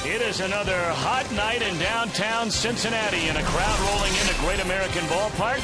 It is another hot night in downtown Cincinnati, and a crowd rolling into Great American Ballpark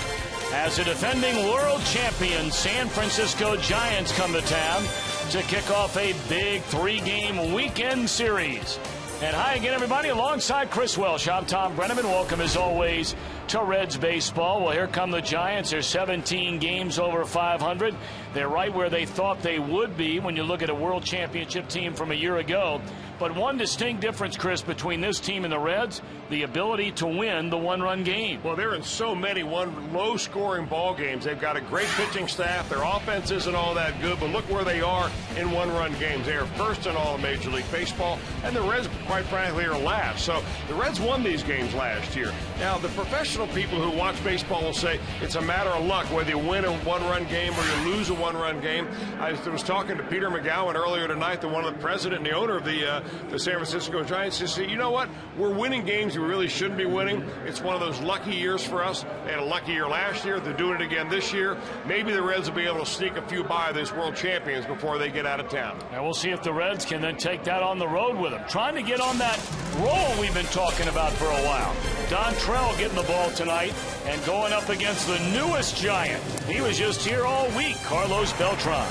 as the defending world champion San Francisco Giants come to town to kick off a big three-game weekend series. And hi again, everybody. Alongside Chris Welsh, I'm Tom Brenneman. Welcome, as always, to Reds baseball. Well, here come the Giants. They're 17 games over 500. They're right where they thought they would be when you look at a world championship team from a year ago. But one distinct difference, Chris, between this team and the Reds, the ability to win the one-run game. Well, they're in so many low-scoring ball games. They've got a great pitching staff. Their offense isn't all that good, but look where they are in one-run games. They are first in all of Major League Baseball, and the Reds, quite frankly, are last. So the Reds won these games last year. Now, the professional people who watch baseball will say it's a matter of luck whether you win a one-run game or you lose a one-run game. I was talking to Peter McGowan earlier tonight, the president and the owner of the San Francisco Giants. He said, you know what? We're winning games we really shouldn't be winning. It's one of those lucky years for us. They had a lucky year last year. They're doing it again this year. Maybe the Reds will be able to sneak a few by these world champions before they get out of town. And we'll see if the Reds can then take that on the road with them. Trying to get on that roll we've been talking about for a while. Dontrell getting the ball tonight and going up against the newest Giant. He was just here all week, Carlos Beltran.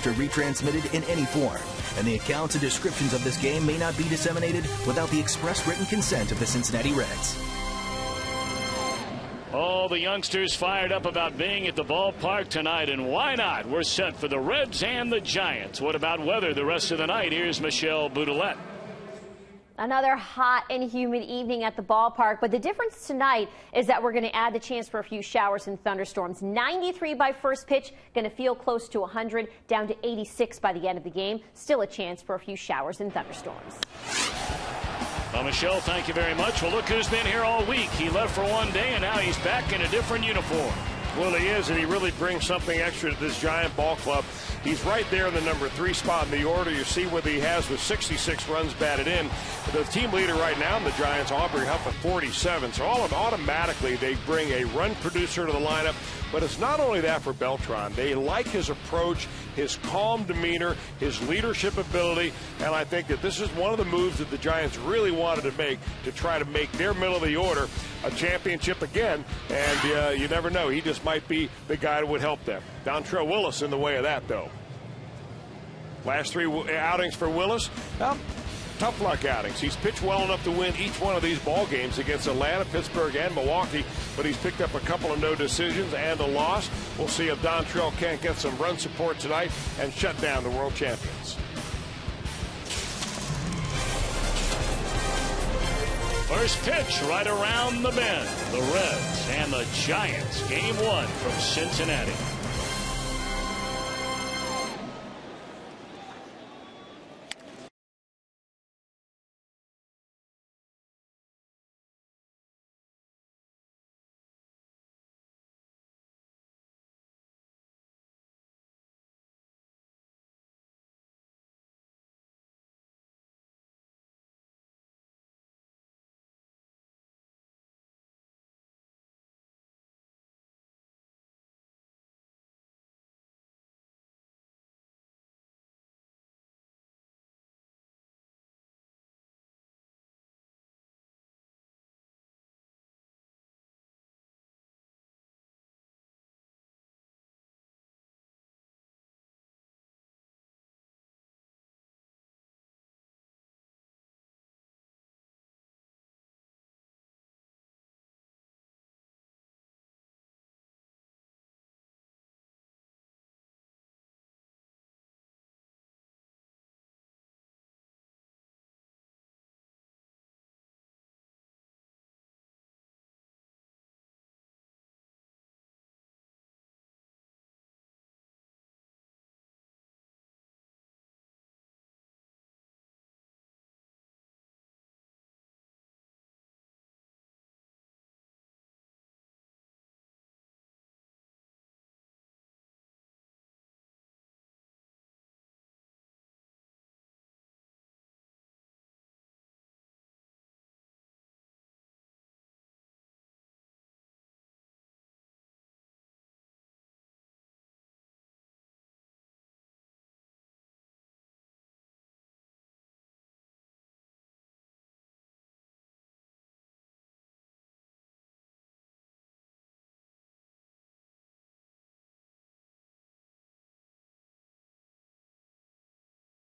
Or retransmitted in any form, and the accounts and descriptions of this game may not be disseminated without the express written consent of the Cincinnati Reds. All the youngsters fired up about being at the ballpark tonight, and why not? We're set for the Reds and the Giants. What about weather the rest of the night? Here's Michelle Boudoulet. Another hot and humid evening at the ballpark, but the difference tonight is that we're going to add the chance for a few showers and thunderstorms. 93 by first pitch, going to feel close to 100, down to 86 by the end of the game. Still a chance for a few showers and thunderstorms. Well, Michelle, thank you very much. Well, look who's been here all week. He left for one day, and now he's back in a different uniform. Well, he is, and he really brings something extra to this Giant ball club. He's right there in the number 3 spot in the order. You see what he has with 66 runs batted in. The team leader right now in the Giants, Aubrey Huff, at 47. So automatically they bring a run producer to the lineup. But it's not only that for Beltran. They like his approach, his calm demeanor, his leadership ability, and I think that this is one of the moves that the Giants really wanted to make to try to make their middle of the order a championship again. And you never know. He just might be the guy that would help them. Dontrell Willis in the way of that, though. Last 3 outings for Willis. Well, tough luck outings. He's pitched well enough to win each one of these ball games against Atlanta, Pittsburgh, and Milwaukee, but he's picked up a couple of no decisions and a loss. We'll see if Dontrell can't get some run support tonight and shut down the world champions. First pitch right around the bend. The Reds and the Giants. Game 1 from Cincinnati.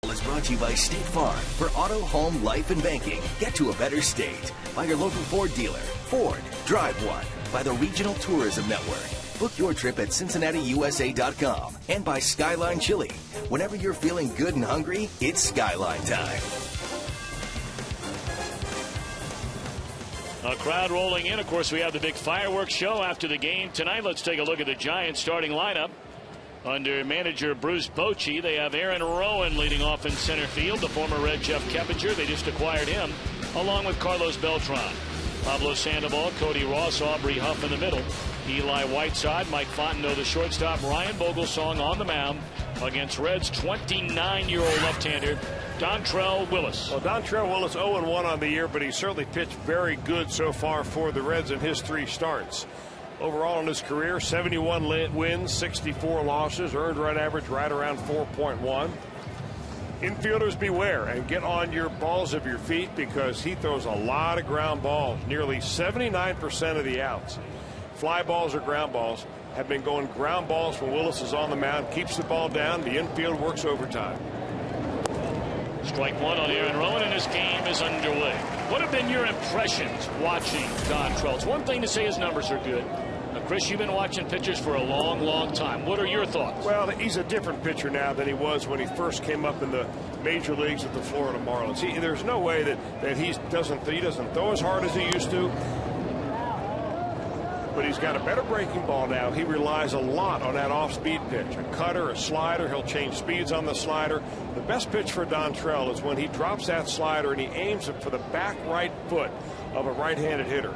Is brought to you by State Farm. For auto, home, life, and banking, get to a better state. By your local Ford dealer. Ford, drive one. By the Regional Tourism Network. Book your trip at CincinnatiUSA.com. And by Skyline Chili. Whenever you're feeling good and hungry, it's Skyline time. A crowd rolling in. Of course, we have the big fireworks show after the game tonight. Let's take a look at the Giants starting lineup. Under manager Bruce Bochy, they have Aaron Rowan leading off in center field. The former Red Jeff Keppinger, they just acquired him, along with Carlos Beltran. Pablo Sandoval, Cody Ross, Aubrey Huff in the middle. Eli Whiteside, Mike Fontenot, the shortstop. Ryan Vogelsong on the mound against Reds' 29-year-old left-hander Dontrell Willis. Well, Dontrell Willis 0-1 on the year, but he certainly pitched very good so far for the Reds in his 3 starts. Overall in his career, 71 wins, 64 losses, earned run average right around 4.1. Infielders beware and get on your balls of your feet because he throws a lot of ground balls. Nearly 79% of the outs, fly balls or ground balls, have been going ground balls when Willis is on the mound. Keeps the ball down. The infield works overtime. Strike one on Aaron Rowan, and his game is underway. What have been your impressions watching Dontrell? It's one thing to say his numbers are good. Now, Chris, you've been watching pitchers for a long, long time. What are your thoughts? Well, he's a different pitcher now than he was when he first came up in the major leagues with the Florida Marlins. There's no way that he doesn't throw as hard as he used to. But he's got a better breaking ball now. He relies a lot on that off-speed pitch. A cutter, a slider. He'll change speeds on the slider. The best pitch for Dontrell is when he drops that slider and he aims it for the back right foot of a right-handed hitter.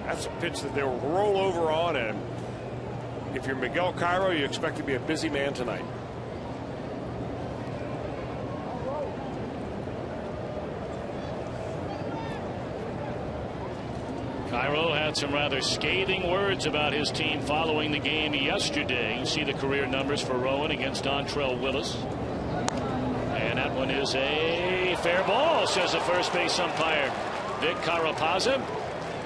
That's a pitch that they'll roll over on, and if you're Miguel Cairo, you expect to be a busy man tonight. Cairo had some rather scathing words about his team following the game yesterday. You see the career numbers for Rowan against Dontrell Willis. And that one is a fair ball, says the first base umpire, Vic Carapazza.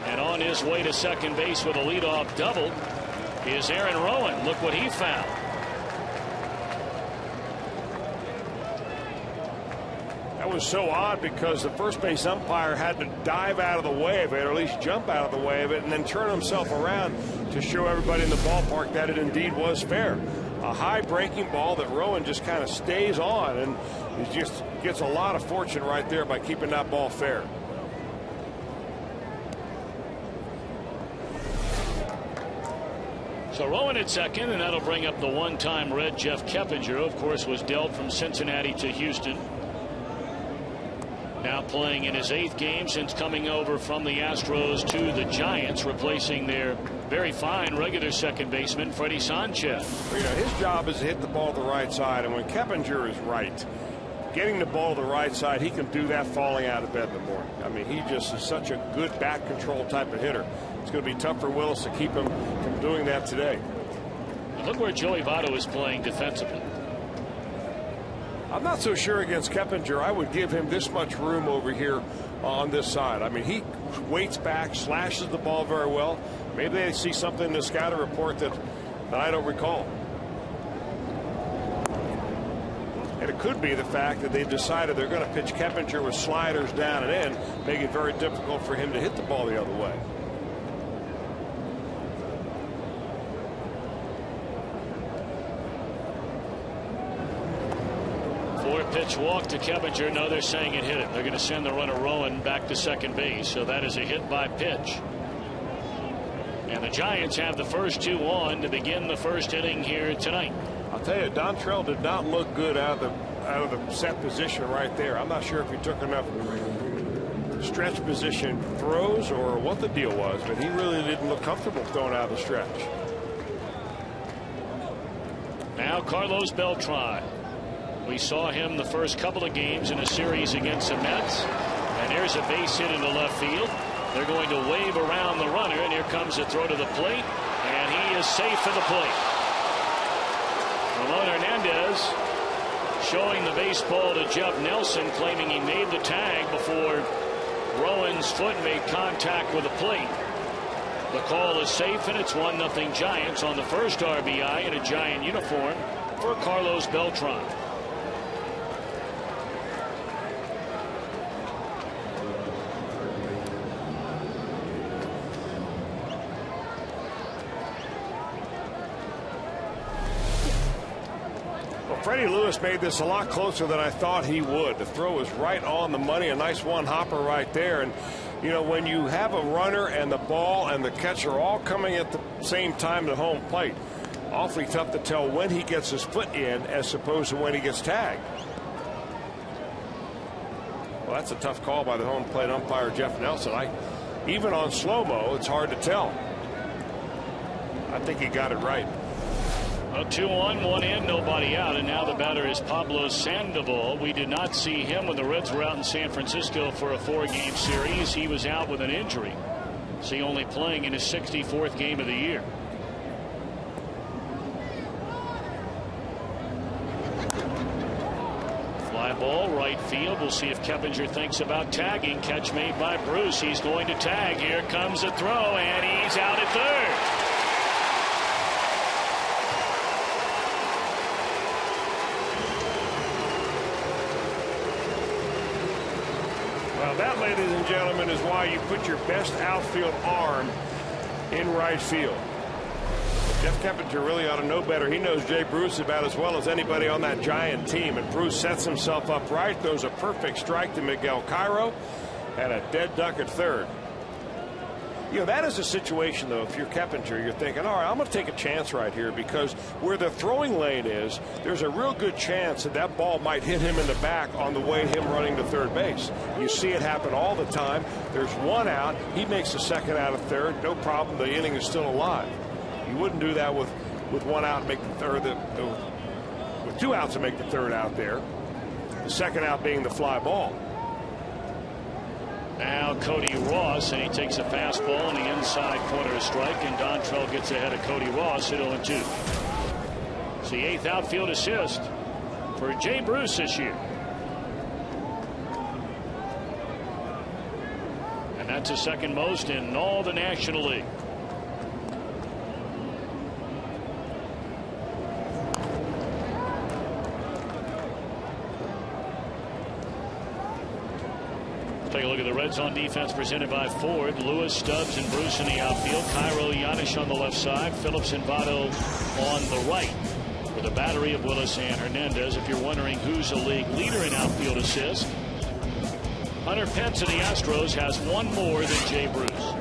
And on his way to second base with a leadoff double is Aaron Rowan. Look what he found. That was so odd because the first base umpire had to dive out of the way of it, or at least jump out of the way of it, and then turn himself around to show everybody in the ballpark that it indeed was fair. A high breaking ball that Rowan just kind of stays on, and he just gets a lot of fortune right there by keeping that ball fair. So Rowan at second, and that'll bring up the one-time Red Jeff Keppinger. Of course, was dealt from Cincinnati to Houston. Now playing in his 8th game since coming over from the Astros to the Giants, replacing their very fine regular second baseman, Freddie Sanchez. You know, his job is to hit the ball to the right side, and when Keppinger is right, getting the ball to the right side, he can do that falling out of bed in the morning. I mean, he just is such a good back control type of hitter. It's going to be tough for Willis to keep him from doing that today. And look where Joey Votto is playing defensively. I'm not so sure against Keppinger. I would give him this much room over here on this side. I mean, he waits back, slashes the ball very well. Maybe they see something in the scouting report that I don't recall. And it could be the fact that they've decided they're going to pitch Keppinger with sliders down and in, make it very difficult for him to hit the ball the other way. Pitch walk to Keppinger. No, they're saying it hit him. They're going to send the runner Rowan back to second base. So that is a hit by pitch. And the Giants have the first 2 on to begin the first inning here tonight. I'll tell you, Dontrell did not look good out of the set position right there. I'm not sure if he took enough stretch position throws or what the deal was, but he really didn't look comfortable throwing out of the stretch. Now Carlos Beltran. We saw him the first couple of games in a series against the Mets. And there's a base hit into left field. They're going to wave around the runner, and here comes a throw to the plate, and he is safe for the plate. Ramon Hernandez showing the baseball to Jeff Nelson, claiming he made the tag before Rowan's foot made contact with the plate. The call is safe, and it's 1-0 Giants on the first RBI in a Giant uniform for Carlos Beltran. Freddie Lewis made this a lot closer than I thought he would. The throw was right on the money, a nice one-hopper right there. And, you know, when you have a runner and the ball and the catcher all coming at the same time to home plate, awfully tough to tell when he gets his foot in as opposed to when he gets tagged. Well, that's a tough call by the home plate umpire, Jeff Nelson. Even on slow-mo, it's hard to tell. I think he got it right. A 2-1, 1 in, nobody out, and now the batter is Pablo Sandoval. We did not see him when the Reds were out in San Francisco for a 4-game series. He was out with an injury. So he only playing in his 64th game of the year. Fly ball, right field. We'll see if Keppinger thinks about tagging. Catch made by Bruce. He's going to tag. Here comes a throw, and he's out at third. That, ladies and gentlemen, is why you put your best outfield arm in right field. Jeff Keppinger really ought to know better. He knows Jay Bruce about as well as anybody on that Giant team. And Bruce sets himself up right, throws a perfect strike to Miguel Cairo, and a dead duck at third. You know, that is a situation, though, if you're Keppinger, you're thinking, all right, I'm going to take a chance right here because where the throwing lane is, there's a real good chance that that ball might hit him in the back on the way him running to third base. You see it happen all the time. There's one out. He makes the second out of third. No problem. The inning is still alive. You wouldn't do that with with one out, make the third, with two outs to make the third out there. The second out being the fly ball. Now Cody Ross, and he takes a fastball in the inside corner strike, and Dontrell gets ahead of Cody Ross at 0-2. It's the 8th outfield assist for Jay Bruce this year. And that's the second most in all the National League. Take a look at the Reds on defense presented by Ford. Lewis, Stubbs, and Bruce in the outfield. Cairo, Giannis on the left side. Phillips and Votto on the right. With a battery of Willis and Hernandez. If you're wondering who's the league leader in outfield assists, Hunter Pence of the Astros has one more than Jay Bruce.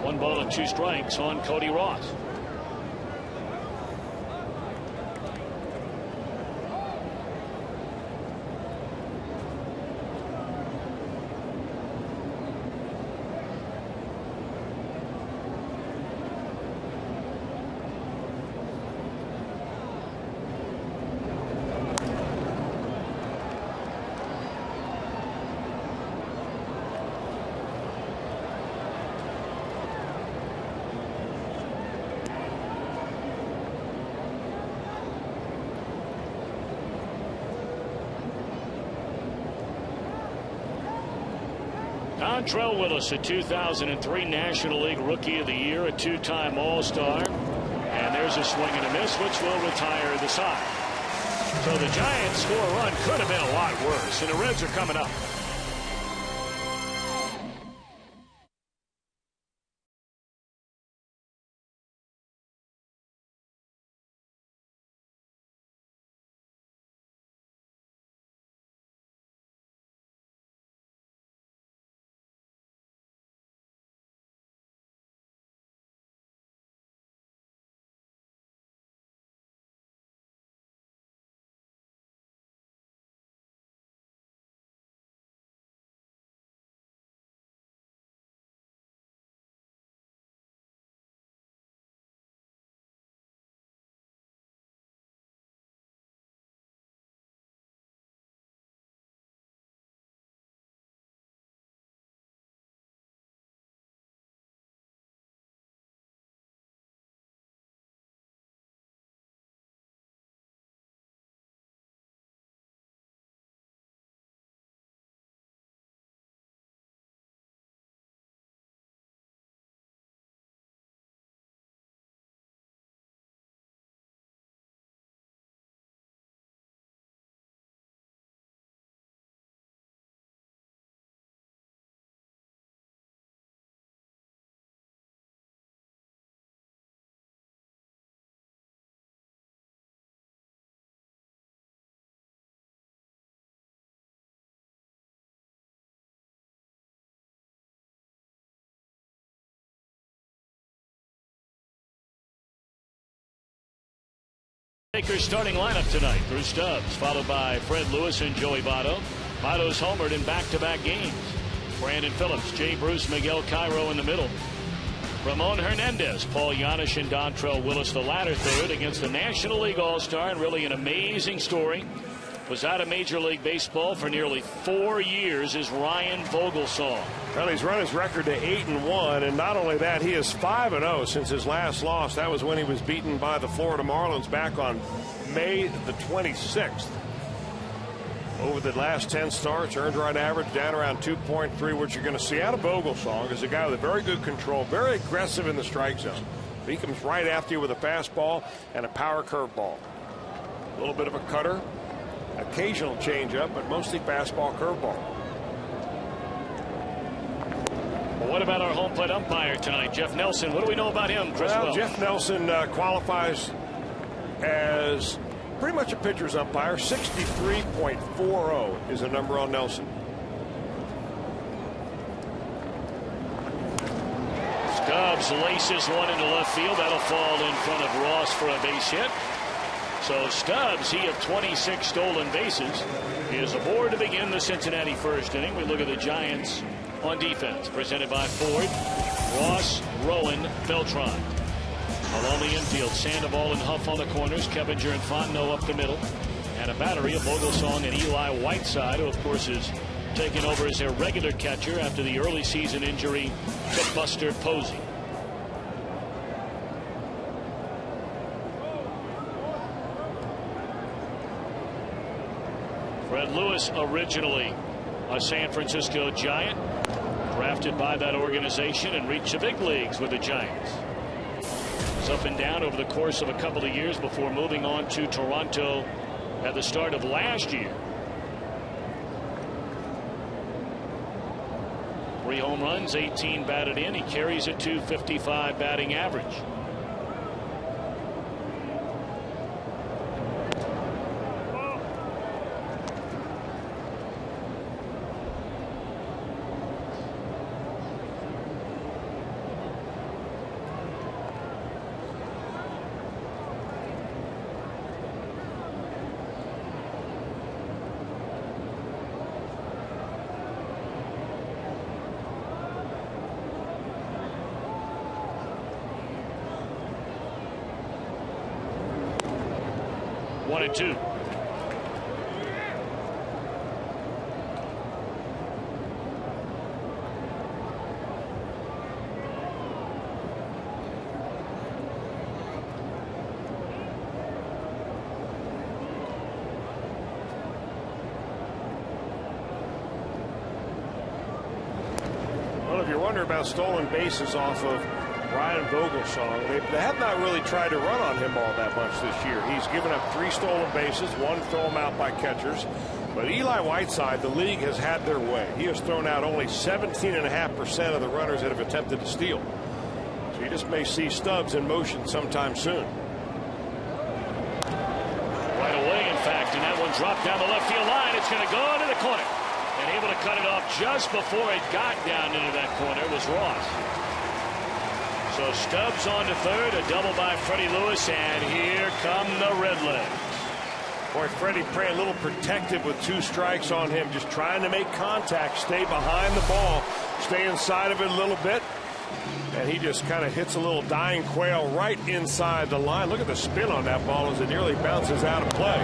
1 ball and 2 strikes on Cody Ross. Dontrell Willis, a 2003 National League Rookie of the Year, a 2-time All-Star. And there's a swing and a miss, which will retire the side. So the Giants score a run could have been a lot worse, and the Reds are coming up. Lakers starting lineup tonight. Bruce Stubbs, followed by Fred Lewis and Joey Votto. Votto's homered in back-to-back games. Brandon Phillips, Jay Bruce, Miguel Cairo in the middle. Ramon Hernandez, Paul Giannis, and Dontrell Willis, the latter third, against the National League All-Star, and really an amazing story. Was out of Major League Baseball for nearly 4 years is Ryan Vogelsong. Well, he's run his record to 8-1, and not only that, he is 5-0 since his last loss. That was when he was beaten by the Florida Marlins back on May the 26th. Over the last 10 starts, earned run average down around 2.3. What you're going to see out of Vogelsong is a guy with very good control, very aggressive in the strike zone. He comes right after you with a fastball and a power curveball. A little bit of a cutter, occasional changeup, but mostly fastball, curveball. Well, what about our home plate umpire tonight, Jeff Nelson? What do we know about him, Chris? Well, Jeff Nelson qualifies as pretty much a pitcher's umpire. 63.40 is the number on Nelson. Stubbs laces one into left field. That'll fall in front of Ross for a base hit. So Stubbs, he of 26 stolen bases, is aboard to begin the Cincinnati first inning. We look at the Giants on defense, presented by Ford. Ross, Rowan, Beltran. Along the infield, Sandoval and Huff on the corners, Kevinger and Fontenot up the middle, and a battery of Vogelsong and Eli Whiteside, who of course is taking over as their regular catcher after the early season injury to Buster Posey. Fred Lewis, originally a San Francisco Giant, drafted by that organization and reached the big leagues with the Giants. It's up and down over the course of a couple of years before moving on to Toronto at the start of last year. 3 home runs, 18 batted in. He carries a .255 batting average. One and two. Well, if you're wondering about stolen bases off of Ryan Vogelsong, they have not really tried to run on him all that much this year. He's given up 3 stolen bases, 1 thrown out by catchers. But Eli Whiteside, the league has had their way. He has thrown out only 17.5% of the runners that have attempted to steal. So you just may see Stubbs in motion sometime soon. Right away, in fact, and that one dropped down the left field line. It's going to go into the corner. And able to cut it off just before it got down into that corner was Ross. So Stubbs on to third, a double by Freddie Lewis, and here come the Redlegs. Boy, Freddie Pray a little protective with 2 strikes on him, just trying to make contact, stay behind the ball, stay inside of it a little bit. And he just kind of hits a little dying quail right inside the line. Look at the spin on that ball as it nearly bounces out of play.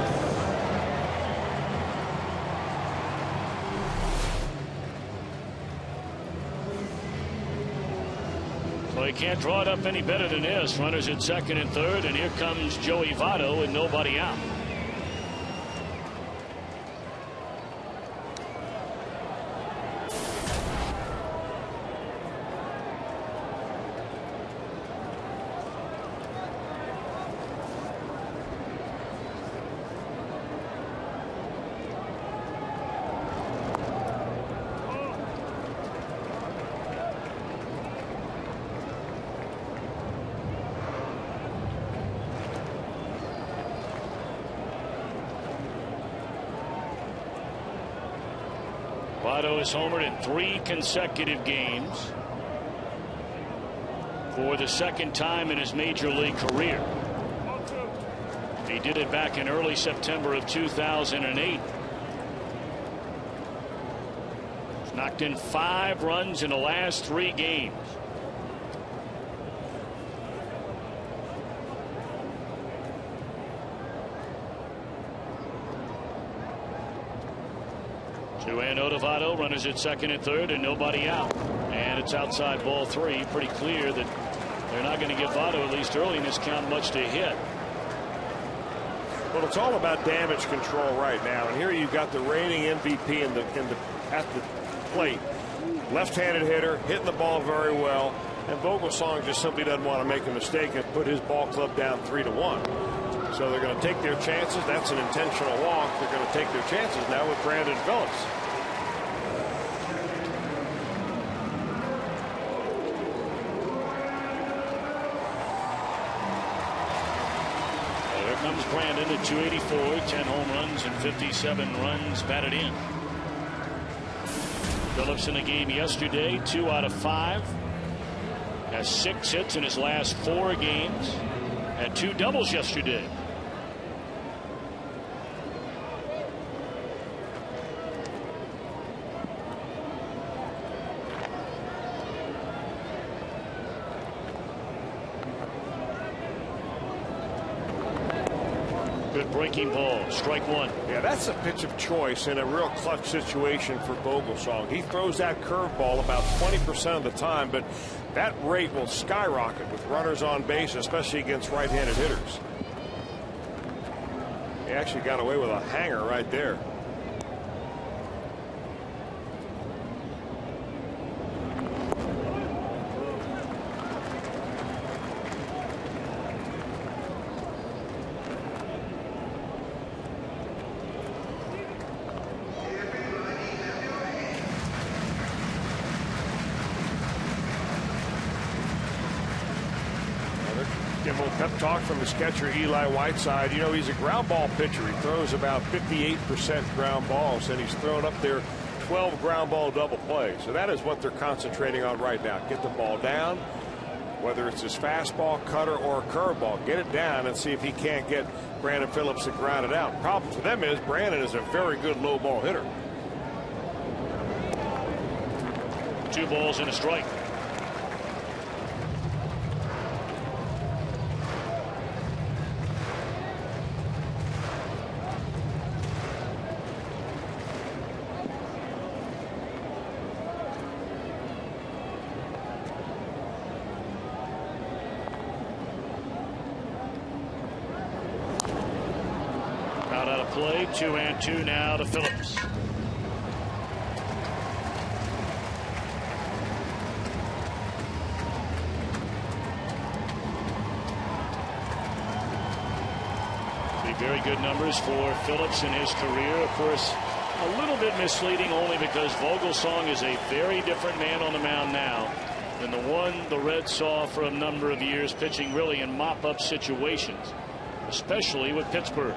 Well, you can't draw it up any better than this. Runners at second and third, and here comes Joey Votto and nobody out. Votto has homered in 3 consecutive games for the second time in his major league career. He did it back in early September of 2008. He's knocked in 5 runs in the last 3 games. And Votto, runners at second and third, and nobody out. And it's outside ball 3. Pretty clear that they're not going to give Votto, at least early in this count, much to hit. Well, it's all about damage control right now. And here you've got the reigning MVP at the plate. Left-handed hitter, hitting the ball very well. And Vogelsong just simply doesn't want to make a mistake and put his ball club down 3-1. So they're going to take their chances. That's an intentional walk. They're going to take their chances now with Brandon Phillips. Comes Brandon at 284, 10 home runs and 57 runs batted in. Phillips in the game yesterday, 2 out of 5. Has 6 hits in his last 4 games. Had 2 doubles yesterday. Good breaking ball. Strike one. Yeah, that's a pitch of choice in a real clutch situation for Vogelsong. He throws that curveball about 20% of the time, but that rate will skyrocket with runners on base, especially against right-handed hitters. He actually got away with a hanger right there. Give a little pep talk from his catcher, Eli Whiteside. You know, he's a ground ball pitcher. He throws about 58% ground balls, and he's thrown up there 12 ground ball double plays. So that is what they're concentrating on right now. Get the ball down, whether it's his fastball, cutter, or curveball. Get it down and see if he can't get Brandon Phillips to ground it out. Problem for them is Brandon is a very good low ball hitter. 2 balls and a strike. Out of play. 2-2 now to Phillips. Very good numbers for Phillips in his career. Of course, a little bit misleading only because Vogelsong is a very different man on the mound now than the one the Reds saw for a number of years, pitching really in mop-up situations, especially with Pittsburgh.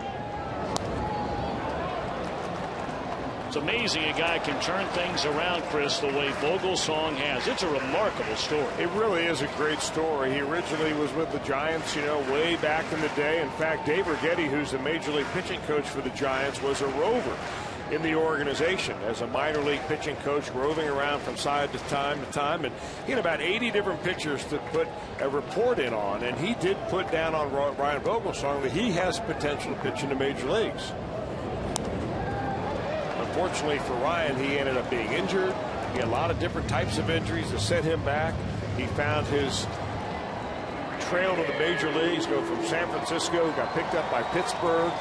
It's amazing a guy can turn things around, Chris, the way Vogelsong has. It's a remarkable story. It really is a great story. He originally was with the Giants, you know, way back in the day. In fact, Dave Righetti, who's the major league pitching coach for the Giants, was a rover in the organization as a minor league pitching coach, roving around from side to time. And he had about 80 different pitchers to put a report in on. And he did put down on Ryan Vogelsong that he has potential to pitch in the major leagues. Unfortunately for Ryan, he ended up being injured. He had a lot of different types of injuries that set him back. He found his trail to the major leagues, go from San Francisco, got picked up by Pittsburgh,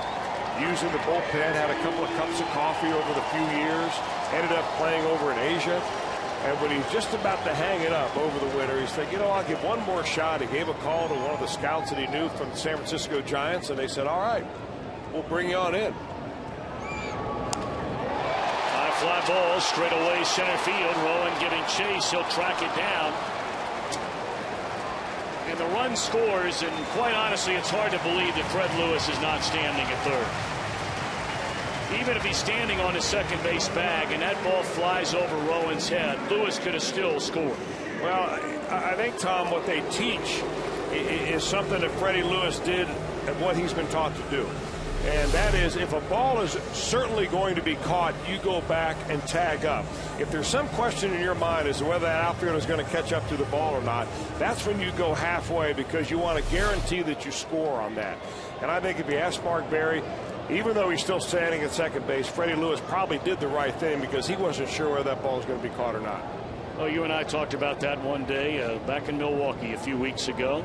using the bullpen, had a couple of cups of coffee over the few years, ended up playing over in Asia. And when he's just about to hang it up over the winter, he said, you know, I'll give one more shot. He gave a call to one of the scouts that he knew from the San Francisco Giants, and they said, all right, we'll bring you on in. Fly ball straight away center field. Rowan giving chase. He'll track it down. And the run scores, and quite honestly, it's hard to believe that Fred Lewis is not standing at third. Even if he's standing on his second base bag and that ball flies over Rowan's head, Lewis could have still scored. Well, I think, Tom, what they teach is something that Freddie Lewis did and what he's been taught to do. And that is, if a ball is certainly going to be caught, you go back and tag up. If there's some question in your mind as to whether that outfielder is going to catch up to the ball or not, that's when you go halfway, because you want to guarantee that you score on that. And I think if you ask Mark Berry, even though he's still standing at second base, Freddie Lewis probably did the right thing because he wasn't sure whether that ball was going to be caught or not. Well, you and I talked about that one day back in Milwaukee a few weeks ago.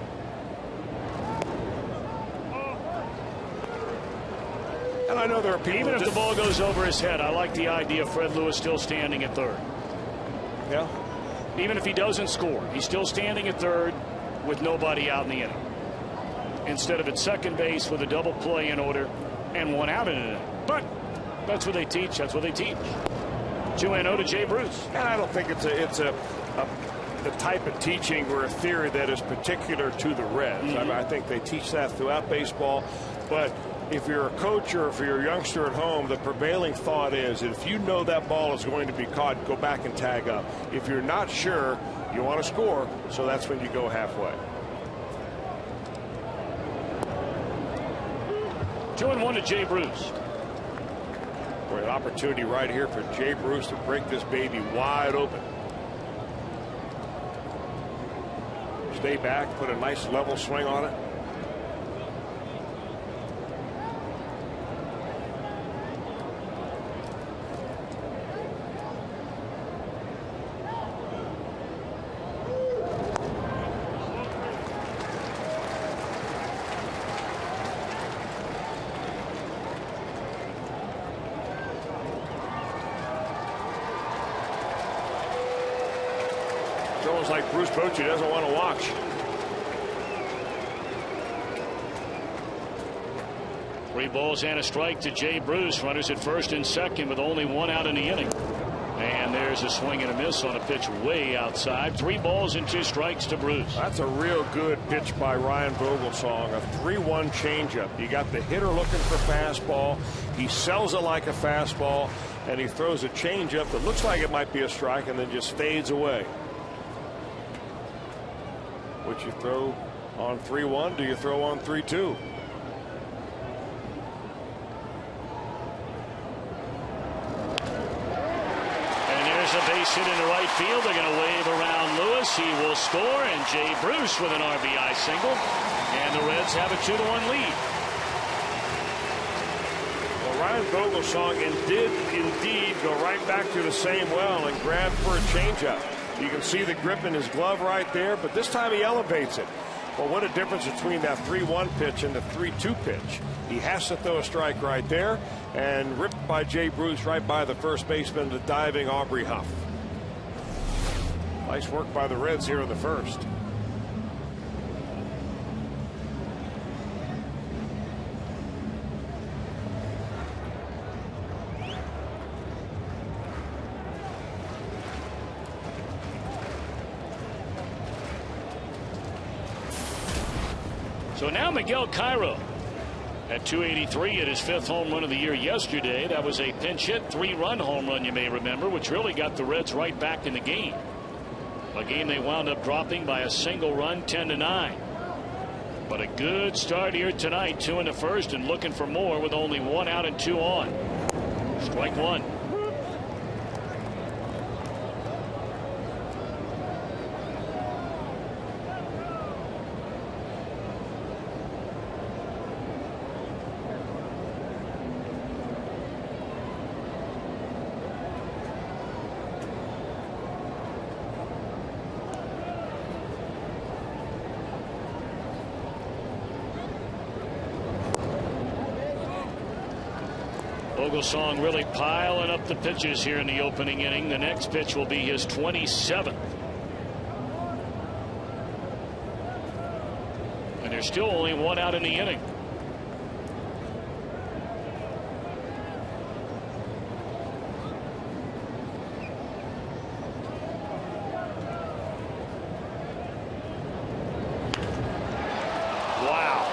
And I know there are people. Even if the ball goes over his head, I like the idea of Fred Lewis still standing at third. Yeah. Even if he doesn't score, he's still standing at third with nobody out in the inning, instead of at second base with a double play in order and one out in an inning. But that's what they teach. That's what they teach. 2-0 to Jay Bruce. And I don't think it's the type of teaching or a theory that is particular to the Reds. Mm-hmm. I think they teach that throughout baseball. But if you're a coach or if you're a youngster at home, the prevailing thought is that if you know that ball is going to be caught, go back and tag up. If you're not sure, you want to score, so that's when you go halfway. 2-1 to Jay Bruce. Boy, an opportunity right here for Jay Bruce to break this baby wide open. Stay back, put a nice level swing on it. Sounds like Bruce Bochy doesn't want to watch. Three balls and a strike to Jay Bruce. Runners at first and second with only one out in the inning. And there's a swing and a miss on a pitch way outside. 3 balls and 2 strikes to Bruce. That's a real good pitch by Ryan Vogelsong. A 3-1 changeup. You got the hitter looking for fastball. He sells it like a fastball, and he throws a changeup that looks like it might be a strike and then just fades away. Would you throw on 3-1? Do you throw on 3-2? A base hit into right field. They're going to wave around Lewis. He will score, and Jay Bruce with an RBI single, and the Reds have a 2-1 lead. Well, Ryan Vogelsong did indeed go right back to the same well and grab for a changeup. You can see the grip in his glove right there, but this time he elevates it. Well, what a difference between that 3-1 pitch and the 3-2 pitch. He has to throw a strike right there, and ripped by Jay Bruce right by the first baseman, the diving Aubrey Huff. Nice work by the Reds here in the first. So now Miguel Cairo at 283 at his 5th home run of the year yesterday. That was a pinch hit 3-run home run, you may remember, which really got the Reds right back in the game. A game they wound up dropping by a single run, 10-9. But a good start here tonight, 2 in the first, and looking for more with only 1 out and 2 on. Strike 1. Vogelsong really piling up the pitches here in the opening inning. The next pitch will be his 27th. And there's still only 1 out in the inning. Wow.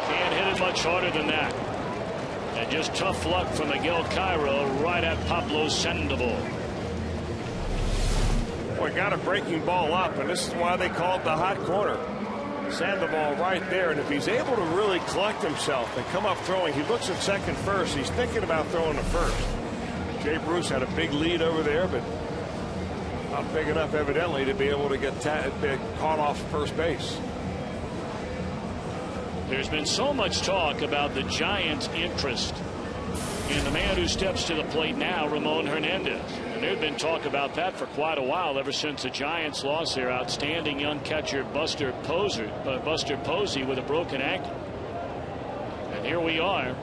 Can't hit it much harder than that. And just tough luck from Miguel Cairo right at Pablo Sandoval. Boy, got a breaking ball up, and this is why they call it the hot corner. Sandoval right there, and if he's able to really collect himself and come up throwing, he looks at second first. He's thinking about throwing to first. Jay Bruce had a big lead over there, but not big enough evidently to be able to get caught off first base. There's been so much talk about the Giants' interest in the man who steps to the plate now, Ramon Hernandez. And there'd been talk about that for quite a while, ever since the Giants lost their outstanding young catcher Buster Posey with a broken ankle. And here we are,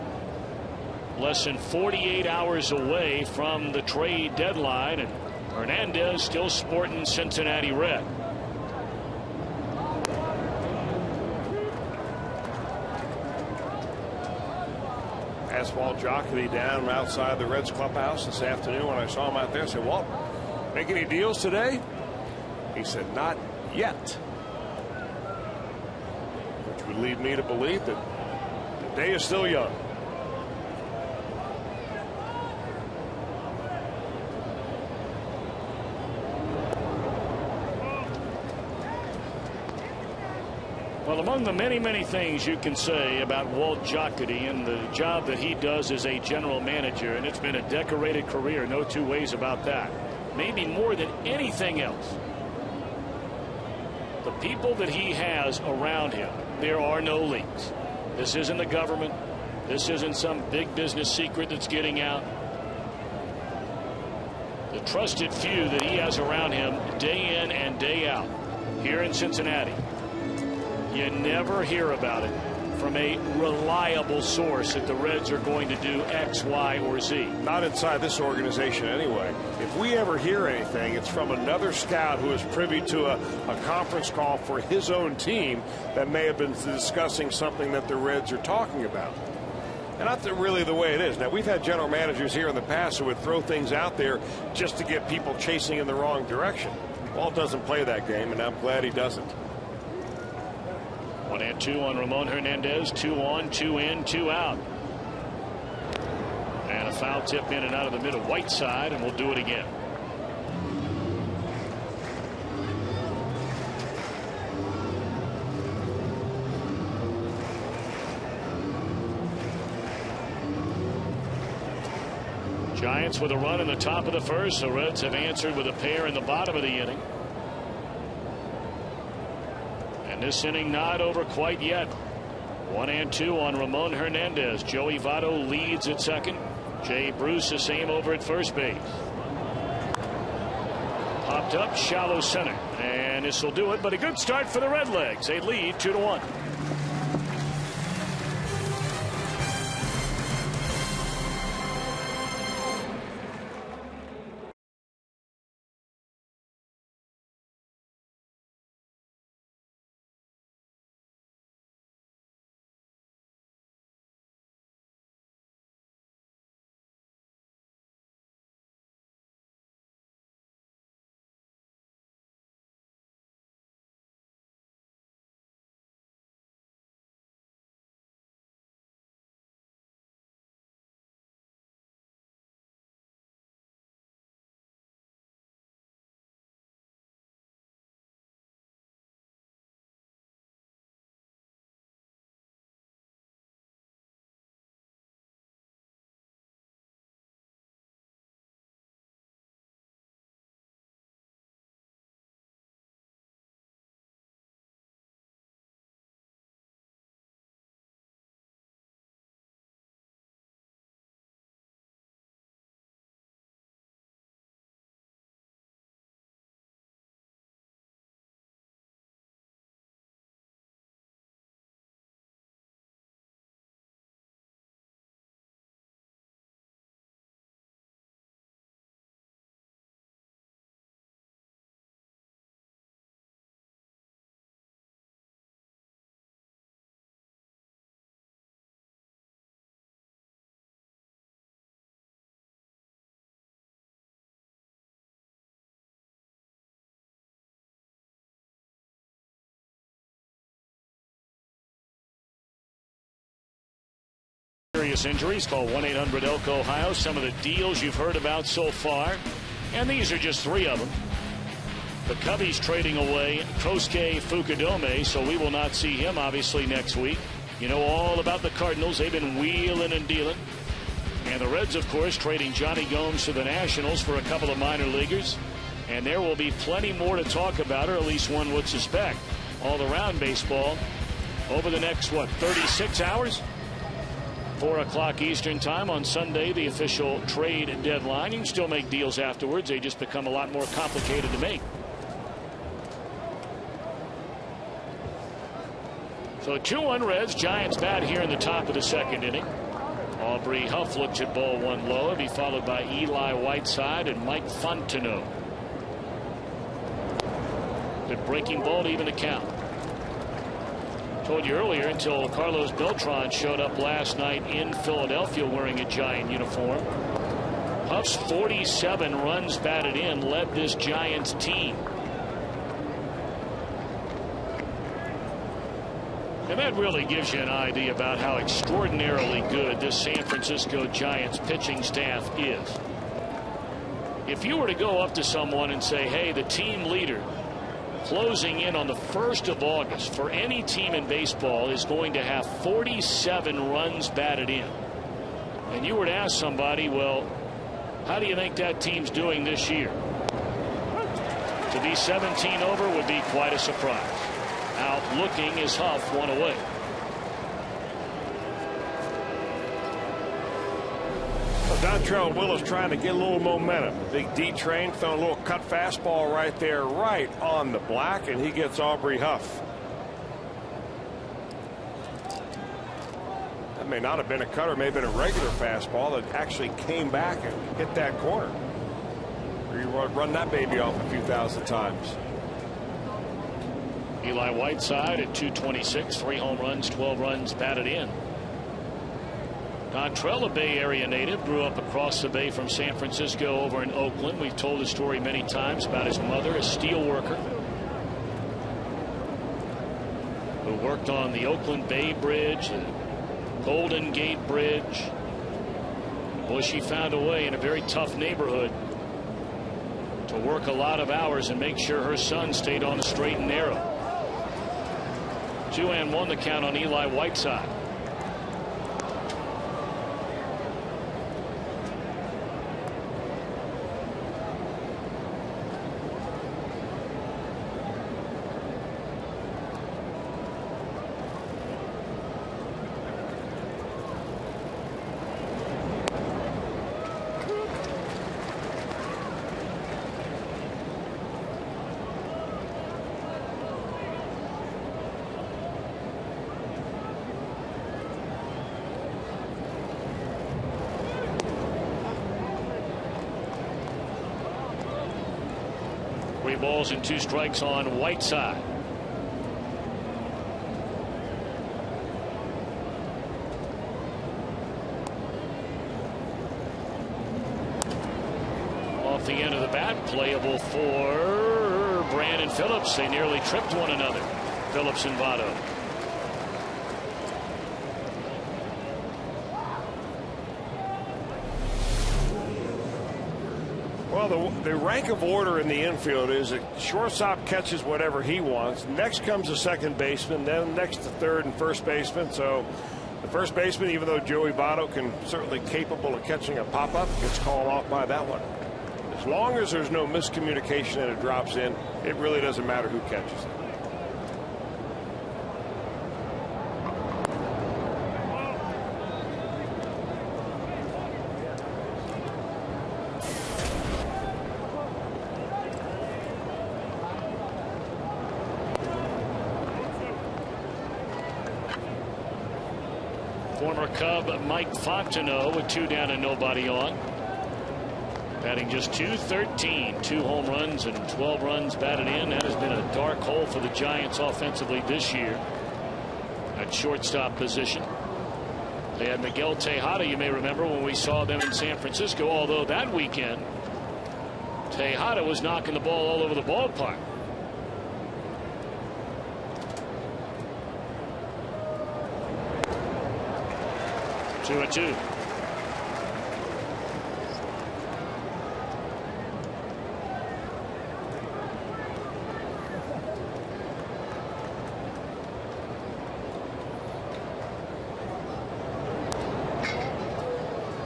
less than 48 hours away from the trade deadline, and Hernandez still sporting Cincinnati red. Walt Jocketty down outside the Reds clubhouse this afternoon. When I saw him out there, I said, Walt, make any deals today? He said, not yet. Which would lead me to believe that the day is still young. Well, among the many things you can say about Walt Jocketty and the job that he does as a general manager, and it's been a decorated career, no two ways about that, maybe more than anything else, the people that he has around him, there are no leaks. This isn't the government. This isn't some big business secret that's getting out. The trusted few that he has around him day in and day out here in Cincinnati. You never hear about it from a reliable source that the Reds are going to do X, Y, or Z. Not inside this organization anyway. If we ever hear anything, it's from another scout who is privy to a conference call for his own team that may have been discussing something that the Reds are talking about. And that's really the way it is. Now, we've had general managers here in the past who would throw things out there just to get people chasing in the wrong direction. Ball doesn't play that game, and I'm glad he doesn't. 1-2 on Ramon Hernandez. 2 on, 2 in, 2 out. And a foul tip in and out of the middle Whiteside, and we'll do it again. Giants with a run in the top of the first. The Reds have answered with a pair in the bottom of the inning. And this inning not over quite yet. 1-2 on Ramon Hernandez. Joey Votto leads at second. Jay Bruce the same over at first base. Popped up shallow center, and this will do it. But a good start for the Redlegs. They lead 2-1. Serious injuries. Call 1-800-ELK-OHIO. Some of the deals you've heard about so far, and these are just 3 of them. The Cubbies trading away Kosuke Fukudome, so we will not see him obviously next week. You know all about the Cardinals. They've been wheeling and dealing. And the Reds, of course, trading Johnny Gomes to the Nationals for a couple of minor leaguers. And there will be plenty more to talk about, or at least one would suspect, all around baseball over the next, 36 hours? 4 o'clock Eastern time on Sunday, the official trade deadline. You can still make deals afterwards. They just become a lot more complicated to make. So 2-1 Reds. Giants bat here in the top of the second inning. Aubrey Huff looks at ball 1 low. It'll be followed by Eli Whiteside and Mike Fontenot. Good breaking ball to even the count. Told you earlier, until Carlos Beltran showed up last night in Philadelphia wearing a Giant uniform, Huff's 47 runs batted in led this Giants team. And that really gives you an idea about how extraordinarily good this San Francisco Giants pitching staff is. If you were to go up to someone and say, hey, the team leader closing in on the 1st of August for any team in baseball is going to have 47 runs batted in, and you were to ask somebody, well, how do you think that team's doing this year? To be 17 over would be quite a surprise. Out looking is Huff, 1 away. Dontrelle Willis trying to get a little momentum. Big D train throwing a little cut fastball right there, right on the black, and he gets Aubrey Huff. That may not have been a cutter, may have been a regular fastball that actually came back and hit that corner. you run that baby off a few thousand times. Eli Whiteside at 226, 3 home runs, 12 runs batted in. Dontrell, a Bay Area native, grew up across the bay from San Francisco over in Oakland. We've told his story many times about his mother, a steel worker, who worked on the Oakland Bay Bridge, the Golden Gate Bridge. Boy, she found a way in a very tough neighborhood to work a lot of hours and make sure her son stayed on the straight and narrow. 2-1 the count on Eli Whiteside. Three balls and 2 strikes on Whiteside. Off the end of the bat, playable for Brandon Phillips. They nearly tripped one another, Phillips and Votto. Well, the rank of order in the infield is that shortstop catches whatever he wants. Next comes the second baseman, then next to third and first baseman. So the first baseman, even though Joey Votto can certainly capable of catching a pop-up, gets called off by that one. As long as there's no miscommunication and it drops in, it really doesn't matter who catches it. Former Cub Mike Fontenot with 2 down and nobody on. Batting just .213, 2 home runs and 12 runs batted in. That has been a dark hole for the Giants offensively this year at shortstop position. They had Miguel Tejada, you may remember, when we saw them in San Francisco, although that weekend Tejada was knocking the ball all over the ballpark. 2-2.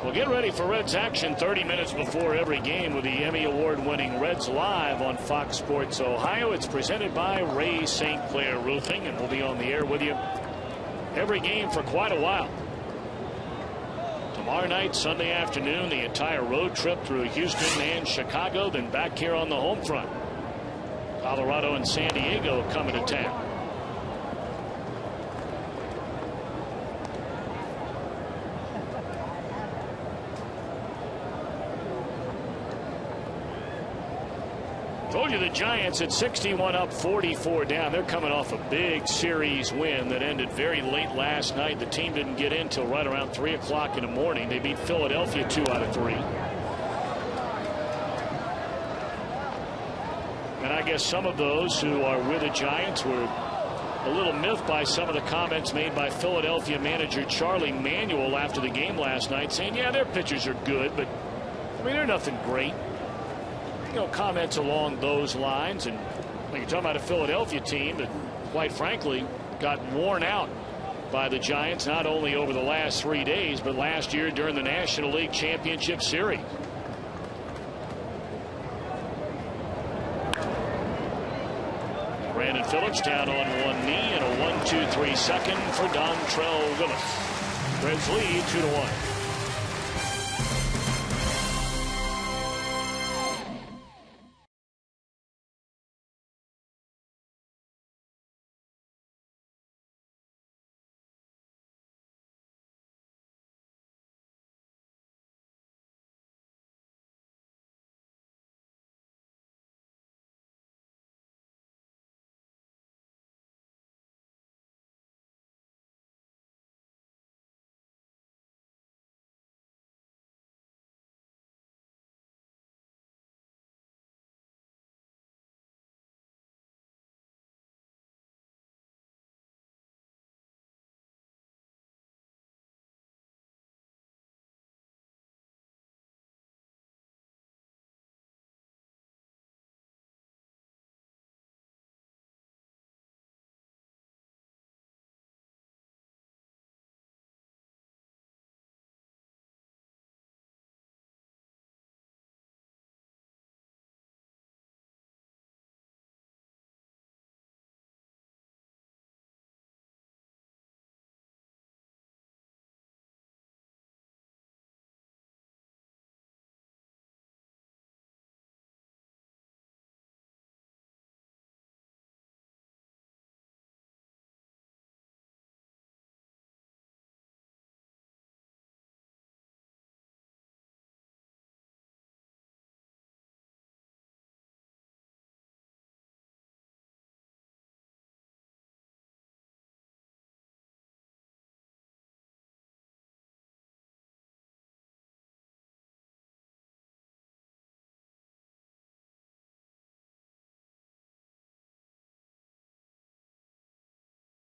Well, get ready for Reds action 30 minutes before every game with the Emmy Award-winning Reds Live on Fox Sports Ohio. It's presented by Ray St. Clair Roofing, and we'll be on the air with you every game for quite a while. Tomorrow night, Sunday afternoon, the entire road trip through Houston and Chicago, then back here on the home front. Colorado and San Diego coming to town. Told you the Giants at 61 up, 44 down. They're coming off a big series win that ended very late last night. The team didn't get in till right around 3 o'clock in the morning. They beat Philadelphia 2 out of 3. And I guess some of those who are with the Giants were a little miffed by some of the comments made by Philadelphia manager Charlie Manuel after the game last night, saying, yeah, their pitchers are good, but I mean, they're nothing great. You know, comments along those lines. And when you're talking about a Philadelphia team that, quite frankly, got worn out by the Giants not only over the last 3 days, but last year during the National League Championship Series. Brandon Phillips down on one knee, and a 1-2-3 second for Dontrell Willis. Reds lead 2-1.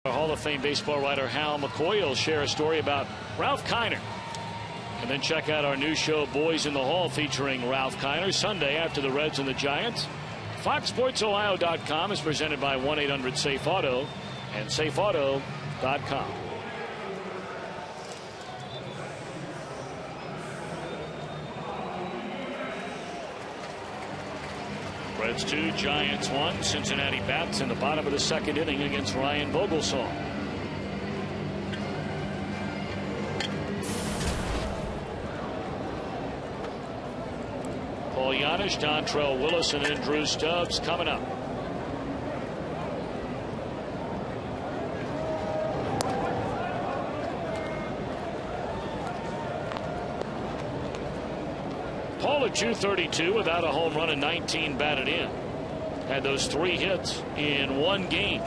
Hall of Fame baseball writer Hal McCoy will share a story about Ralph Kiner. And then check out our new show, Boys in the Hall, featuring Ralph Kiner, Sunday after the Reds and the Giants. FoxSportsOhio.com is presented by 1-800-SAFE-AUTO and SafeAuto.com. Reds 2, Giants 1. Cincinnati bats in the bottom of the second inning against Ryan Vogelsong. Paul Giannis, Dontrell Willis, and then Drew Stubbs coming up. Paul at 232 without a home run and 19 batted in. Had those 3 hits in 1 game.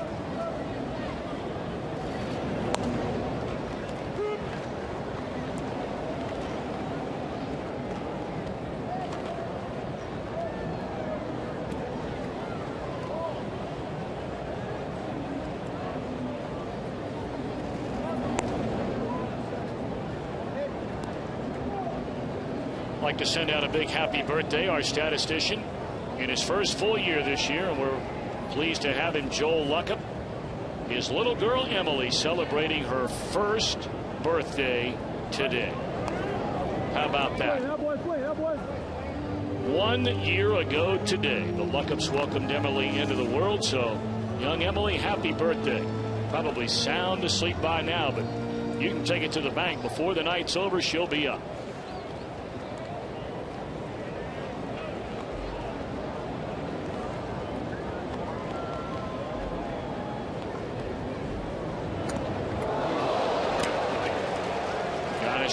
Like to send out a big happy birthday, our statistician in his first full year this year, and we're pleased to have him, Joel Luckham. His little girl Emily celebrating her first birthday today. How about that? 1 year ago today, the Luckhams welcomed Emily into the world. So, young Emily, happy birthday. Probably sound asleep by now, but you can take it to the bank. Before the night's over, she'll be up.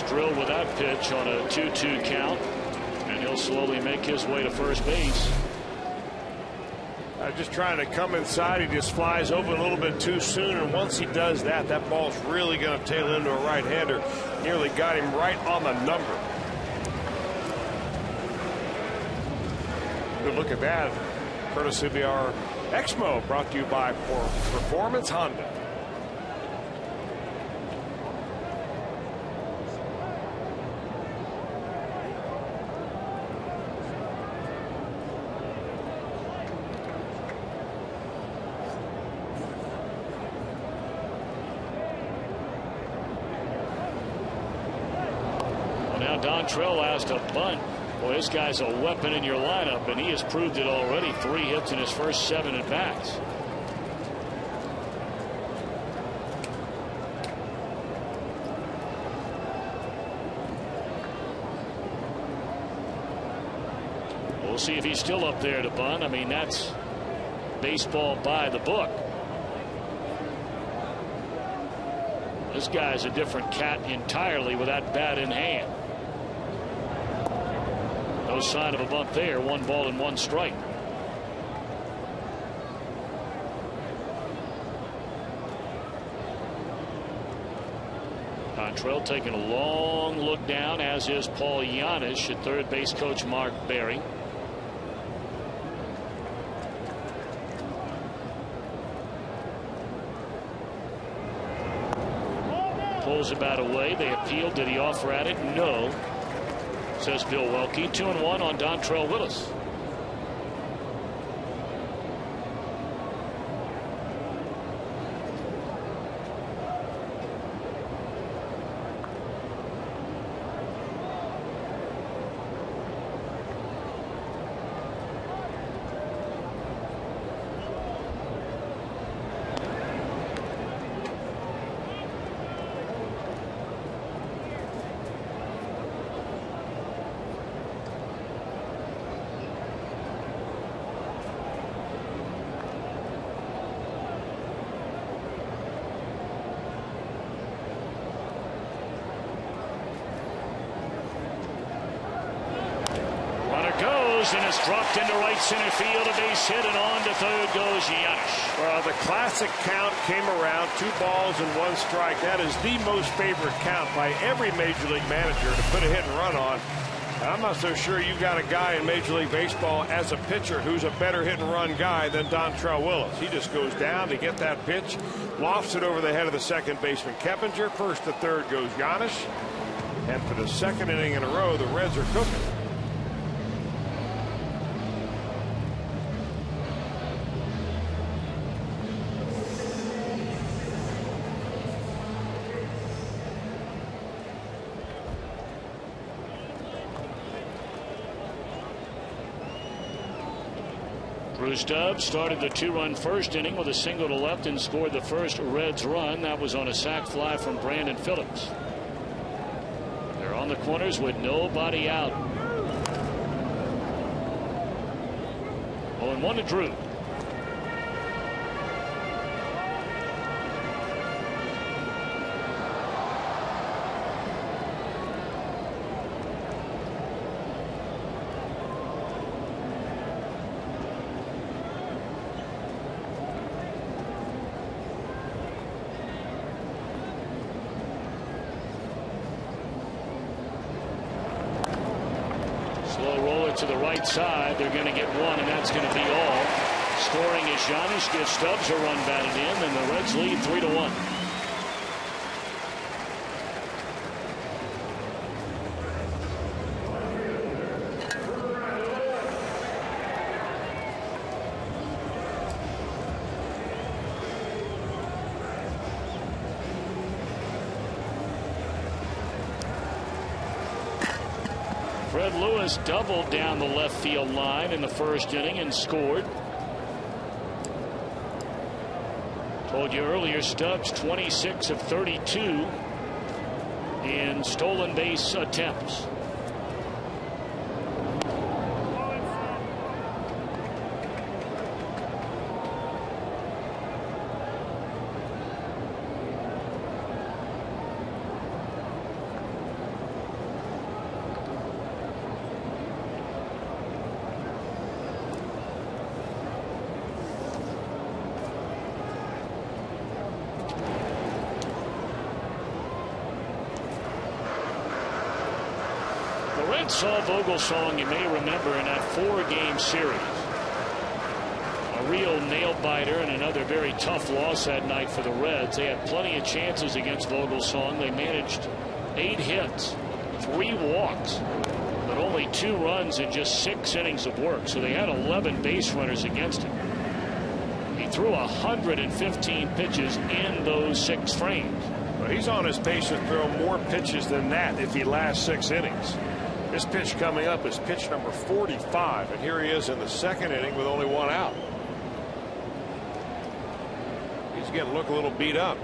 Drilled with that pitch on a 2-2 count, and he'll slowly make his way to first base. Just trying to come inside. He just flies open a little bit too soon, and once he does that, that ball's really going to tail into a right-hander. Nearly got him right on the number. Good look at that. Courtesy of our Exmo, brought to you by Performance Honda. Dontrell has to bunt. Boy, this guy's a weapon in your lineup, and he has proved it already. 3 hits in his first 7 at bats. We'll see if he's still up there to bunt. I mean, that's baseball by the book. This guy's a different cat entirely with that bat in hand. No sign of a bunt there. 1 ball and 1 strike. Dontrell taking a long look down, as is Paul Giannis at third base coach Mark Berry. Pulls the bat away. They appealed. Did he offer at it? No, says Bill Welke. 2-1 on Dontrell Willis. And it's dropped into right center field. A base hit, and on to third goes Giannis. Well, the classic count came around. 2 balls and 1 strike. That is the most favorite count by every major league manager to put a hit and run on. I'm not so sure you got a guy in Major League Baseball as a pitcher who's a better hit and run guy than Dontrell Willis. He just goes down to get that pitch, lofts it over the head of the second baseman Keppinger. First to third goes Giannis. And for the second inning in a row, the Reds are cooking. Drew Stubbs started the 2-run first inning with a single to left and scored the first Reds run. That was on a sac fly from Brandon Phillips. They're on the corners with nobody out. 0-1 to Drew. To the right side. They're going to get one, and that's going to be all. Scoring is Giannis, gives Stubbs a run batted in, and the Reds lead 3-1. Fred Lewis doubled down the left field line in the first inning and scored. Told you earlier, Stubbs 26 of 32 in stolen base attempts. Saw Vogelsong, you may remember, in that 4-game series. A real nail-biter and another very tough loss that night for the Reds. They had plenty of chances against Vogelsong. They managed 8 hits, 3 walks, but only 2 runs in just 6 innings of work. So they had 11 base runners against him. He threw 115 pitches in those 6 frames. Well, he's on his pace to throw more pitches than that if he lasts 6 innings. This pitch coming up is pitch number 45, and here he is in the second inning with only 1 out. He's getting to look a little beat up.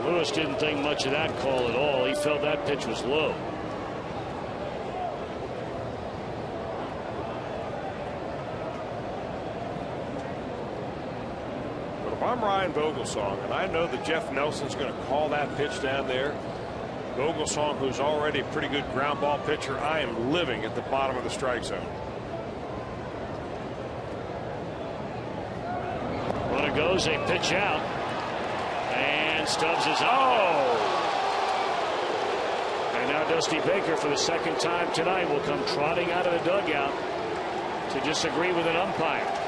Lewis didn't think much of that call at all. He felt that pitch was low. I'm Ryan Vogelsong, and I know that Jeff Nelson's going to call that pitch down there. Vogelsong, who's already a pretty good ground ball pitcher, I am living at the bottom of the strike zone. Runner goes, a pitch out, and Stubbs is out. And now Dusty Baker, for the second time tonight, will come trotting out of the dugout to disagree with an umpire.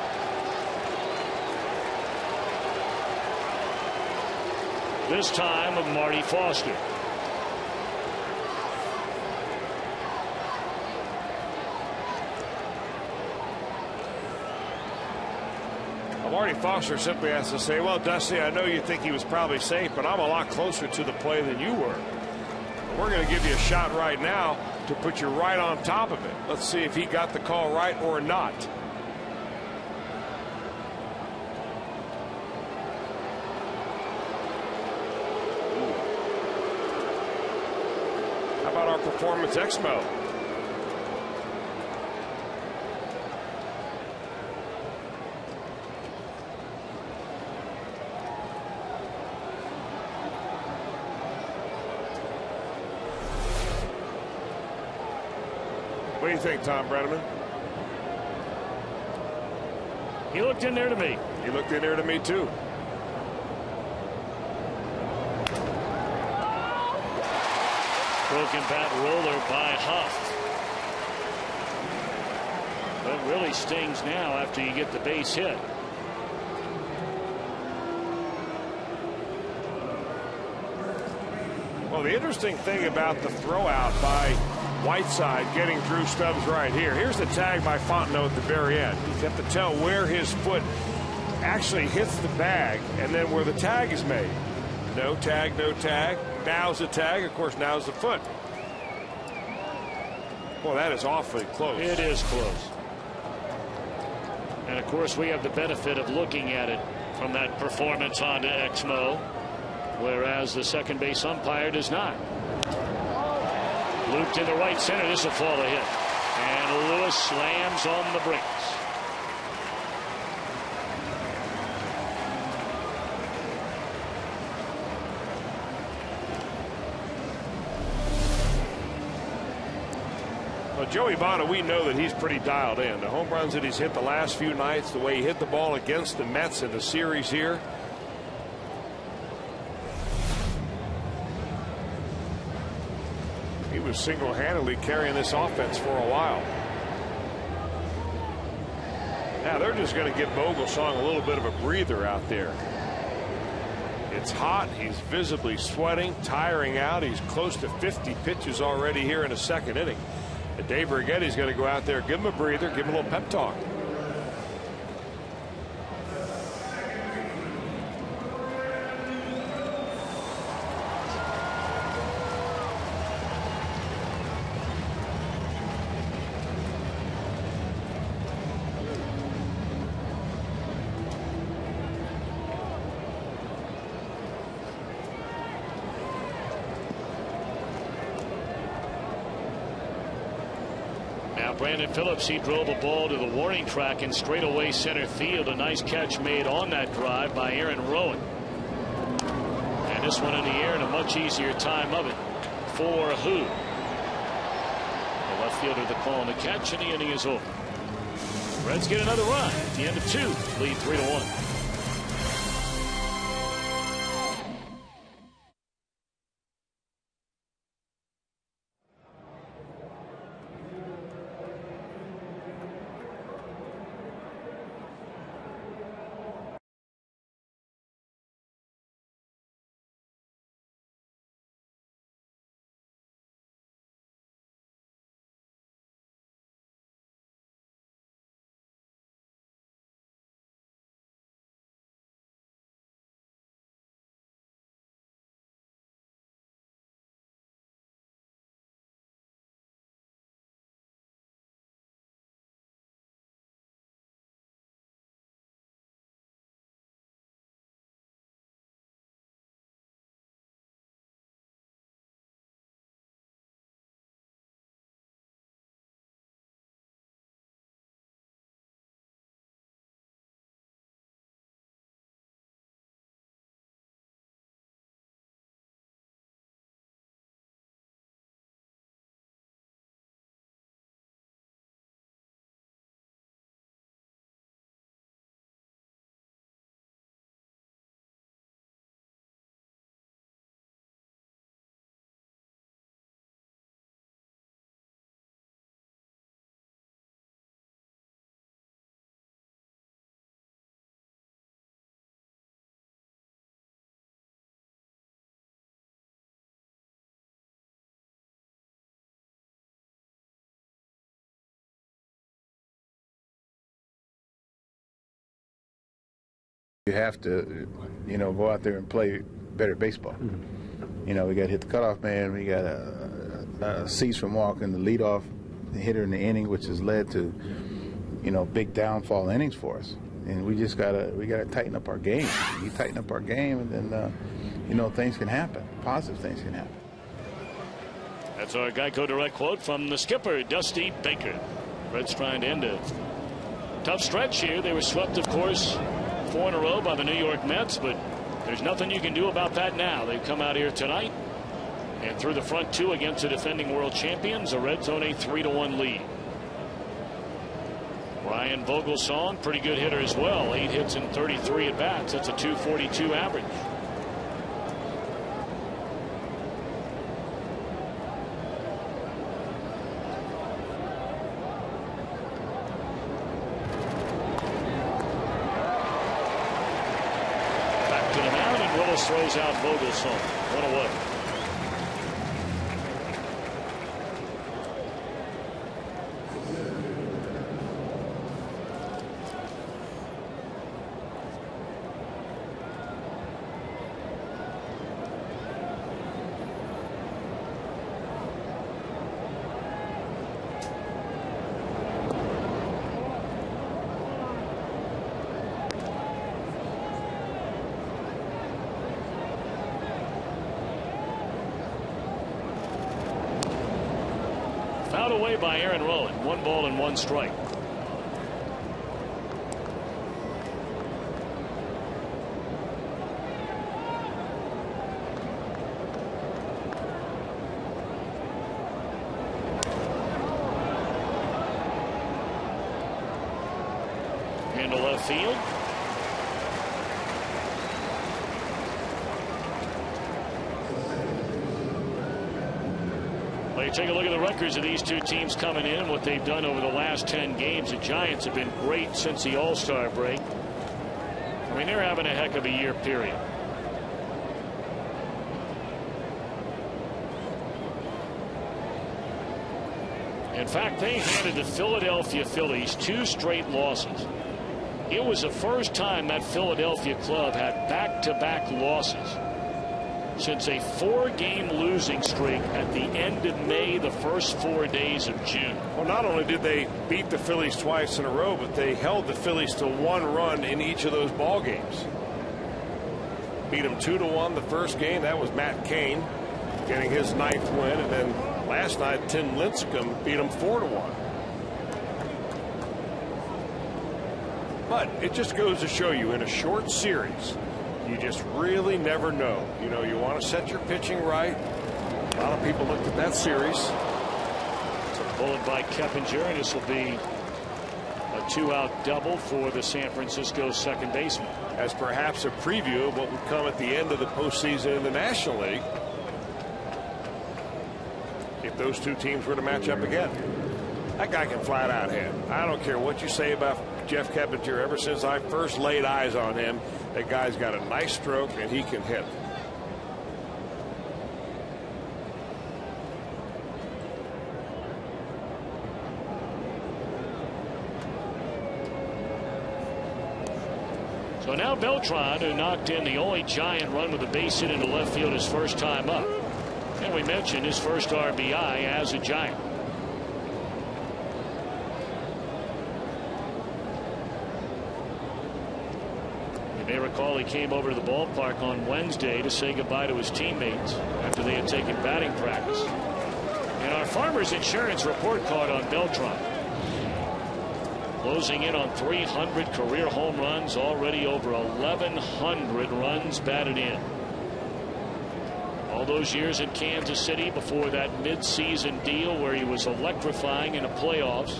This time of Marty Foster. Well, Marty Foster simply has to say, well, Dusty, I know you think he was probably safe, but I'm a lot closer to the play than you were. We're going to give you a shot right now to put you right on top of it. Let's see if he got the call right or not. How about our Performance X mode? What do you think, Tom Brenneman? He looked in there to me. He looked in there to me, too. Broken bat roller by Huff. That really stings now after you get the base hit. Well, the interesting thing about the throw out by Whiteside getting Drew Stubbs right here. Here's the tag by Fontenot at the very end. You have to tell where his foot actually hits the bag and then where the tag is made. No tag, no tag. Now's the tag. Of course, now's the foot. Well, that is awfully close. It is close. And, of course, we have the benefit of looking at it from that performance onto Exmo, whereas the second base umpire does not. Looped into right center. This will fall a hit. And Lewis slams on the brakes. Well, Joey Votto, we know that he's pretty dialed in. The home runs that he's hit the last few nights, the way he hit the ball against the Mets in the series here. He was single-handedly carrying this offense for a while. Now they're just going to give Vogelsong a little bit of a breather out there. It's hot. He's visibly sweating, tiring out. He's close to 50 pitches already here in the second inning. And Dave Righetti's going to go out there, give him a breather, give him a little pep talk. Brandon Phillips, he drove a ball to the warning track in straightaway center field. A nice catch made on that drive by Aaron Rowan. And this one in the air and a much easier time of it for who? The left fielder, the call on the catch, and the inning is over. Reds get another run at the end of 2, lead 3-1. You have to, go out there and play better baseball. We got to hit the cutoff man. We got to cease from walking the leadoff hitter in the inning, which has led to, big downfall innings for us. And we just got to tighten up our game. We tighten up our game, and then, things can happen. Positive things can happen. That's our Geico Direct quote from the skipper, Dusty Baker. Reds trying to end a tough stretch here. They were swept, of course, 4 in a row by the New York Mets, but there's nothing you can do about that now. They've come out here tonight and through the front 2 against the defending world champions. The Reds own a 3-1 lead. Ryan Vogelsong, pretty good hitter as well. 8 hits and 33 at bats. That's a .242 average. Back to the mound, and Willis throws out Vogelsong. 1 away. Fouled away by Aaron Rowan. 1 ball and 1 strike. Into left field. Well, you take a look at the records of these two teams coming in and what they've done over the last 10 games. The Giants have been great since the All-Star break. I mean, they're having a heck of a year, period. In fact, they handed the Philadelphia Phillies 2 straight losses. It was the first time that Philadelphia club had back-to-back losses since a 4-game losing streak at the end of May, the first 4 days of June. Well, not only did they beat the Phillies twice in a row, but they held the Phillies to 1 run in each of those ball games. Beat them 2-1 the first game. That was Matt Cain getting his 9th win. And then last night, Tim Lincecum beat them 4-1. But it just goes to show you, in a short series, you just really never know. You know, you want to set your pitching right. A lot of people looked at that series. It's a bullet by Keppinger, and this will be a 2-out double for the San Francisco second baseman. As perhaps a preview of what would come at the end of the postseason in the National League if those two teams were to match up again. That guy can flat out hit. I don't care what you say about Jeff Keppinger. Ever since I first laid eyes on him, that guy's got a nice stroke and he can hit. So now Beltran, who knocked in the only Giant run with a base hit into left field his first time up. And we mentioned his first RBI as a Giant. You may recall he came over to the ballpark on Wednesday to say goodbye to his teammates after they had taken batting practice. And our Farmers Insurance report card on Beltran. Closing in on 300 career home runs, already over 1,100 runs batted in. All those years in Kansas City before that mid-season deal where he was electrifying in the playoffs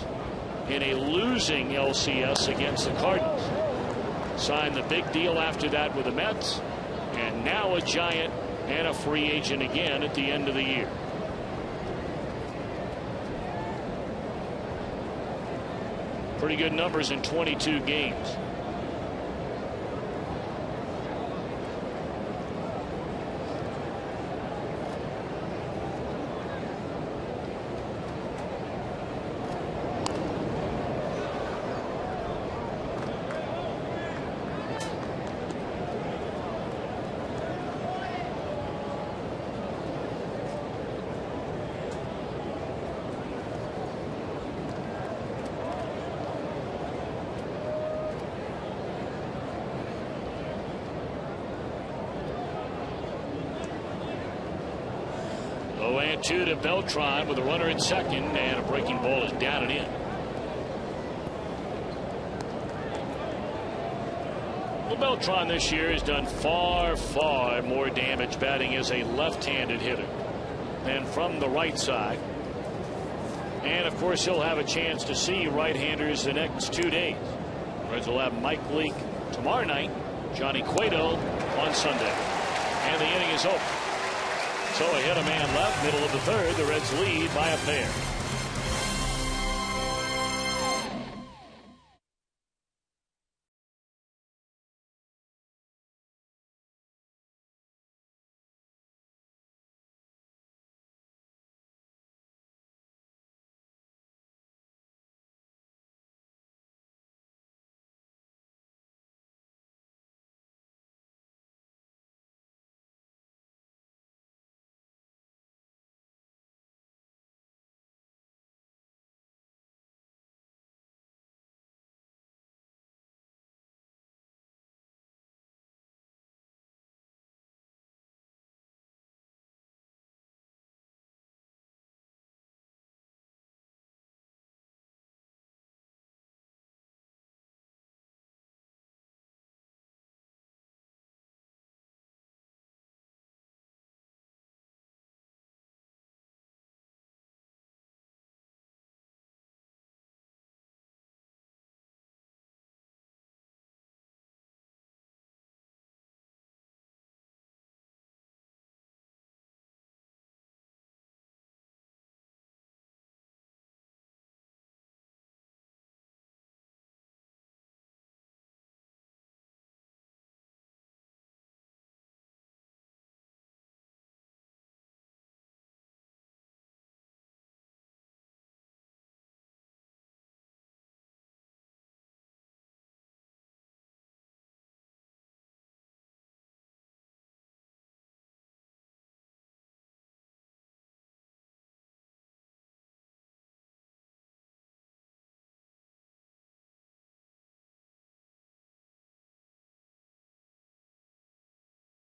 in a losing LCS against the Cardinals. Signed the big deal after that with the Mets, and now a Giant and a free agent again at the end of the year. Pretty good numbers in 22 games. And 2 to Beltran with a runner at second, and a breaking ball is down and in. Well, Beltran this year has done far more damage batting as a left-handed hitter than from the right side. And, of course, he'll have a chance to see right-handers the next 2 days. Reds will have Mike Leake tomorrow night, Johnny Cueto on Sunday. And the inning is over. So a hit, a man left, middle of the third. The Reds lead by a pair.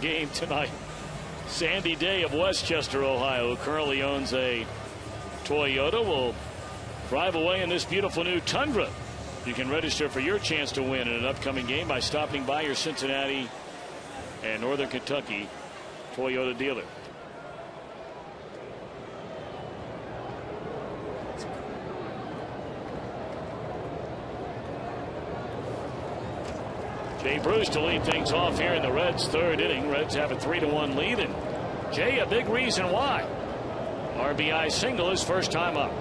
Game tonight. Sandy Day of Westchester, Ohio, who currently owns a Toyota, will drive away in this beautiful new Tundra. You can register for your chance to win in an upcoming game by stopping by your Cincinnati and Northern Kentucky Toyota dealer. Jay Bruce to lead things off here in the Reds' third inning. Reds have a 3-1 lead, and Jay, a big reason why. RBI single his first time up.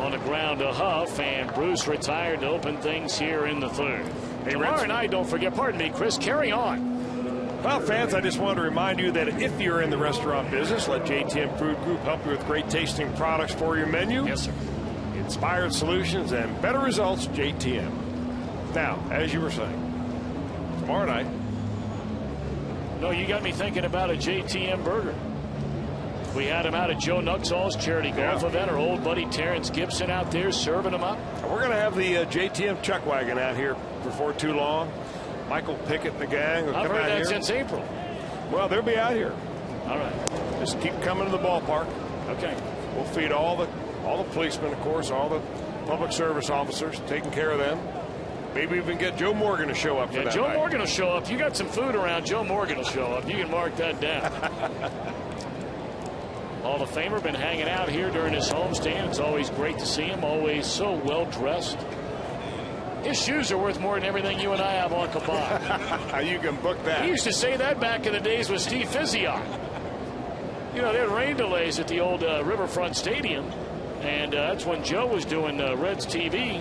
On the ground to Huff, and Bruce retired to open things here in the third. Hey, tomorrow night, don't forget, pardon me, Chris, carry on. Well, fans, I just wanted to remind you that if you're in the restaurant business, let JTM Food Group help you with great tasting products for your menu. Yes, sir. Inspired solutions and better results, JTM. Now, as you were saying, tomorrow night. No, you got me thinking about a JTM burger. We had him out at Joe Nuxall's charity golf event. Our old buddy Terrence Gibson out there serving them up. We're going to have the JTM chuck wagon out here before too long. Michael Pickett and the gang will I've come heard out that here. since April. Well, they'll be out here. All right. Just keep coming to the ballpark. Okay. We'll feed all the policemen, of course, all the public service officers, taking care of them. Maybe even get Joe Morgan to show up for that Joe night. Morgan will show up. You got some food around, Joe Morgan will show up. You can mark that down. Hall of Famer been hanging out here during his homestand. It's always great to see him. Always so well dressed. His shoes are worth more than everything you and I have on combined. You can book that. He used to say that back in the days with Steve Fizziot. You know, there were rain delays at the old Riverfront Stadium, and that's when Joe was doing Reds TV.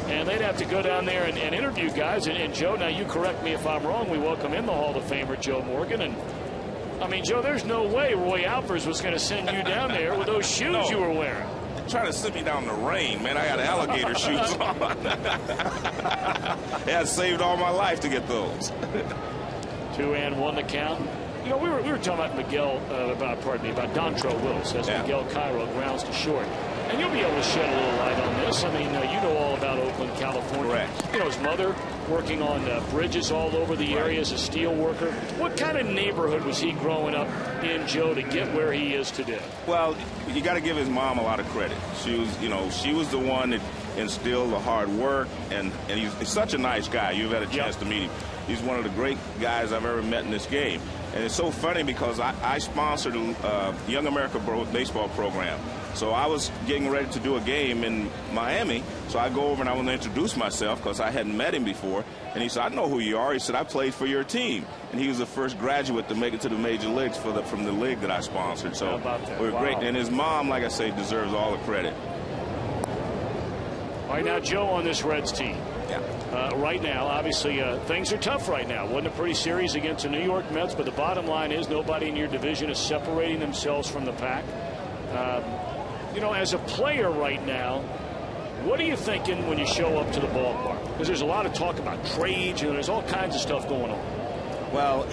And they'd have to go down there and interview guys. And Joe, now you correct me if I'm wrong, we welcome in the Hall of Famer Joe Morgan. And I mean, Joe, there's no way Roy Alpers was going to send you down there with those shoes you were wearing. Trying to send me down in the rain, man. I got alligator shoes on. I saved all my life to get those. 2-1 the count. You know, we were talking about about Dontrell Willis as Miguel Cairo grounds to short. And you'll be able to shed a little light on this. I mean, you know all about Oakland, California. Correct. You know, his mother working on bridges all over the area as a steel worker. What kind of neighborhood was he growing up in, Joe, to get where he is today? Well, you got to give his mom a lot of credit. She was, you know, she was the one that instilled the hard work, and he's such a nice guy. You've had a chance to meet him. He's one of the great guys I've ever met in this game. And it's so funny because I sponsored a Young America baseball program. So I was getting ready to do a game in Miami. So I go over and I want to introduce myself because I hadn't met him before. And he said, I know who you are. He said, I played for your team. And he was the first graduate to make it to the major leagues from the league that I sponsored. So how about that? we're Wow. great. And his mom, like I say, deserves all the credit. All right, now, Joe, on this Reds team. Yeah. Right now, obviously, things are tough right now. Wasn't a pretty series against the New York Mets, but the bottom line is nobody in your division is separating themselves from the pack. You know, as a player right now, what are you thinking when you show up to the ballpark? Because there's a lot of talk about trades, and there's all kinds of stuff going on. Well,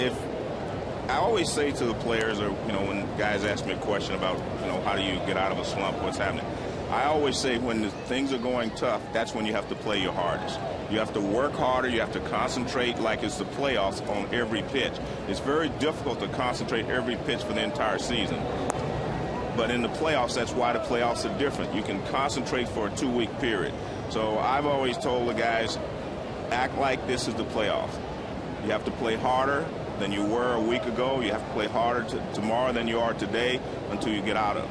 I always say to the players, or, you know, when guys ask me a question about, you know, how do you get out of a slump, what's happening, I always say when things are going tough, that's when you have to play your hardest. You have to work harder. You have to concentrate like it's the playoffs on every pitch. It's very difficult to concentrate every pitch for the entire season. But in the playoffs, that's why the playoffs are different. You can concentrate for a 2-week period. So I've always told the guys, act like this is the playoffs. You have to play harder than you were a week ago. You have to play harder tomorrow than you are today until you get out of it.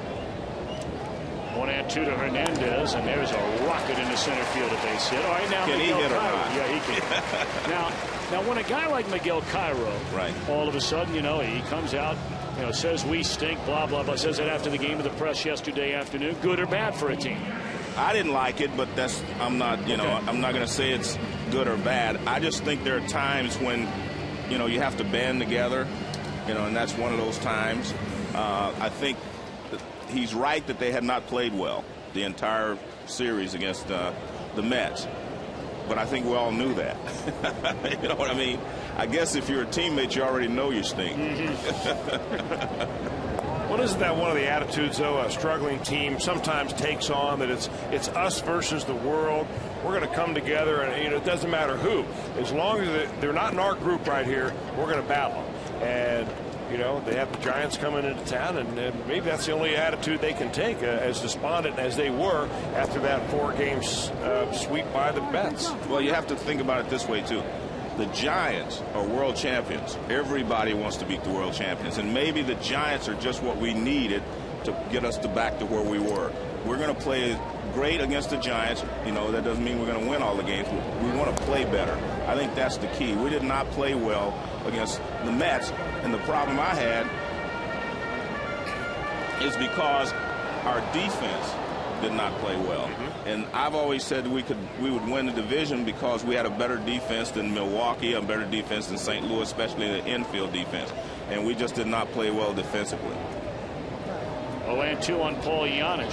1-2 to Hernandez, and there's a rocket into center field, a base hit. All right, now Can he Miguel hit or Cairo. not? Yeah, he can. now, when a guy like Miguel Cairo, right, all of a sudden, you know, he comes out, you know, says we stink, blah, blah, blah, says it after the game of the press yesterday afternoon. Good or bad for a team? I didn't like it, but I'm not, you know, I'm not going to say it's good or bad. I just think there are times when, you know, you have to band together, you know, and that's one of those times. I think he's right that they had not played well the entire series against the Mets. But I think we all knew that. You know what I mean? I guess if you're a teammate, you already know you stink. Well, isn't that one of the attitudes, though, a struggling team sometimes takes on, that it's us versus the world. We're going to come together, and, you know, it doesn't matter who. As long as they're not in our group right here, we're going to battle them. And, you know, they have the Giants coming into town, and maybe that's the only attitude they can take, as despondent as they were after that 4-game sweep by the Mets. Well, you have to think about it this way, too. The Giants are world champions. Everybody wants to beat the world champions. And maybe the Giants are just what we needed to get us back to where we were. We're going to play great against the Giants. You know, that doesn't mean we're going to win all the games. We want to play better. I think that's the key. We did not play well against the Mets. And the problem I had is because our defense did not play well. And I've always said we would win the division because we had a better defense than Milwaukee, a better defense than St. Louis, especially the infield defense. And we just did not play well defensively. 0-2 on Paul Giannis,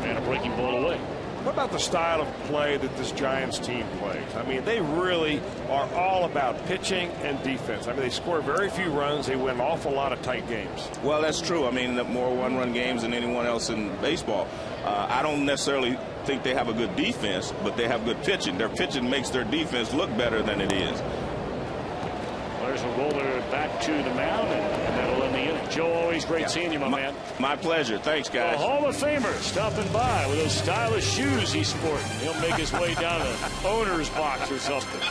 and a breaking ball away. What about the style of play that this Giants team plays? I mean, they really are all about pitching and defense. I mean, they score very few runs. They win an awful lot of tight games. Well, that's true. I mean, more one-run games than anyone else in baseball. I don't necessarily think they have a good defense, but they have good pitching. Their pitching makes their defense look better than it is. There's a roller back to the mound, and that'll end the inning. Joe, always great seeing you, my man. My pleasure. Thanks, guys. A Hall of Famer stopping by with those stylish shoes he's sporting. He'll make his way down the owner's box or something.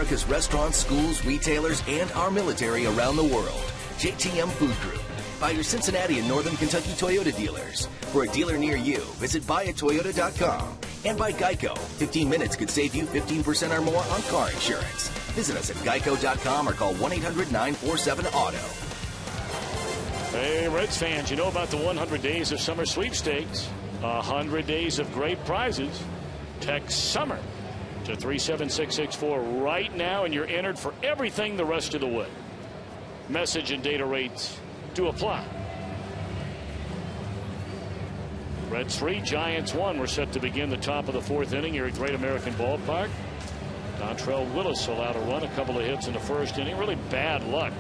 America's restaurants, schools, retailers, and our military around the world. JTM Food Group. By your Cincinnati and Northern Kentucky Toyota dealers. For a dealer near you, visit buyatoyota.com. And by Geico. 15 minutes could save you 15% or more on car insurance. Visit us at geico.com or call 1-800-947-AUTO. Hey, Reds fans, you know about the 100 days of summer sweepstakes. 100 days of great prizes. Text SUMMER to 37664 right now, and you're entered for everything the rest of the way. Message and data rates to apply. Reds 3, Giants 1. We're set to begin the top of the 4th inning here at Great American Ballpark. Dontrell Willis allowed a run, a couple of hits in the 1st inning. Really bad luck.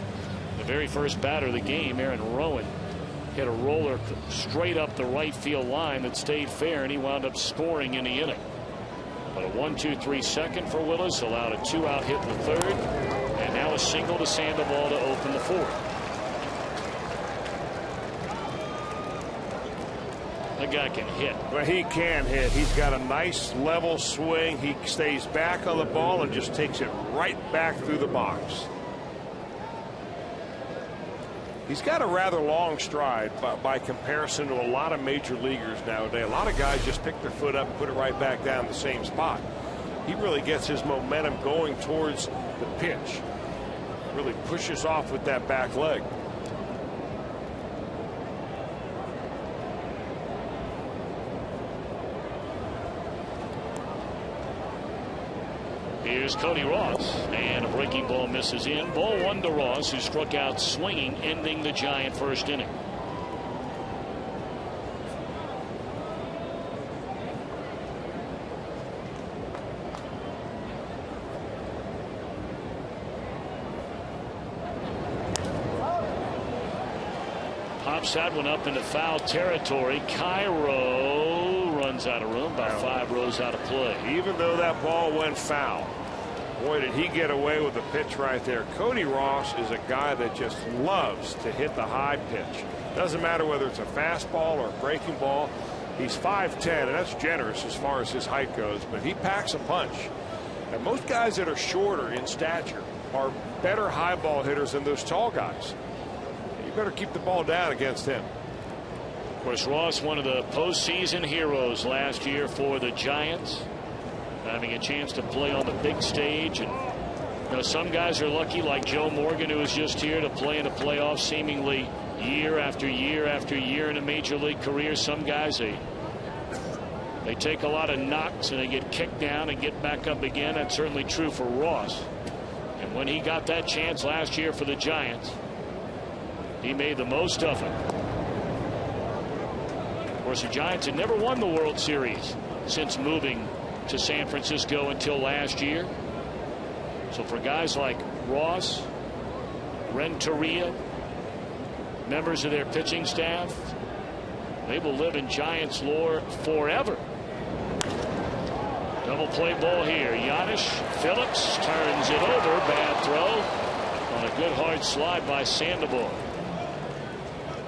The very first batter of the game, Aaron Rowan, hit a roller straight up the right field line that stayed fair, and he wound up scoring in the inning. But a 1-2-3 second for Willis, allowed a 2-out hit in the 3rd, and now a single to Sandoval to open the 4th. The guy can hit. Well, he can hit. He's got a nice level swing. He stays back on the ball and just takes it right back through the box. He's got a rather long stride by comparison to a lot of major leaguers nowadays. A lot of guys just pick their foot up and put it right back down in the same spot. He really gets his momentum going towards the pitch. Really pushes off with that back leg. Here's Cody Ross, and a breaking ball misses in. Ball 1 to Ross, who struck out swinging, ending the Giant 1st inning. Pops that one up into foul territory. Cairo runs out of room, about 5 rows out of play. Even though that ball went foul, boy, did he get away with the pitch right there. Cody Ross is a guy that just loves to hit the high pitch. Doesn't matter whether it's a fastball or a breaking ball. He's 5'10", and that's generous as far as his height goes, but he packs a punch. And most guys that are shorter in stature are better high ball hitters than those tall guys. You better keep the ball down against him. Of course, Ross, one of the postseason heroes last year for the Giants, having a chance to play on the big stage. And you know, some guys are lucky, like Joe Morgan, who was just here, to play in the playoffs seemingly year after year after year in a major league career. Some guys, they take a lot of knocks and they get kicked down and get back up again. That's certainly true for Ross. And when he got that chance last year for the Giants, he made the most of it. Of course, the Giants had never won the World Series since moving to San Francisco until last year. So for guys like Ross, Renteria, members of their pitching staff, they will live in Giants lore forever. Double play ball here. Giannis Phillips turns it over. Bad throw on a good hard slide by Sandoval.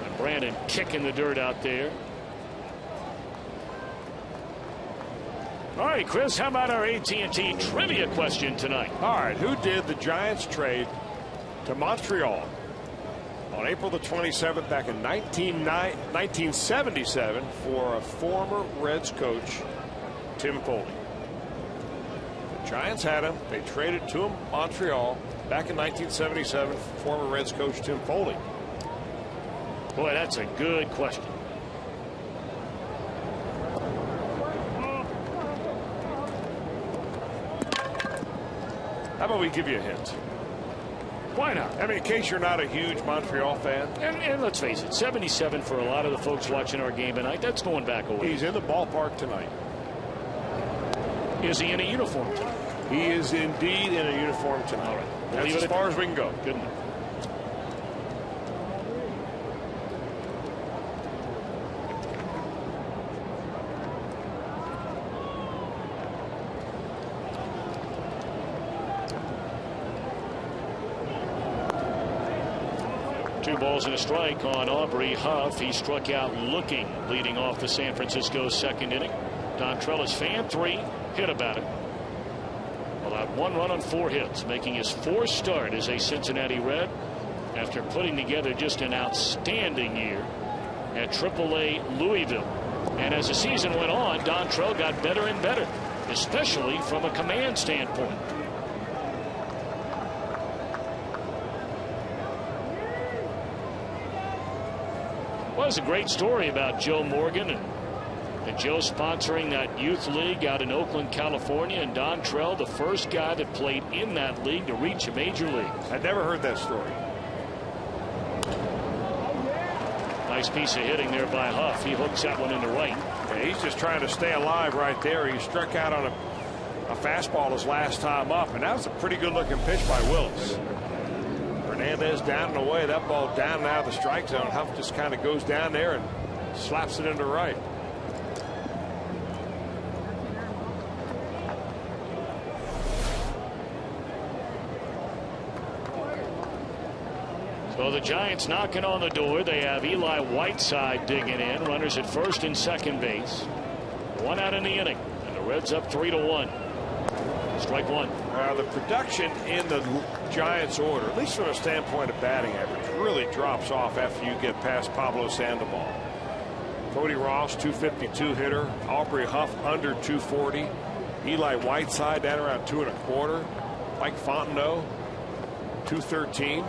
And Brandon kicking the dirt out there. All right, Chris, how about our AT&T trivia question tonight? All right, who did the Giants trade to Montreal on April the 27th back in 1977 for a former Reds coach, Tim Foley? The Giants had him. They traded to him, Montreal, back in 1977, former Reds coach Tim Foley. Boy, that's a good question. How about we give you a hint? Why not? I mean, in case you're not a huge Montreal fan. And let's face it, 77 for a lot of the folks watching our game tonight, that's going back a ways. He's in the ballpark tonight. Is he in a uniform tonight? He is indeed in a uniform tonight. All right. That's as far as we can go. Good enough. Two balls and a strike on Aubrey Huff. He struck out looking, leading off the San Francisco 2nd inning. Dontrellis fan 3, hit about it. Allowed 1 run on 4 hits, making his 4th start as a Cincinnati Red after putting together just an outstanding year at AAA Louisville. And as the season went on, Dontrell got better and better, especially from a command standpoint. Well, it's a great story about Joe Morgan and Joe sponsoring that youth league out in Oakland, California, and Dontrell, the first guy that played in that league to reach a major league. I'd never heard that story. Nice piece of hitting there by Huff. He hooks that one into right. Yeah, he's just trying to stay alive right there. He struck out on a fastball his last time up, and that was a pretty good looking pitch by Willis. Hernandez down and away. That ball down and out of the strike zone. Huff just kind of goes down there and slaps it into right. So the Giants knocking on the door. They have Eli Whiteside digging in. Runners at first and second base. 1 out in the inning. And the Reds up 3-1. Strike 1. The production in the Giants order, at least from a standpoint of batting average, really drops off after you get past Pablo Sandoval. Cody Ross, 252 hitter. Aubrey Huff under 240. Eli Whiteside down around 2 1/4. Mike Fontenot, 213.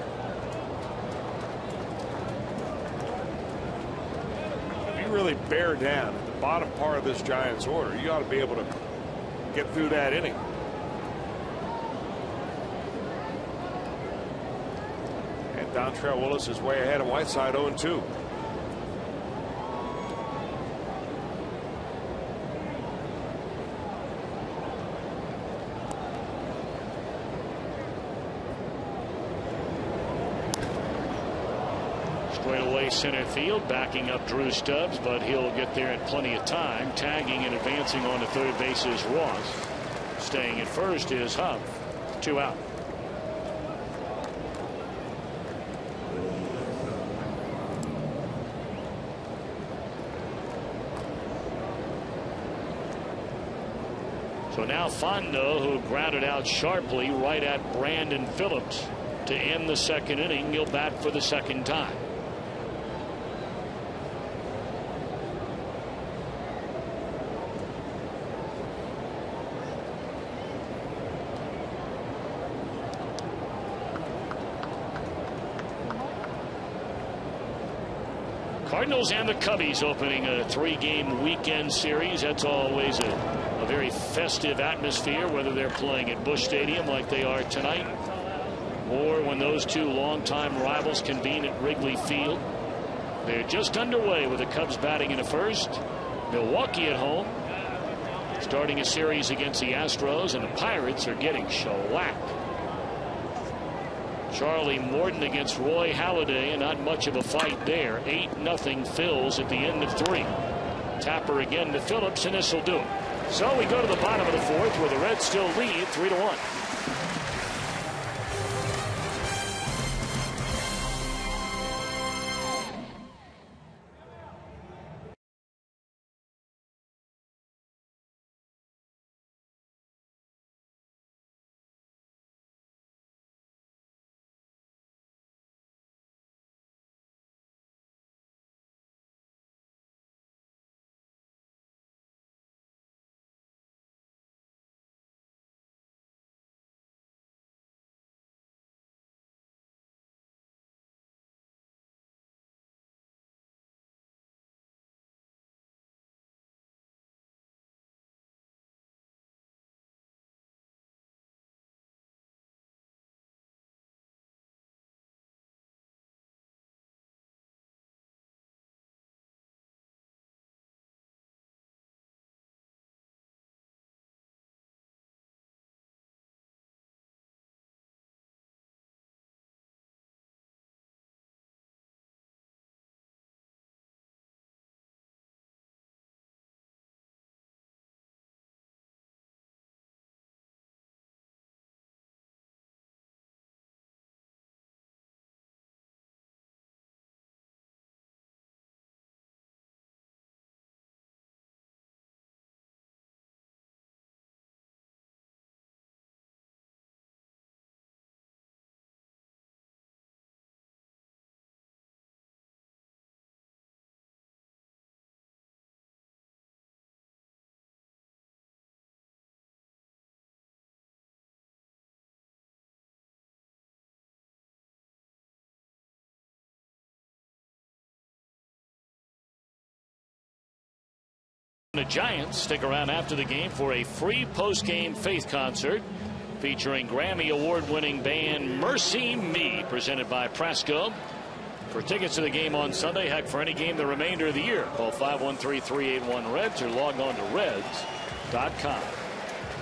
If you really bear down at the bottom part of this Giants order, you ought to be able to get through that inning. Dontrell Willis is way ahead of Whiteside, 0-2. Straight away center field, backing up Drew Stubbs, but he'll get there in plenty of time. Tagging and advancing on to third base is Ross. Staying at first is Huff. 2 out. So now Fondo, who grounded out sharply right at Brandon Phillips to end the second inning, he'll bat for the second time. Cardinals and the Cubbies opening a 3-game weekend series. That's always a very festive atmosphere, whether they're playing at Busch Stadium like they are tonight, or when those two longtime rivals convene at Wrigley Field. They're just underway with the Cubs batting in the first. Milwaukee at home, starting a series against the Astros, and the Pirates are getting shellacked. Charlie Morton against Roy Halladay, and not much of a fight there. 8-0 Phils at the end of 3. Tapper again to Phillips, and this will do it. So we go to the bottom of the 4th, where the Reds still lead 3-1. The Giants stick around after the game for a free post-game faith concert featuring Grammy award-winning band Mercy Me, presented by Prasco. For tickets to the game on Sunday, heck, for any game the remainder of the year, call 513-381-REDS or log on to reds.com.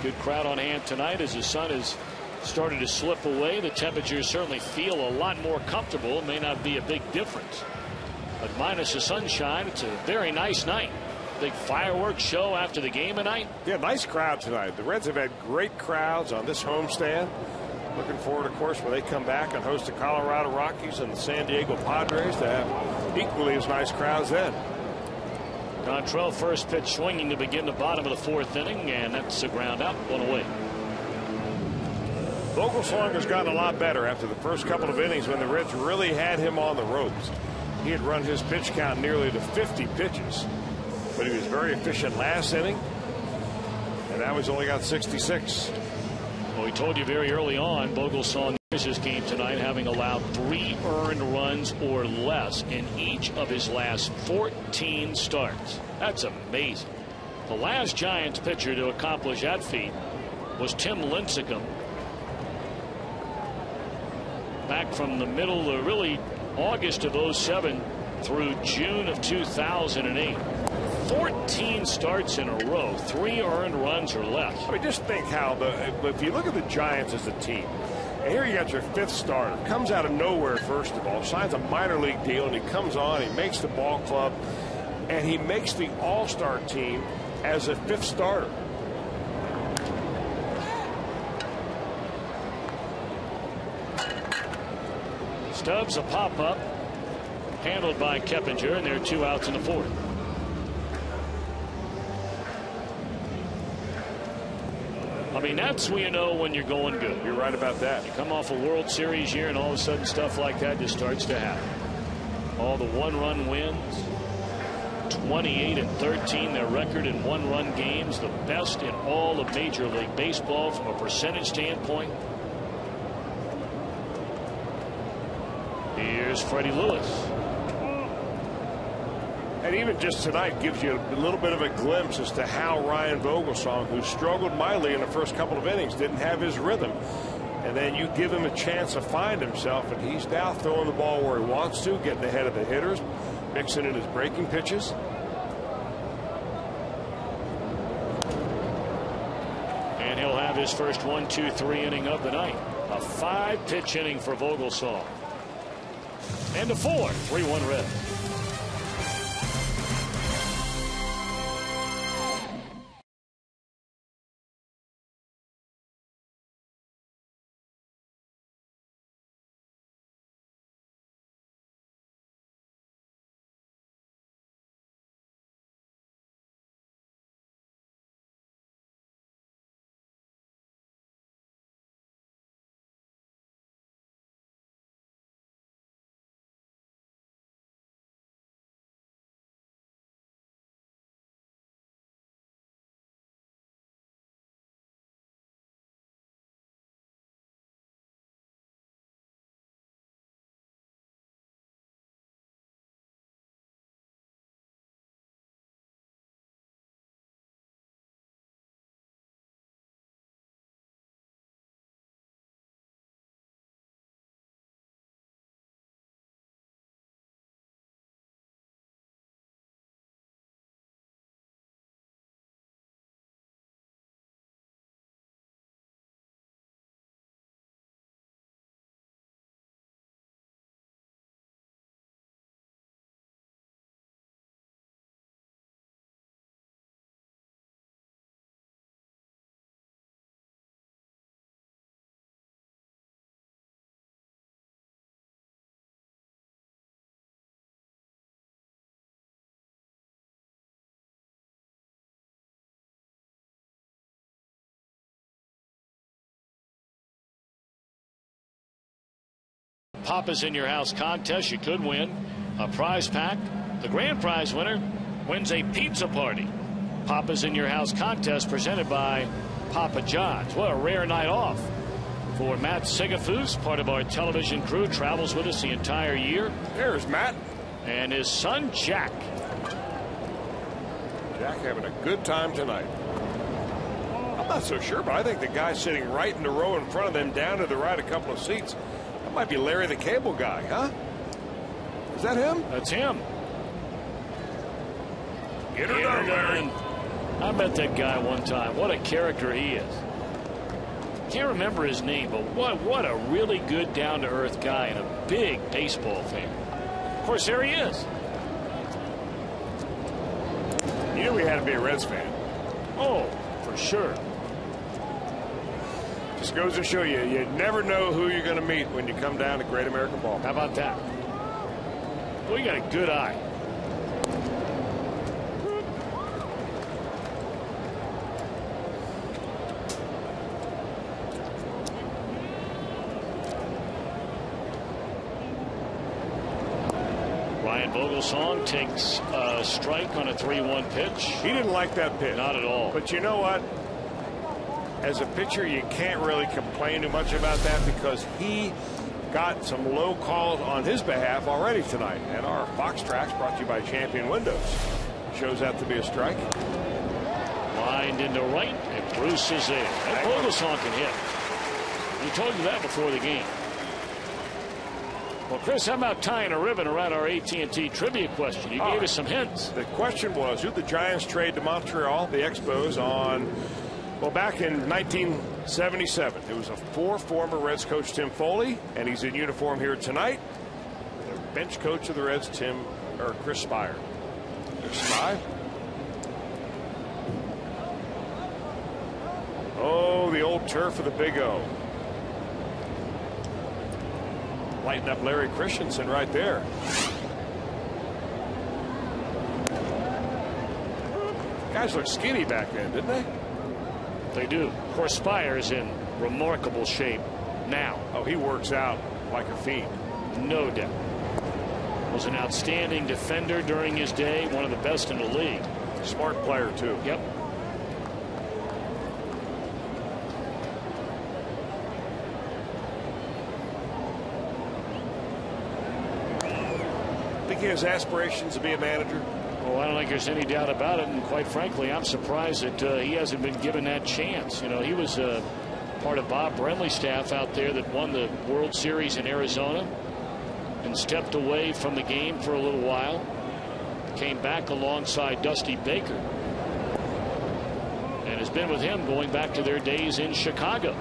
Good crowd on hand tonight as the sun has started to slip away. The temperatures certainly feel a lot more comfortable. It may not be a big difference, but minus the sunshine, it's a very nice night. Big fireworks show after the game tonight. Yeah, nice crowd tonight. The Reds have had great crowds on this homestand. Looking forward, of course, when they come back and host the Colorado Rockies and the San Diego Padres to have equally as nice crowds then. Dontrell, first pitch swinging to begin the bottom of the fourth inning, and that's a ground out, one away. Vogelsong has gotten a lot better after the first couple of innings when the Reds really had him on the ropes. He had run his pitch count nearly to 50 pitches. But he was very efficient last inning, and now he's only got 66. Well, we told you very early on, Vogelsong enters his game tonight having allowed 3 earned runs or less in each of his last 14 starts. That's amazing. The last Giants pitcher to accomplish that feat was Tim Lincecum. Back from the middle of really August of 07 through June of 2008. 14 starts in a row, 3 earned runs or less. I mean, just think how if you look at the Giants as a team, and here you got your 5th starter, comes out of nowhere first of all, signs a minor league deal, and he comes on, he makes the ball club, and he makes the all-star team as a 5th starter. Stubbs a pop-up, handled by Keppinger, and there are 2 outs in the 4th. I mean, that's when you know when you're going good. You're right about that. You come off a World Series year and all of a sudden stuff like that just starts to happen. All the 1-run wins, 28-13 their record in 1-run games, the best in all of Major League Baseball from a percentage standpoint. Here's Freddie Lewis. And even just tonight gives you a little bit of a glimpse as to how Ryan Vogelsong, who struggled mightily in the first couple of innings, didn't have his rhythm. And then you give him a chance to find himself, and he's now throwing the ball where he wants to, getting ahead of the hitters, mixing in his breaking pitches. And he'll have his first 1-2-3 inning of the night. A 5-pitch inning for Vogelsong. And a 4, 3-1 Reds. Papa's in your house contest. You could win a prize pack. The grand prize winner wins a pizza party. Papa's in your house contest presented by Papa John's. What a rare night off for Matt Sigafus, part of our television crew, travels with us the entire year. There's Matt. And his son Jack. Jack having a good time tonight. I'm not so sure, but I think the guy sitting right in the row in front of them, down to the right a couple of seats, that might be Larry the Cable Guy, huh? Is that him? That's him. Get her done, Larry. I met that guy one time. What a character he is. Can't remember his name, but what a really good down-to-earth guy and a big baseball fan. Of course, there he is. You knew he had to be a Reds fan. Oh, for sure. Just goes to show you, you never know who you're going to meet when you come down to Great American Ball. How about that? Well, you got a good eye. Vogelsong takes a strike on a 3-1 pitch. He didn't like that pitch. Not at all. But you know what? As a pitcher, you can't really complain too much about that because he got some low calls on his behalf already tonight. And our Fox Tracks, brought to you by Champion Windows, shows that to be a strike. Lined into right, and Bruce is in. And Vogelsong can hit. We told you that before the game. Well, Chris, how about tying a ribbon around our AT&T trivia question? You gave us some hints. The question was, who the Giants trade to Montreal, the Expos, on, well, back in 1977. It was a former Reds coach, Tim Foley, and he's in uniform here tonight. The bench coach of the Reds, Chris Spire. There's Spire. Oh, the old turf of the Big O. Lighting up Larry Christensen right there. Guys looked skinny back then, didn't they? They do. Of course, Spire is in remarkable shape now. Oh, he works out like a fiend. No doubt. Was an outstanding defender during his day, one of the best in the league. Smart player, too. Yep. He has aspirations to be a manager. Well, I don't think there's any doubt about it, and quite frankly, I'm surprised that he hasn't been given that chance. You know, he was part of Bob Brenly's staff out there that won the World Series in Arizona and stepped away from the game for a little while. Came back alongside Dusty Baker and has been with him going back to their days in Chicago.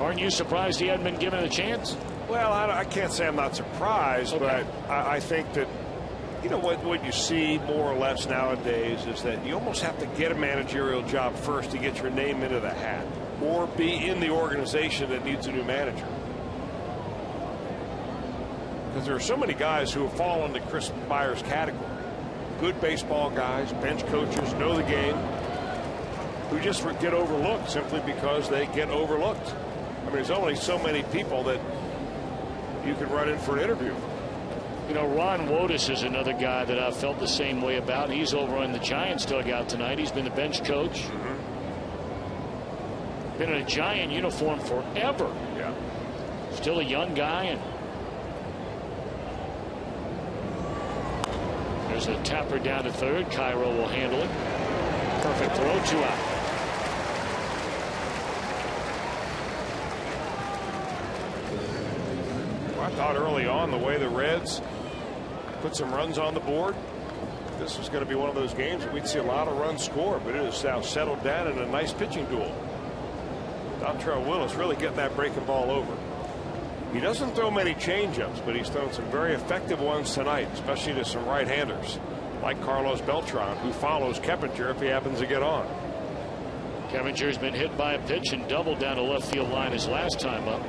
Aren't you surprised he hadn't been given a chance? Well, I can't say I'm not surprised, but I think that, you know, what you see more or less nowadays is that you almost have to get a managerial job first to get your name into the hat or be in the organization that needs a new manager. Because there are so many guys who have fallen into Chris Spire's category. Good baseball guys, bench coaches, know the game, who just get overlooked simply because they get overlooked. I mean, there's only so many people that you can run in for an interview. You know, Ron Wotus is another guy that I felt the same way about. He's over in the Giants dugout tonight. He's been the bench coach. Been in a Giant uniform forever. Yeah. Still a young guy. And there's a tapper down to third. Cairo will handle it. Perfect throw, 2 out. I thought early on the way the Reds put some runs on the board, this was going to be one of those games where we'd see a lot of runs scored, but it has now settled down in a nice pitching duel. Dontrell Willis really getting that breaking ball over. He doesn't throw many changeups, but he's thrown some very effective ones tonight, especially to some right-handers like Carlos Beltran, who follows Keppinger if he happens to get on. Kepinger's been hit by a pitch and doubled down the left field line his last time up.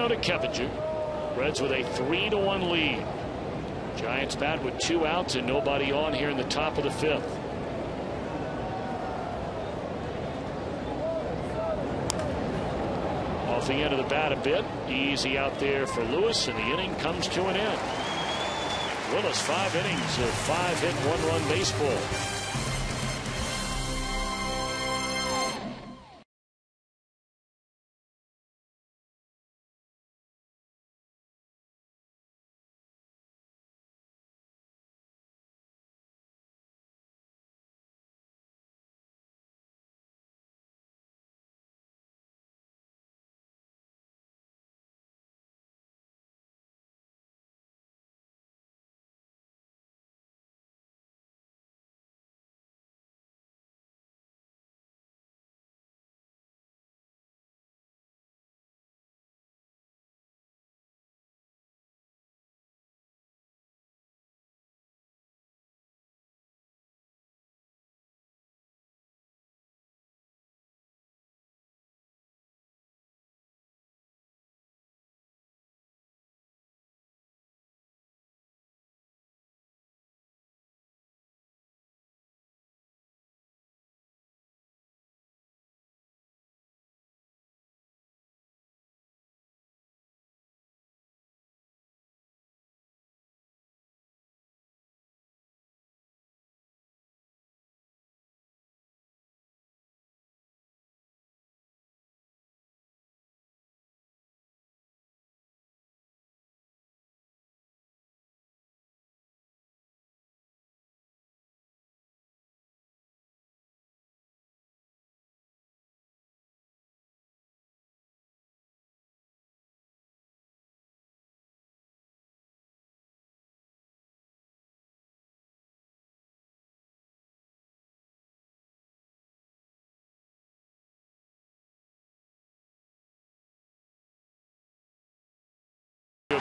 To Keppinger. Reds with a 3-1 lead. Giants bat with 2 outs and nobody on here in the top of the 5th. off the end of the bat a bit. Easy out there for Lewis, and the inning comes to an end. Willis, 5 innings of 5-hit, 1-run baseball.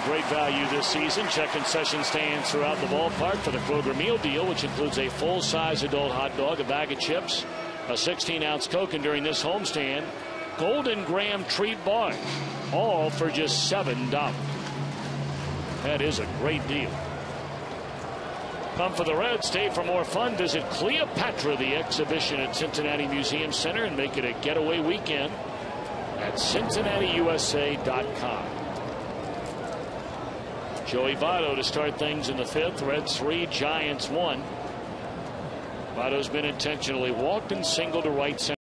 Great value this season. Check concession stands throughout the ballpark for the Kroger meal deal, which includes a full-size adult hot dog, a bag of chips, a 16-ounce Coke, and during this homestand, Golden Graham treat bars, all for just $7. That is a great deal. Come for the Reds, stay for more fun. Visit Cleopatra, the exhibition at Cincinnati Museum Center, and make it a getaway weekend at CincinnatiUSA.com. Joey Votto to start things in the 5th. Reds 3, Giants 1. Votto's been intentionally walked and singled to right center.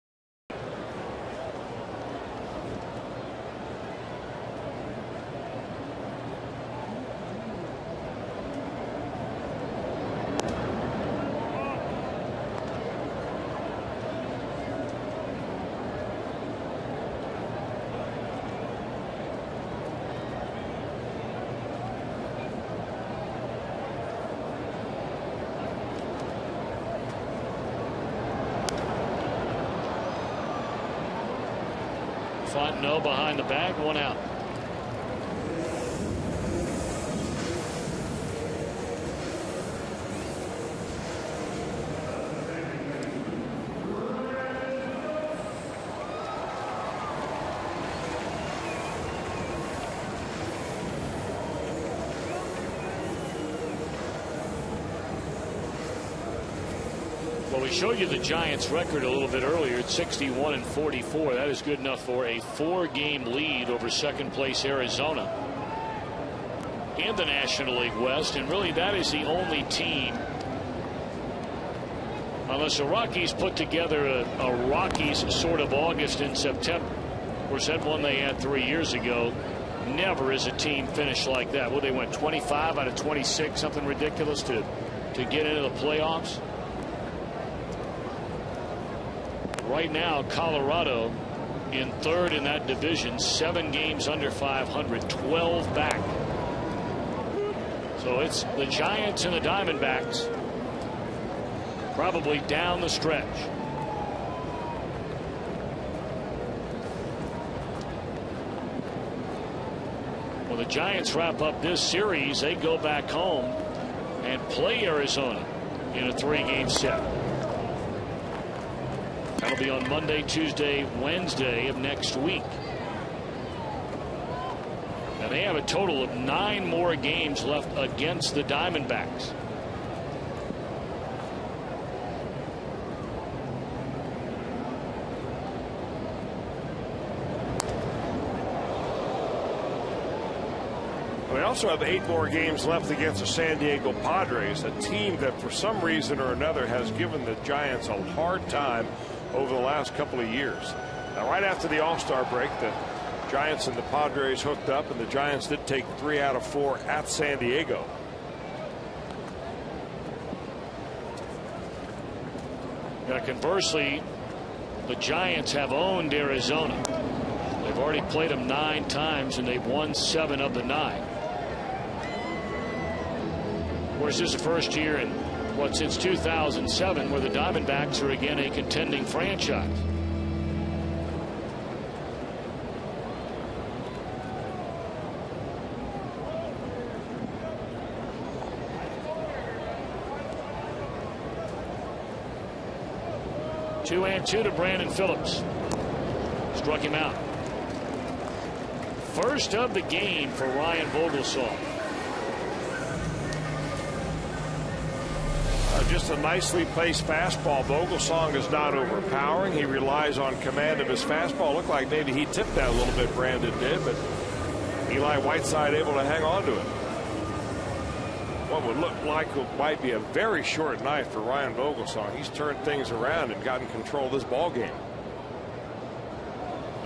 No, behind the bag, 1 out. Well, we showed you the Giants record a little bit earlier at 61-44. That is good enough for a 4-game lead over second place Arizona in the National League West. And really, that is the only team, unless the Rockies put together a Rockies sort of August and September. Of course, that one they had 3 years ago. Never is a team finished like that. Well, they went 25 out of 26, something ridiculous to get into the playoffs. Right now, Colorado in 3rd in that division, 7 games under 500, 12 back. So it's the Giants and the Diamondbacks probably down the stretch. Well, the Giants wrap up this series. They go back home and play Arizona in a 3-game set. That'll be on Monday, Tuesday, Wednesday of next week. And they have a total of 9 more games left against the Diamondbacks. We also have 8 more games left against the San Diego Padres, a team that for some reason or another has given the Giants a hard time over the last couple of years. Now, right after the All-Star break, the Giants and the Padres hooked up, and the Giants did take 3 out of 4 at San Diego. Now, conversely, the Giants have owned Arizona. They've already played them 9 times, and they've won 7 of the 9. Of course, this is the first year in, since 2007, where the Diamondbacks are again a contending franchise. Two and two to Brandon Phillips. Struck him out. First of the game for Ryan Vogelsong. Just a nicely placed fastball. Vogelsong is not overpowering. He relies on command of his fastball. Looked like maybe he tipped that a little bit, Brandon did, but Eli Whiteside able to hang on to it. What would look like might be a very short night for Ryan Vogelsong. He's turned things around and gotten control of this ball game.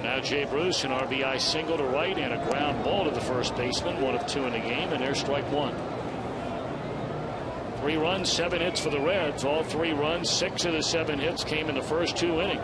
Now Jay Bruce, an RBI single to right and a ground ball to the first baseman. 1 of 2 in the game, and there's strike 1. 3 runs, 7 hits for the Reds. All 3 runs, 6 of the 7 hits came in the first 2 innings.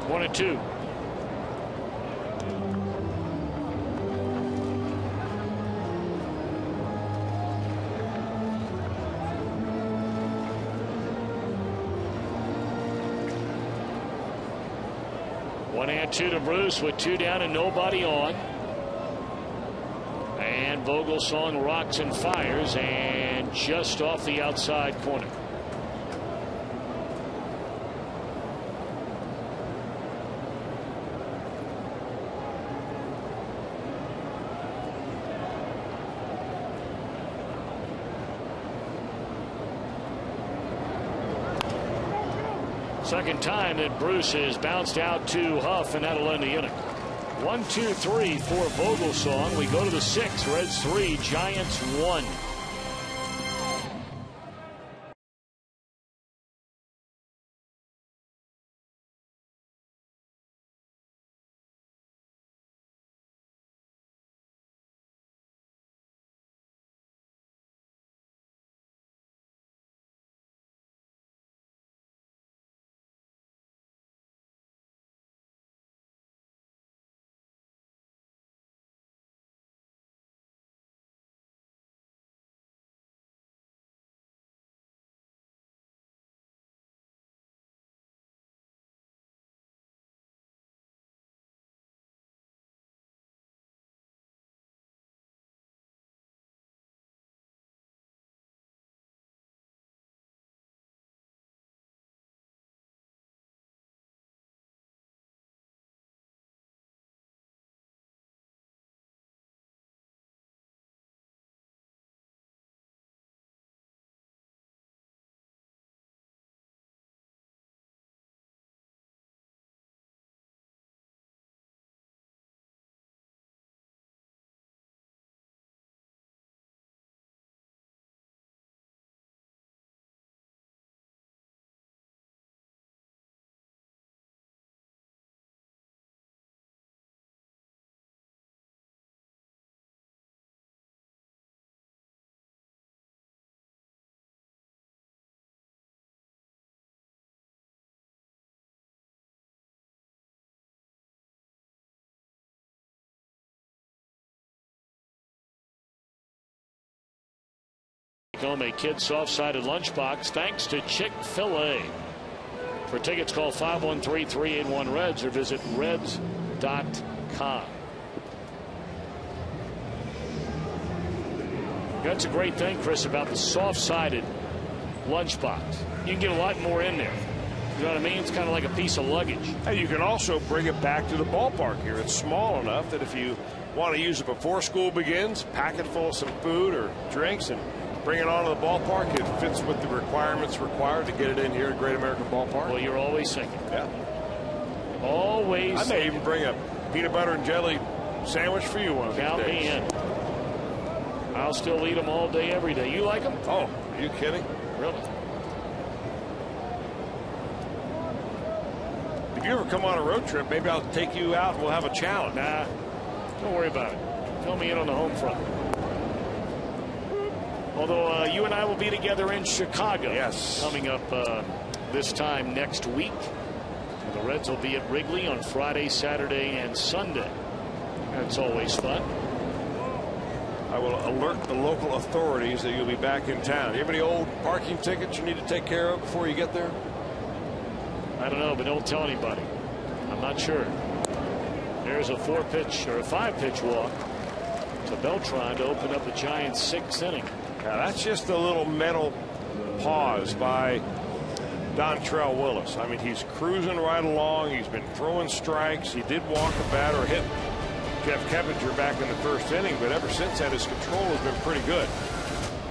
One and two. One and two to Bruce with 2 down and nobody on. And Vogelsong rocks and fires, and just off the outside corner. Second time that Bruce has bounced out to Huff, and that'll end the inning. 1, 2, 3 for Vogelsong. We go to the 6th. Reds 3, Giants 1. Home a kid soft-sided lunchbox thanks to Chick-fil-A. For tickets, call 513-381-REDS or visit reds.com. That's a great thing, Chris, about the soft-sided lunchbox. You can get a lot more in there. You know what I mean? It's kind of like a piece of luggage. And you can also bring it back to the ballpark here. It's small enough that if you want to use it before school begins, pack it full of some food or drinks and bring it onto the ballpark. It fits with the requirements required to get it in here at Great American Ballpark. Well, you're always thinking. Yeah. Always. I may even bring a peanut butter and jelly sandwich for you one of these days. Count me in. I'll still eat them all day, every day. You like them? Oh, are you kidding? Really? If you ever come on a road trip, maybe I'll take you out and we'll have a challenge. Nah, don't worry about it. Fill me in on the home front. Although you and I will be together in Chicago. Yes. Coming up this time next week. The Reds will be at Wrigley on Friday, Saturday, and Sunday. That's always fun. I will alert the local authorities that you'll be back in town. Do you have any old parking tickets you need to take care of before you get there? I don't know, but don't tell anybody. I'm not sure. There's a 4-pitch or a 5-pitch walk to Beltran to open up the Giants' 6th inning. Now that's just a little mental pause by Dontrelle Willis. I mean, he's cruising right along. He's been throwing strikes. He did walk a batter, hit Jeff Keppinger back in the first inning, but ever since that, his control has been pretty good.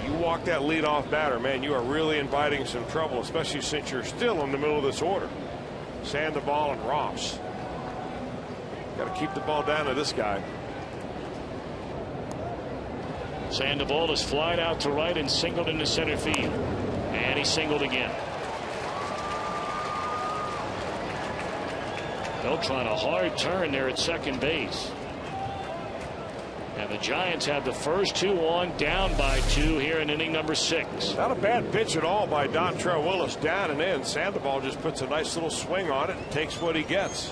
You walk that leadoff batter, man, you are really inviting some trouble, especially since you're still in the middle of this order. Sandoval and Ross. Got to keep the ball down to this guy. Sandoval is flied out to right and singled into center field. And he singled again. Beltran a hard turn there at second base. And the Giants have the first 2 on, down by 2 here in inning number 6. Not a bad pitch at all by Dontrelle Willis, down and in. Sandoval just puts a nice little swing on it and takes what he gets.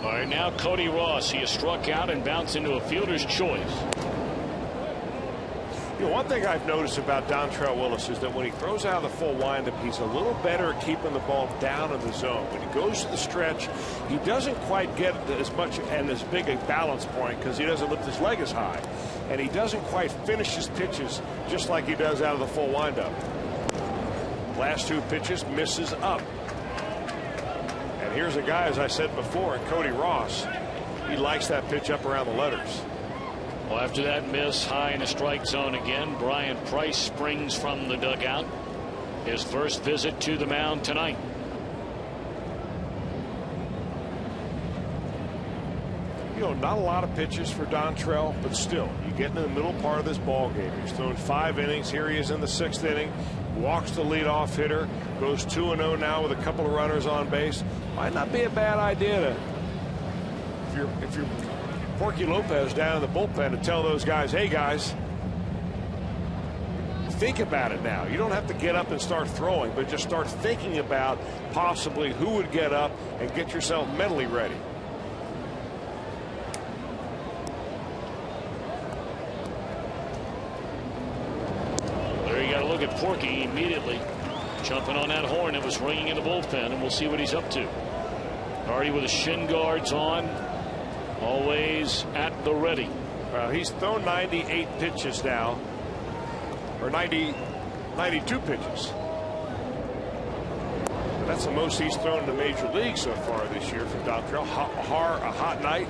All right, now Cody Ross. He has struck out and bounced into a fielder's choice. You know, one thing I've noticed about Dontrelle Willis is that when he throws out of the full windup, he's a little better at keeping the ball down in the zone. When he goes to the stretch, he doesn't quite get as much and as big a balance point because he doesn't lift his leg as high. And he doesn't quite finish his pitches just like he does out of the full windup. Last 2 pitches, misses up. And here's a guy, as I said before, Cody Ross. He likes that pitch up around the letters. Well, after that miss high in the strike zone again, Brian Price springs from the dugout. His first visit to the mound tonight. You know, not a lot of pitches for Dontrelle, but still, you get in the middle part of this ball game. He's thrown 5 innings. Here he is in the 6th inning. Walks the leadoff hitter. Goes 2-0 now with a couple of runners on base. Might not be a bad idea to, if you're Porky Lopez down in the bullpen, to tell those guys, hey guys, think about it now. You don't have to get up and start throwing, but just start thinking about possibly who would get up and get yourself mentally ready. There you got to look at Porky immediately jumping on that horn that was ringing in the bullpen, and we'll see what he's up to. Already with the shin guards on. Always at the ready. Well, he's thrown 98 pitches now, or 92 pitches. And that's the most he's thrown in the major league so far this year for Dontrelle. A hot night.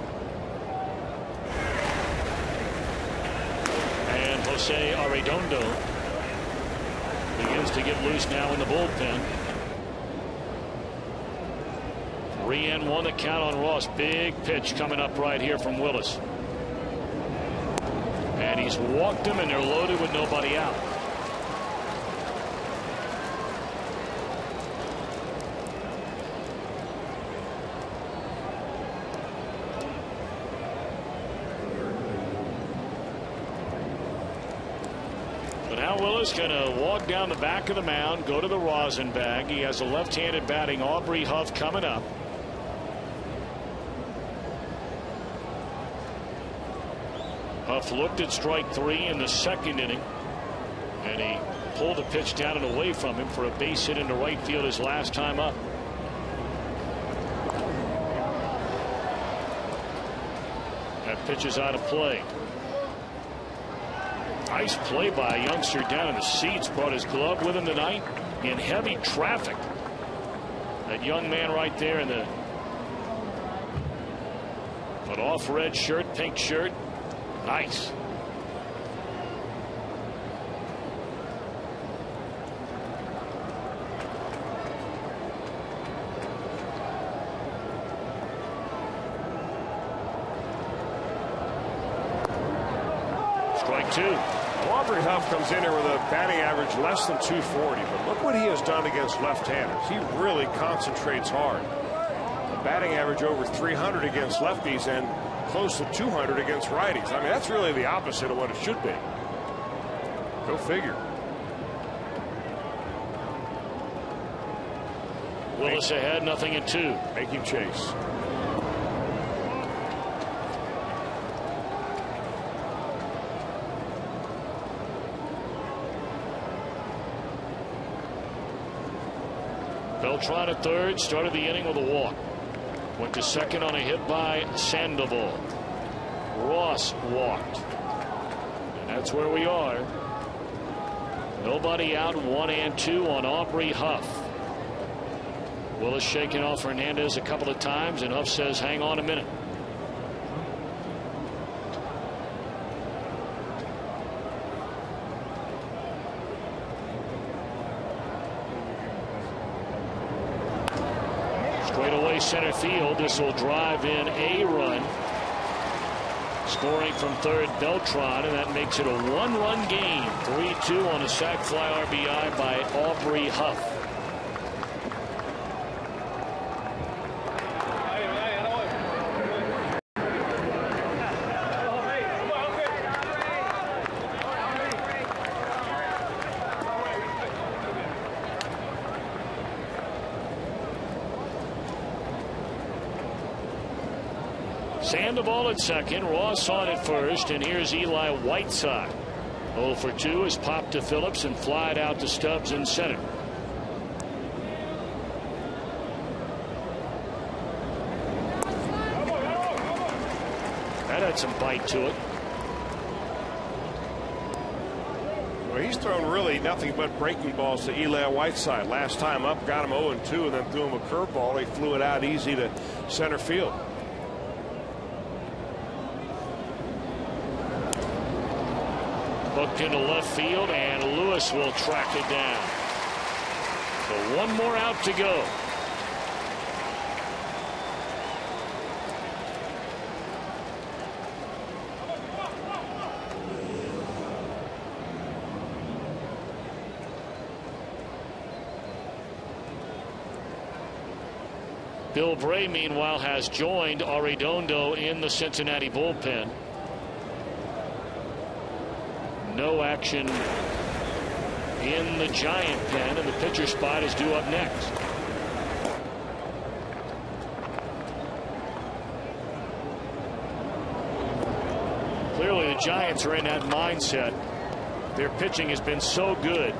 And Jose Arredondo begins to get loose now in the bullpen. 3-1 the count on Ross. Big pitch coming up right here from Willis. And he's walked him, and they're loaded with nobody out. But now Willis going to walk down the back of the mound, go to the rosin bag. He has a left-handed batting Aubrey Huff coming up. Huff looked at strike 3 in the 2nd inning, and he pulled a pitch down and away from him for a base hit into right field his last time up. Pitches out of play. Nice play by a youngster down in the seats. Brought his glove with him tonight in heavy traffic. That young man right there in the an off red shirt, pink shirt. Nice. Strike two. Aubrey Huff comes in here with a batting average less than 240, but look what he has done against left-handers. He really concentrates hard. A batting average over 300 against lefties and close to 200 against righties. I mean, that's really the opposite of what it should be. Go figure. Willis ahead, 0-2. Making chase. Beltran at third, started the inning with a walk. Went to second on a hit by Sandoval. Ross walked. And that's where we are. Nobody out, 1-2 on Aubrey Huff. Willis shaking off Hernandez a couple of times, and Huff says, hang on a minute. Straightaway center field. This will drive in a run. Scoring from third, Beltran, and that makes it a one-run game. 3-2 on a sac fly RBI by Aubrey Huff. Sandoval at second, Ross on at first, and here's Eli Whiteside. 0 for 2 is popped to Phillips and flied out to Stubbs in center. That had some bite to it. Well, he's thrown really nothing but breaking balls to Eli Whiteside. Last time up, got him 0-2, and then threw him a curveball. He flew it out easy to center field. Hooked into left field, and Lewis will track it down. So one more out to go. Bill Bray, meanwhile, has joined Arredondo in the Cincinnati bullpen. No action in the Giant pen, and the pitcher spot is due up next. Clearly, the Giants are in that mindset. Their pitching has been so good.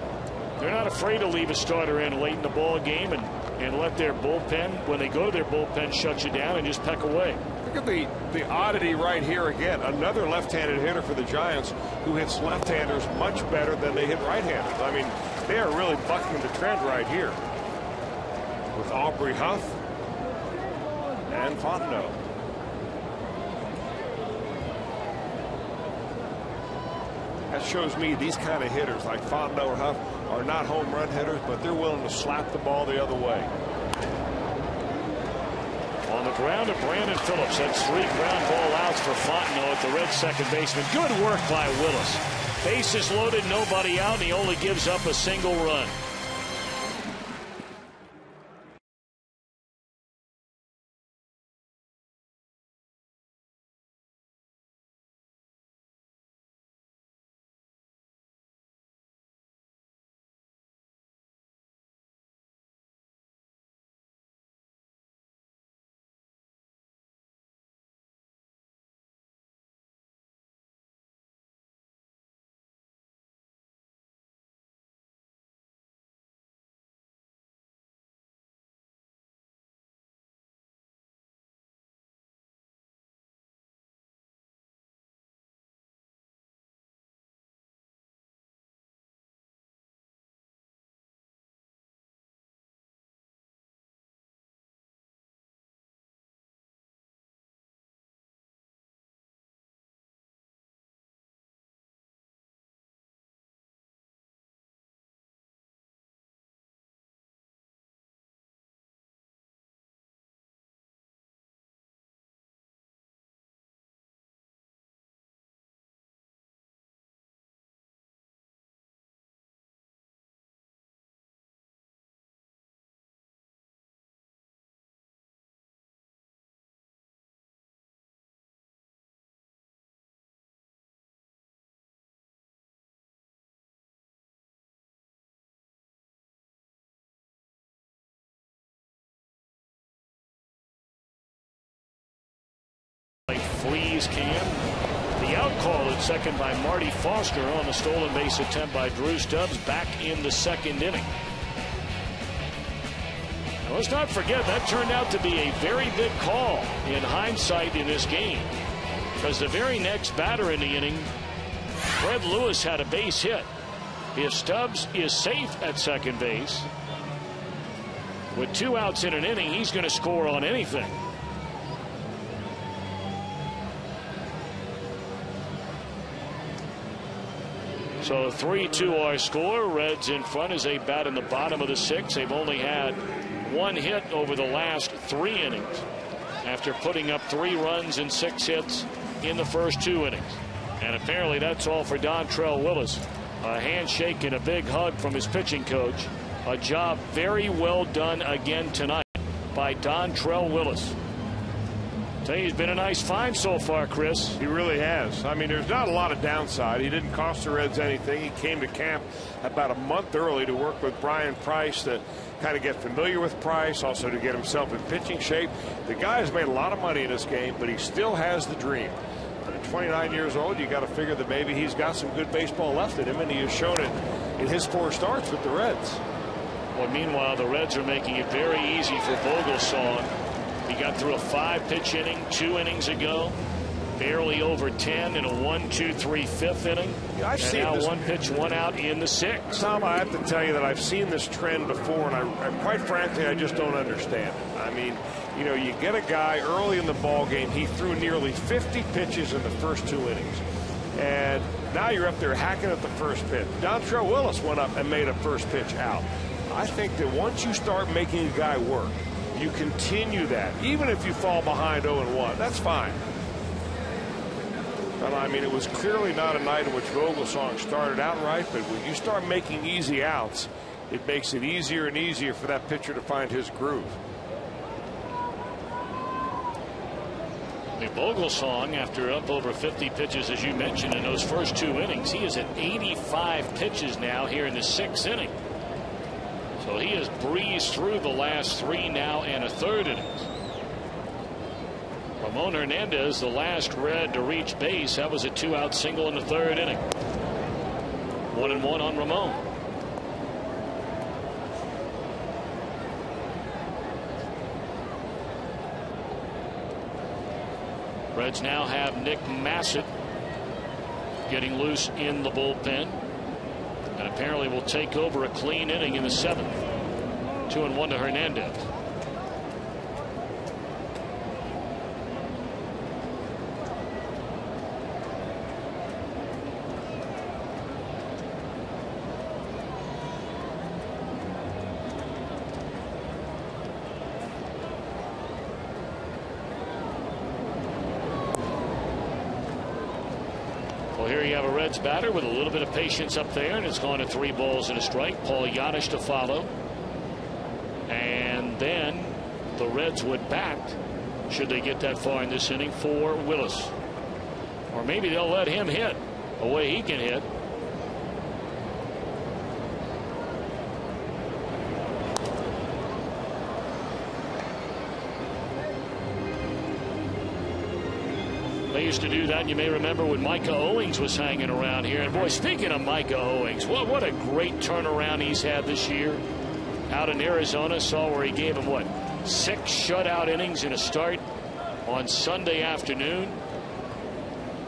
They're not afraid to leave a starter in late in the ball game and let their bullpen, when they go to their bullpen, shut you down and just peck away. Look at the oddity right here again. Another left-handed hitter for the Giants who hits left-handers much better than they hit right-handers. I mean, they are really bucking the trend right here with Aubrey Huff and Fontenot. That shows me these kind of hitters like Fontenot or Huff are not home run hitters, but they're willing to slap the ball the other way. On the ground of Brandon Phillips. That's 3 ground ball outs for Fontenot at the Red second baseman. Good work by Willis. Bases loaded, nobody out, and he only gives up a single run. Freeze can. The out call at second by Marty Foster on the stolen base attempt by Drew Stubbs back in the second inning. Now, let's not forget that turned out to be a very big call in hindsight in this game, because the very next batter in the inning, Fred Lewis, had a base hit. If Stubbs is safe at second base with 2 outs in an inning, he's going to score on anything. So 3-2 our score. Reds in front as they bat in the bottom of the 6th. They've only had 1 hit over the last 3 innings after putting up 3 runs and 6 hits in the first 2 innings. And apparently that's all for Dontrell Willis. A handshake and a big hug from his pitching coach. A job very well done again tonight by Dontrell Willis. Tell you, he's been a nice find so far, Chris. He really has. I mean, there's not a lot of downside. He didn't cost the Reds anything. He came to camp about a month early to work with Brian Price to kind of get familiar with Price, also to get himself in pitching shape. The guy has made a lot of money in this game, but he still has the dream. At 29 years old, you got to figure that maybe he's got some good baseball left in him, and he has shown it in his 4 starts with the Reds. Well, meanwhile, the Reds are making it very easy for Vogelsong. He got through a 5-pitch inning 2 innings ago, barely over 10 in a 1-2-3 5th inning. Yeah, I've seen now this 1 pitch 1 out in the 6th. Tom, I have to tell you that I've seen this trend before, and I quite frankly, I just don't understand it. I mean, you know, you get a guy early in the ball game, he threw nearly 50 pitches in the first 2 innings, and now you're up there hacking at the first pitch. Dontrell Willis went up and made a first pitch out. I think that once you start making a guy work, you continue that, even if you fall behind 0-1. That's fine. But I mean, it was clearly not a night in which Vogelsong started out right, but when you start making easy outs, it makes it easier and easier for that pitcher to find his groove. Vogelsong, after up over 50 pitches, as you mentioned, in those first 2 innings, he is at 85 pitches now here in the 6th inning. So he has breezed through the last 3 now and a third innings. Ramon Hernandez, the last Red to reach base. That was a 2-out single in the 3rd inning. 1-1 on Ramon. Reds now have Nick Massett getting loose in the bullpen, and apparently will take over a clean inning in the 7th. 2-1 to Hernandez. Here you have a Reds batter with a little bit of patience up there, and it's gone to 3 balls and a strike. Paul Yanish to follow. And then the Reds would bat, should they get that far in this inning, for Willis. Or maybe they'll let him hit a way he can hit. They used to do that, you may remember, when Micah Owings was hanging around here. And boy, speaking of Micah Owings, what a great turnaround he's had this year. Out in Arizona, saw where he gave him, 6 shutout innings in a start on Sunday afternoon.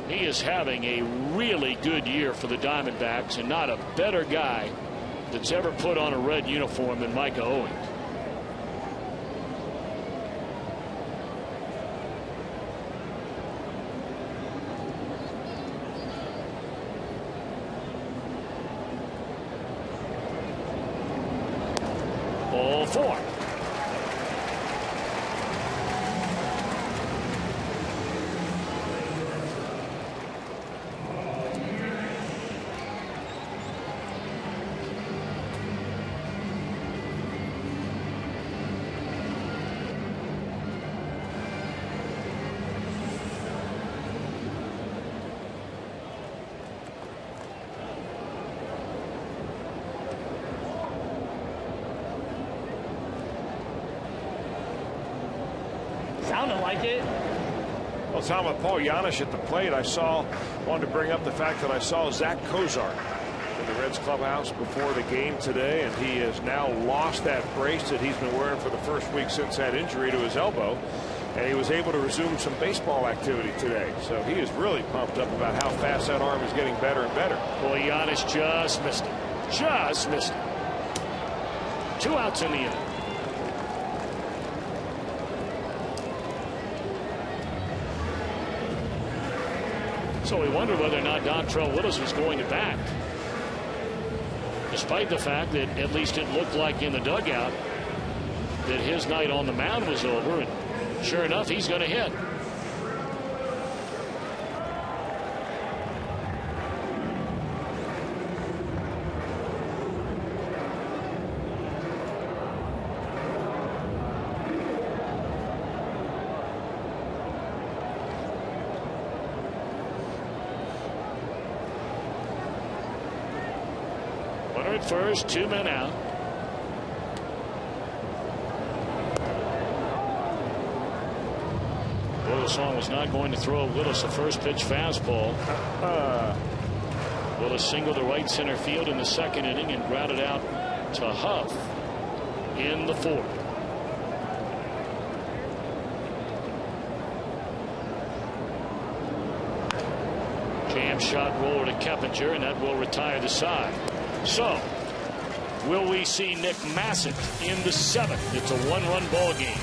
He is having a really good year for the Diamondbacks, and not a better guy that's ever put on a Red uniform than Micah Owings. Ball 4. Sounded like it. Well, Tom, with Paul Janisch at the plate, wanted to bring up the fact that I saw Zach Kozar in the Reds clubhouse before the game today, and he has now lost that brace that he's been wearing for the first week since that injury to his elbow, and he was able to resume some baseball activity today. So he is really pumped up about how fast that arm is getting better and better. Boy, Janisch just missed it. Just missed it. 2 outs in the inning. So we wondered whether or not Dontrell Willis was going to bat, despite the fact that at least it looked like in the dugout that his night on the mound was over, and sure enough, he's going to hit. Runner at first, 2 men out. Willis was not going to throw Willis a first pitch fastball. Willis singled to right center field in the 2nd inning and grounded out to Huff in the 4th. Jam shot roller to Keppinger, and that will retire the side. So, will we see Nick Massett in the 7th? It's a 1-run ball game.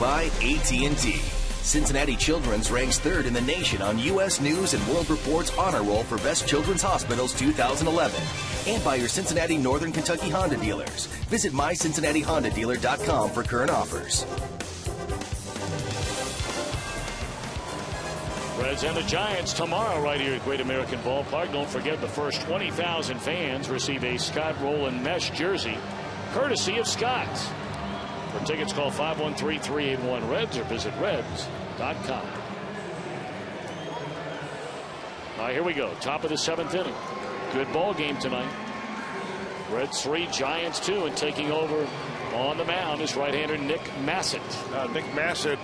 By AT&T. Cincinnati Children's ranks 3rd in the nation on U.S. News and World Report's Honor Roll for Best Children's Hospitals 2011. And by your Cincinnati Northern Kentucky Honda dealers. Visit mycincinnatihondadealer.com for current offers. Reds and the Giants tomorrow right here at Great American Ballpark. Don't forget, the first 20,000 fans receive a Scott Rowland mesh jersey, courtesy of Scott's. For tickets, call 513-381-REDS or visit reds.com. All right, here we go. Top of the 7th inning. Good ball game tonight. Reds 3, Giants 2, and taking over on the mound is right-hander Nick Massett. Nick Massett,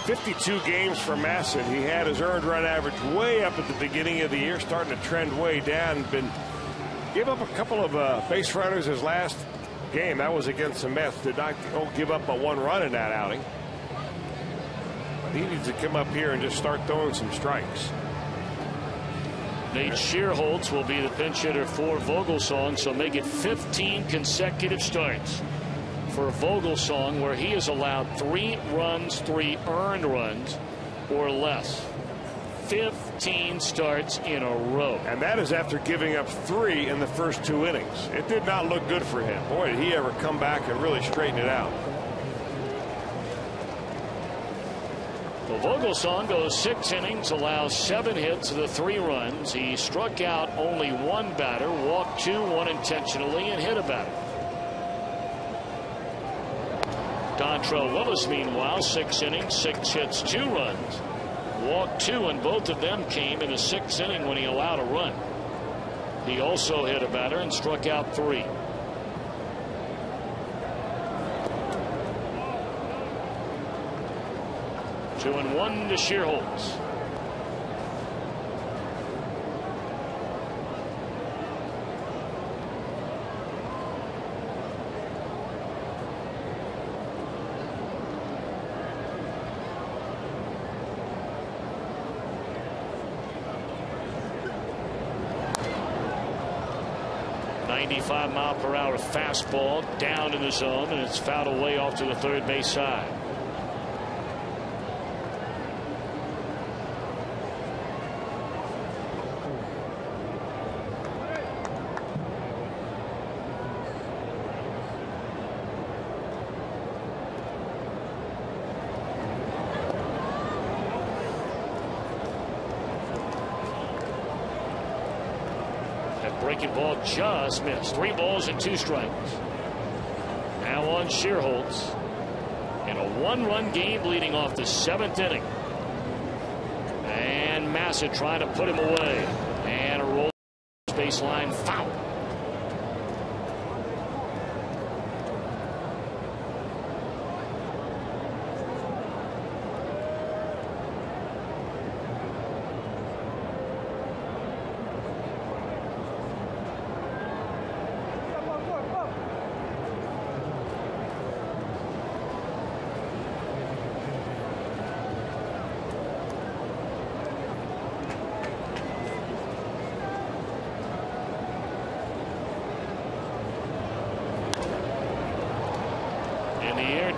52 games for Massett. He had his earned run average way up at the beginning of the year, starting to trend way down. Gave up a couple of base runners his last game. That was against the Mets. Did not give up a 1 run in that outing. But he needs to come up here and just start throwing some strikes. Nate Shearholtz will be the pinch hitter for Vogelsong, so make it 15 consecutive starts for Vogelsong, where he has allowed 3 runs, 3 earned runs or less. 15 starts in a row. And that is after giving up 3 in the first 2 innings. It did not look good for him. Boy, did he ever come back and really straighten it out. Well, Vogelsong goes 6 innings, allows 7 hits to the 3 runs. He struck out only 1 batter, walked 2 unintentionally, and hit a batter. Dontrell Willis, meanwhile, 6 innings, 6 hits, 2 runs. Walked 2, and both of them came in the 6th inning when he allowed a run. He also hit a batter and struck out 3. Two and 1 to Shearholtz. .95-mile-per-hour fastball down in the zone, and it's fouled away off to the third base side. Breaking ball just missed. 3 balls and 2 strikes. Now on Shearholtz in a 1-run game leading off the 7th inning. And Massett trying to put him away. And a roll baseline foul.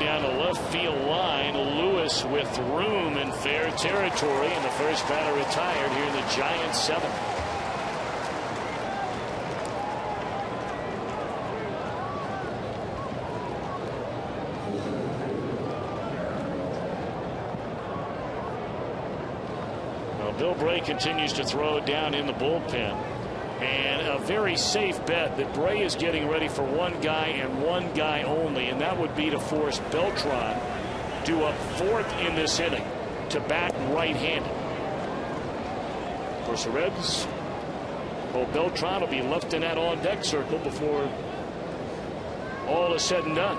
Down the left field line, Lewis with room in fair territory, and the first batter retired here in the Giants' 7th. Well, Bill Bray continues to throw down in the bullpen. And a very safe bet that Bray is getting ready for one guy and one guy only, and that would be to force Beltran due up 4th in this inning to bat right-handed. Of course, the Reds, well, Beltran will be left in that on-deck circle before all is said and done.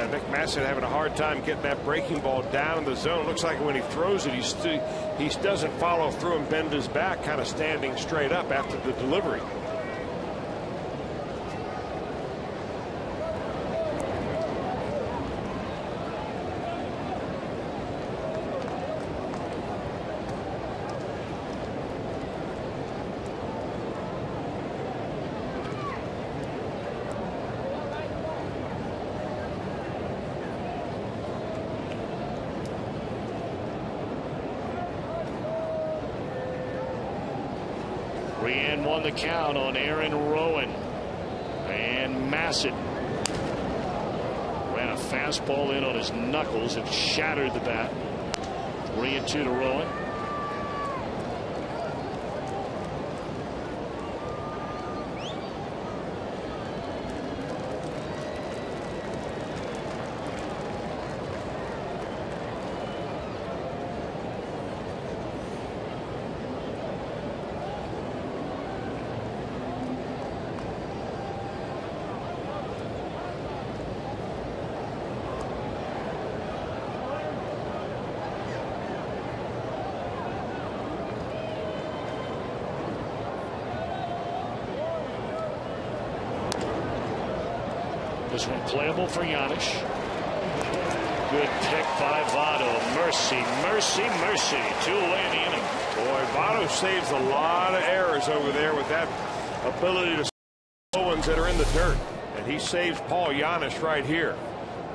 Nick Massett having a hard time getting that breaking ball down in the zone. Looks like when he throws it, he doesn't follow through and bend his back, kind of standing straight up after the delivery. Won the count on Aaron Rowan, and Massett ran a fastball in on his knuckles and shattered the bat. 3-2 to Rowan. This one playable for Giannis. Good pick by Votto. Mercy, mercy, mercy. 2 away in the inning. Boy, Votto saves a lot of errors over there with that ability to save ones that are in the dirt. And he saves Paul Giannis right here.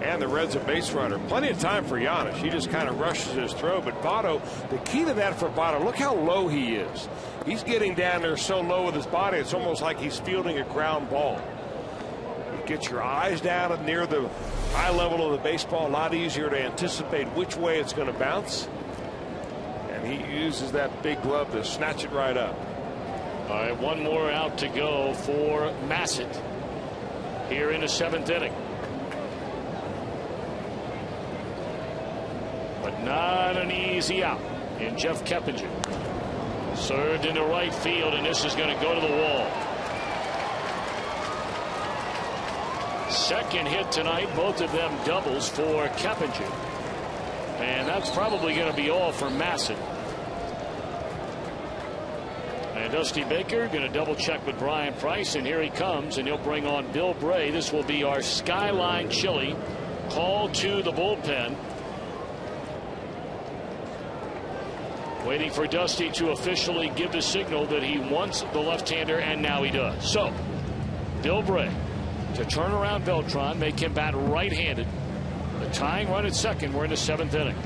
And the Reds a base runner. Plenty of time for Giannis. He just kind of rushes his throw. But Votto, the key to that for Votto, look how low he is. He's getting down there so low with his body, it's almost like he's fielding a ground ball. You get your eyes down near the high level of the baseball, a lot easier to anticipate which way it's going to bounce. And he uses that big glove to snatch it right up. All right, one more out to go for Massett here in the 7th inning. But not an easy out in Jeff Keppinger. Served into right field, and this is going to go to the wall. Second hit tonight, both of them doubles for Keppinger. And that's probably going to be all for Massett. And Dusty Baker going to double check with Brian Price, and here he comes, and he'll bring on Bill Bray. This will be our Skyline Chili call to the bullpen. Waiting for Dusty to officially give the signal that he wants the left-hander, and now he does. So, Bill Bray to turn around Beltran, make him bat right-handed. The tying run at second. We're in the 7th inning.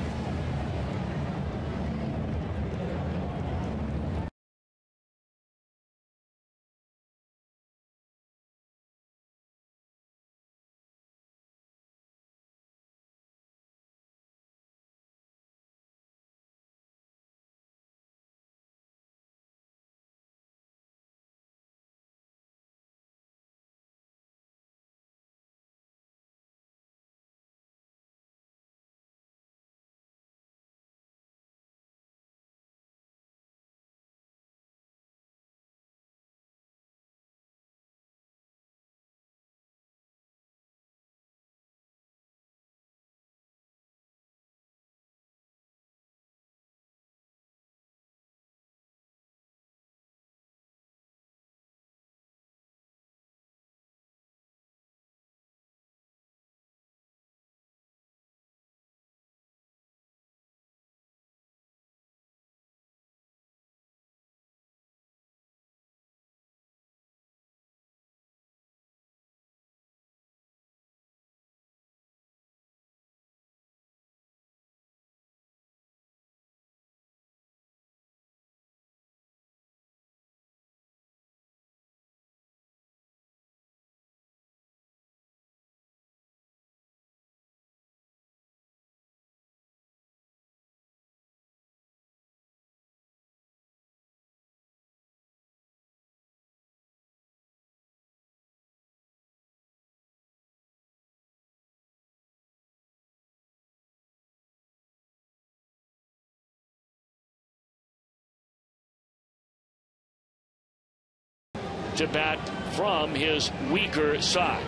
To bat from his weaker side.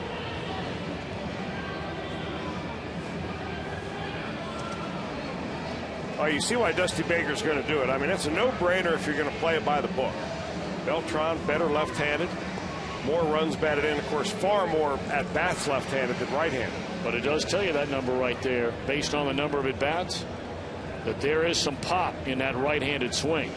Oh, you see why Dusty Baker's going to do it. I mean, it's a no-brainer if you're going to play it by the book. Beltran, better left-handed, more runs batted in. Of course, far more at-bats left-handed than right-handed. But it does tell you that number right there, based on the number of at-bats, that there is some pop in that right-handed swing.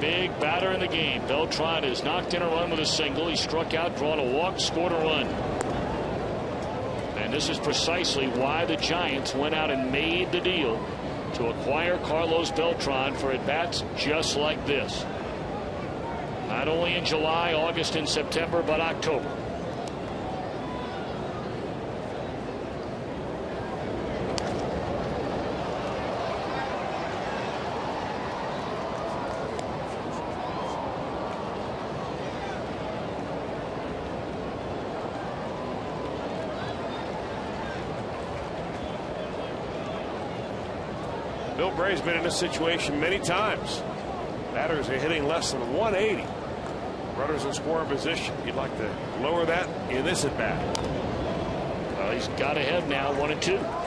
Big batter in the game. Beltran has knocked in a run with a single. He struck out, drawn a walk, scored a run. And this is precisely why the Giants went out and made the deal to acquire Carlos Beltran for at-bats just like this. Not only in July, August, and September, but October. Bill Bray's been in this situation many times. Batters are hitting less than 180. Runners in scoring position. You'd like to lower that in this at bat. Well, he's got ahead now, 1-2.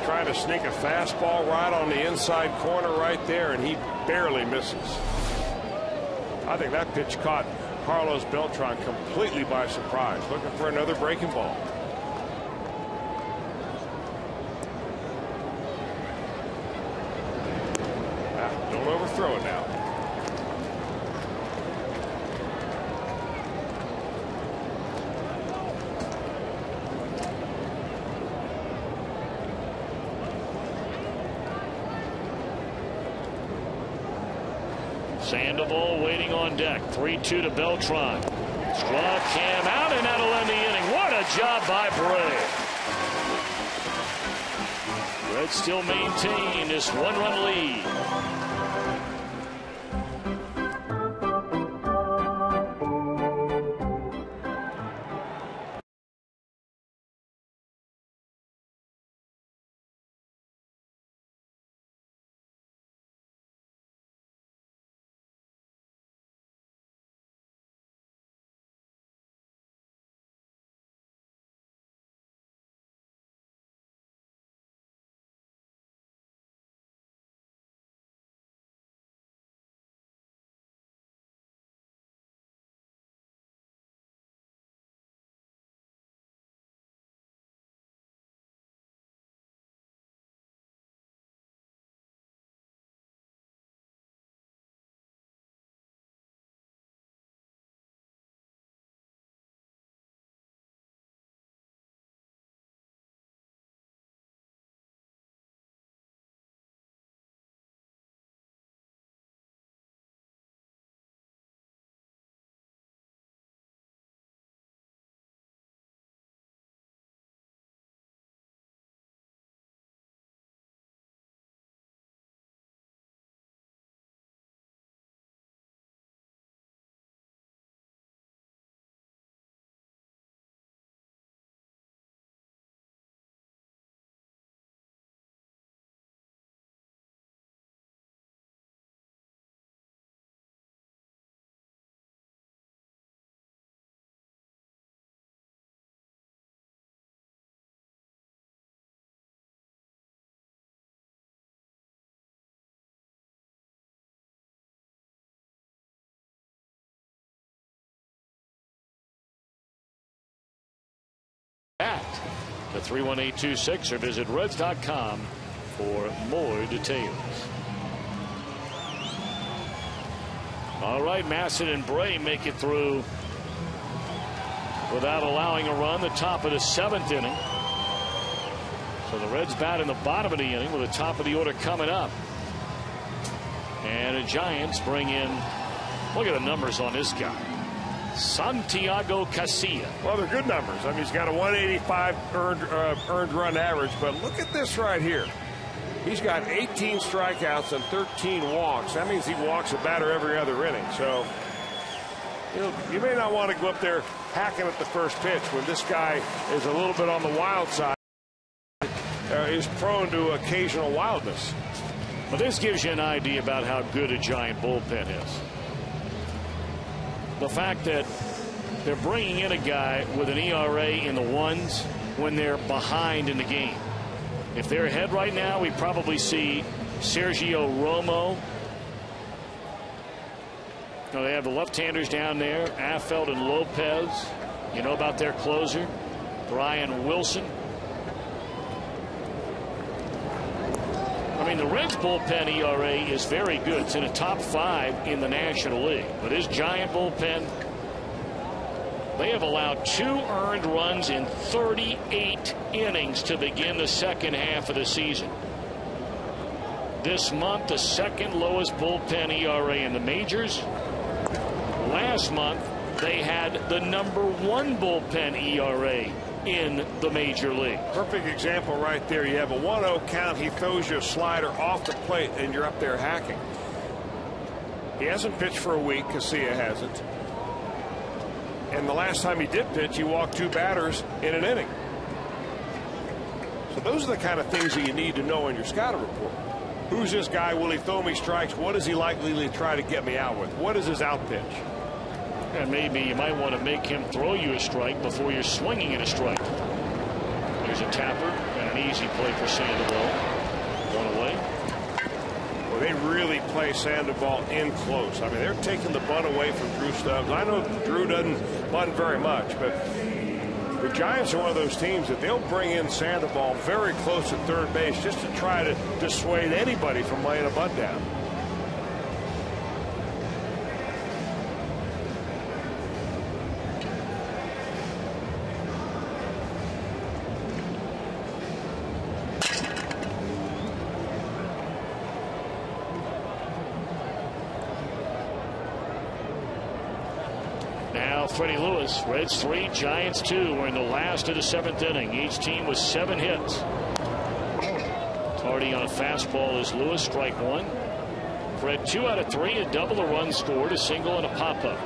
Trying to sneak a fastball right on the inside corner right there, and he barely misses. I think that pitch caught Carlos Beltran completely by surprise, looking for another breaking ball. Don't overthrow it now. Sandoval waiting on deck. 3-2 to Beltran. Struck him out, and that'll end the inning. What a job by Bray. Reds still maintain this 1-run lead. At the 31826 or visit Reds.com for more details. All right, Masson and Bray make it through without allowing a run, the top of the 7th inning. So the Reds bat in the bottom of the inning with the top of the order coming up. And the Giants bring in, look at the numbers on this guy, Santiago Casilla. Well, they're good numbers. I mean, he's got a 185 earned run average, but look at this right here. He's got 18 strikeouts and 13 walks. That means he walks a batter every other inning. So you may not want to go up there hacking at the first pitch when this guy is a little bit on the wild side. Is prone to occasional wildness. Well, this gives you an idea about how good a Giant bullpen is. The fact that they're bringing in a guy with an ERA in the 1s when they're behind in the game. If they're ahead right now, we probably see Sergio Romo. They have the left-handers down there, Affeldt and Lopez. You know about their closer, Brian Wilson. I mean, the Reds bullpen ERA is very good. It's in the top 5 in the National League. But his Giant bullpen, they have allowed 2 earned runs in 38 innings to begin the second half of the season. This month, the second lowest bullpen ERA in the majors. Last month, they had the #1 bullpen ERA in the major league. Perfect example right there. You have a 1-0 count. He throws you a slider off the plate, and you're up there hacking. He hasn't pitched for a week. Casilla hasn't. And the last time he did pitch, he walked 2 batters in an inning. So those are the kind of things that you need to know in your scouting report. Who's this guy? Will he throw me strikes? What is he likely to try to get me out with? What is his out pitch? And maybe you might want to make him throw you a strike before you're swinging at a strike. There's a tapper and an easy play for Sandoval. 1 away. Well, they really play Sandoval in close. I mean, they're taking the bunt away from Drew Stubbs. I know Drew doesn't bunt very much, but the Giants are one of those teams that they'll bring in Sandoval very close at third base just to try to dissuade anybody from laying a bunt down. Freddie Lewis. Reds 3, Giants 2. We're in the last of the 7th inning. Each team with 7 hits. Tardy on a fastball is Lewis, strike 1. Fred 2 out of 3, a double, a run scored, a single, and a pop-up.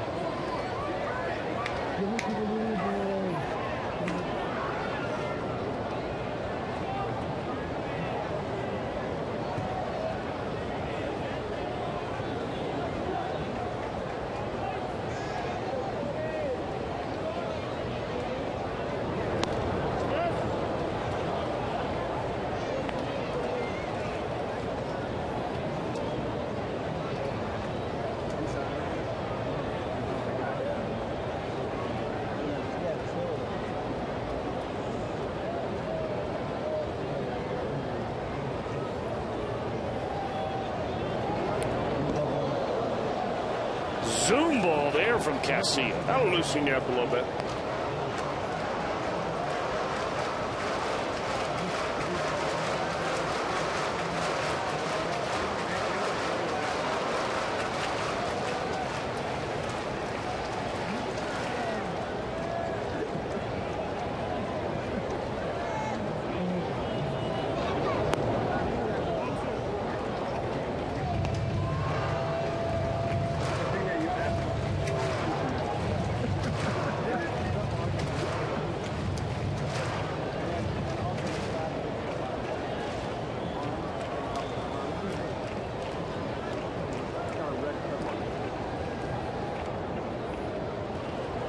Zoom ball there from Casilla. That'll loosen you up a little bit.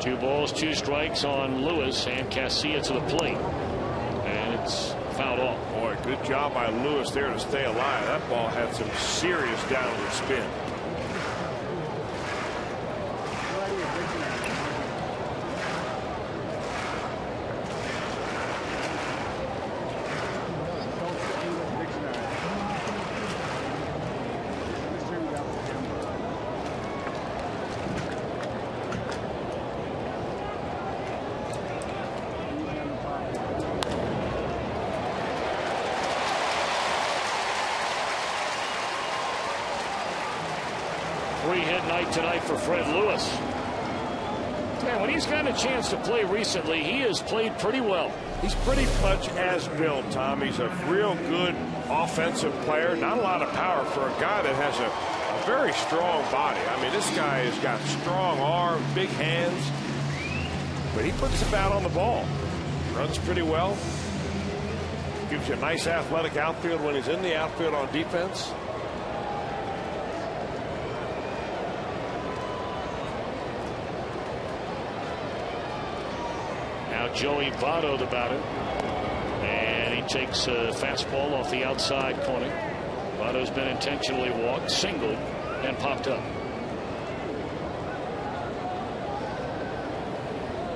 Two balls, 2 strikes on Lewis, and Casilla to the plate. And it's fouled off. Boy, good job by Lewis there to stay alive. That ball had some serious downward spin. Three-hit night tonight for Fred Lewis. Yeah, when he's gotten a chance to play recently, he has played pretty well. He's pretty much as built, Tom. He's a real good offensive player. Not a lot of power for a guy that has a very strong body. I mean, this guy has got strong arms, big hands, but he puts the bat on the ball. Runs pretty well. Gives you a nice athletic outfield when he's in the outfield on defense. Now Joey Votto the batter, and he takes a fastball off the outside corner. Votto's been intentionally walked, singled, and popped up.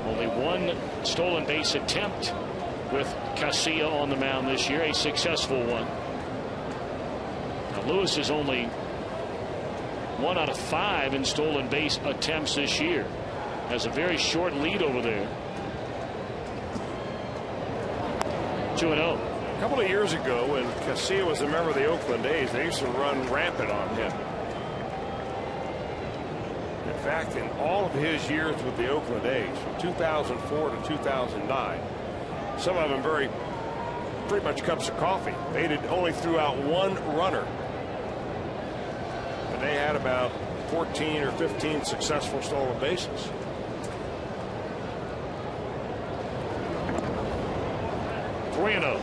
Only 1 stolen base attempt with Casilla on the mound this year, a successful one. Now Lewis is only 1 out of 5 in stolen base attempts this year. Has a very short lead over there. 2-0. A couple of years ago, when Casilla was a member of the Oakland A's, they used to run rampant on him. In fact, in all of his years with the Oakland A's, from 2004 to 2009, some of them pretty much cups of coffee. They only threw out one runner, and they had about 14 or 15 successful stolen bases. Reno.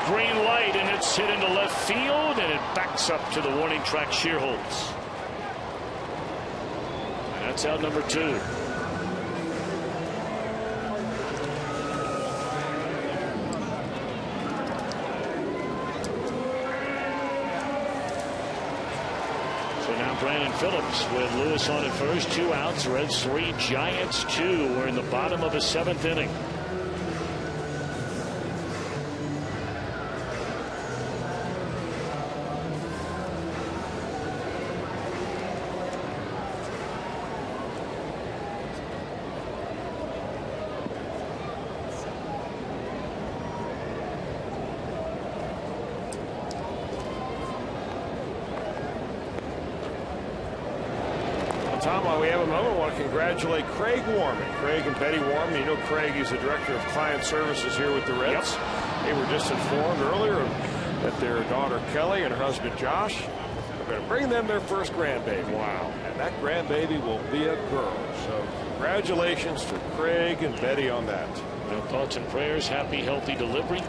Green light, and it's hit into left field, and it backs up to the warning track. Shearholtz. And that's out number 2. So now Brandon Phillips with Lewis on at first, 2 outs. Reds 3, Giants 2. We're in the bottom of the 7th inning. Tom, while we have a moment, I want to congratulate Craig Warman. Craig and Betty Warman. You know Craig is the director of client services here with the Reds. Yep. They were just informed earlier that their daughter Kelly and her husband Josh are going to bring them their first grandbaby. Wow. And that grandbaby will be a girl. So congratulations to Craig and Betty on that. Well, thoughts and prayers. Happy, healthy delivery.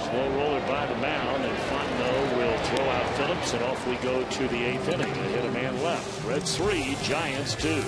Slow roller by the mound, and Fontenot will throw out Phillips, and off we go to the 8th inning. They hit a man left. Reds 3, Giants 2.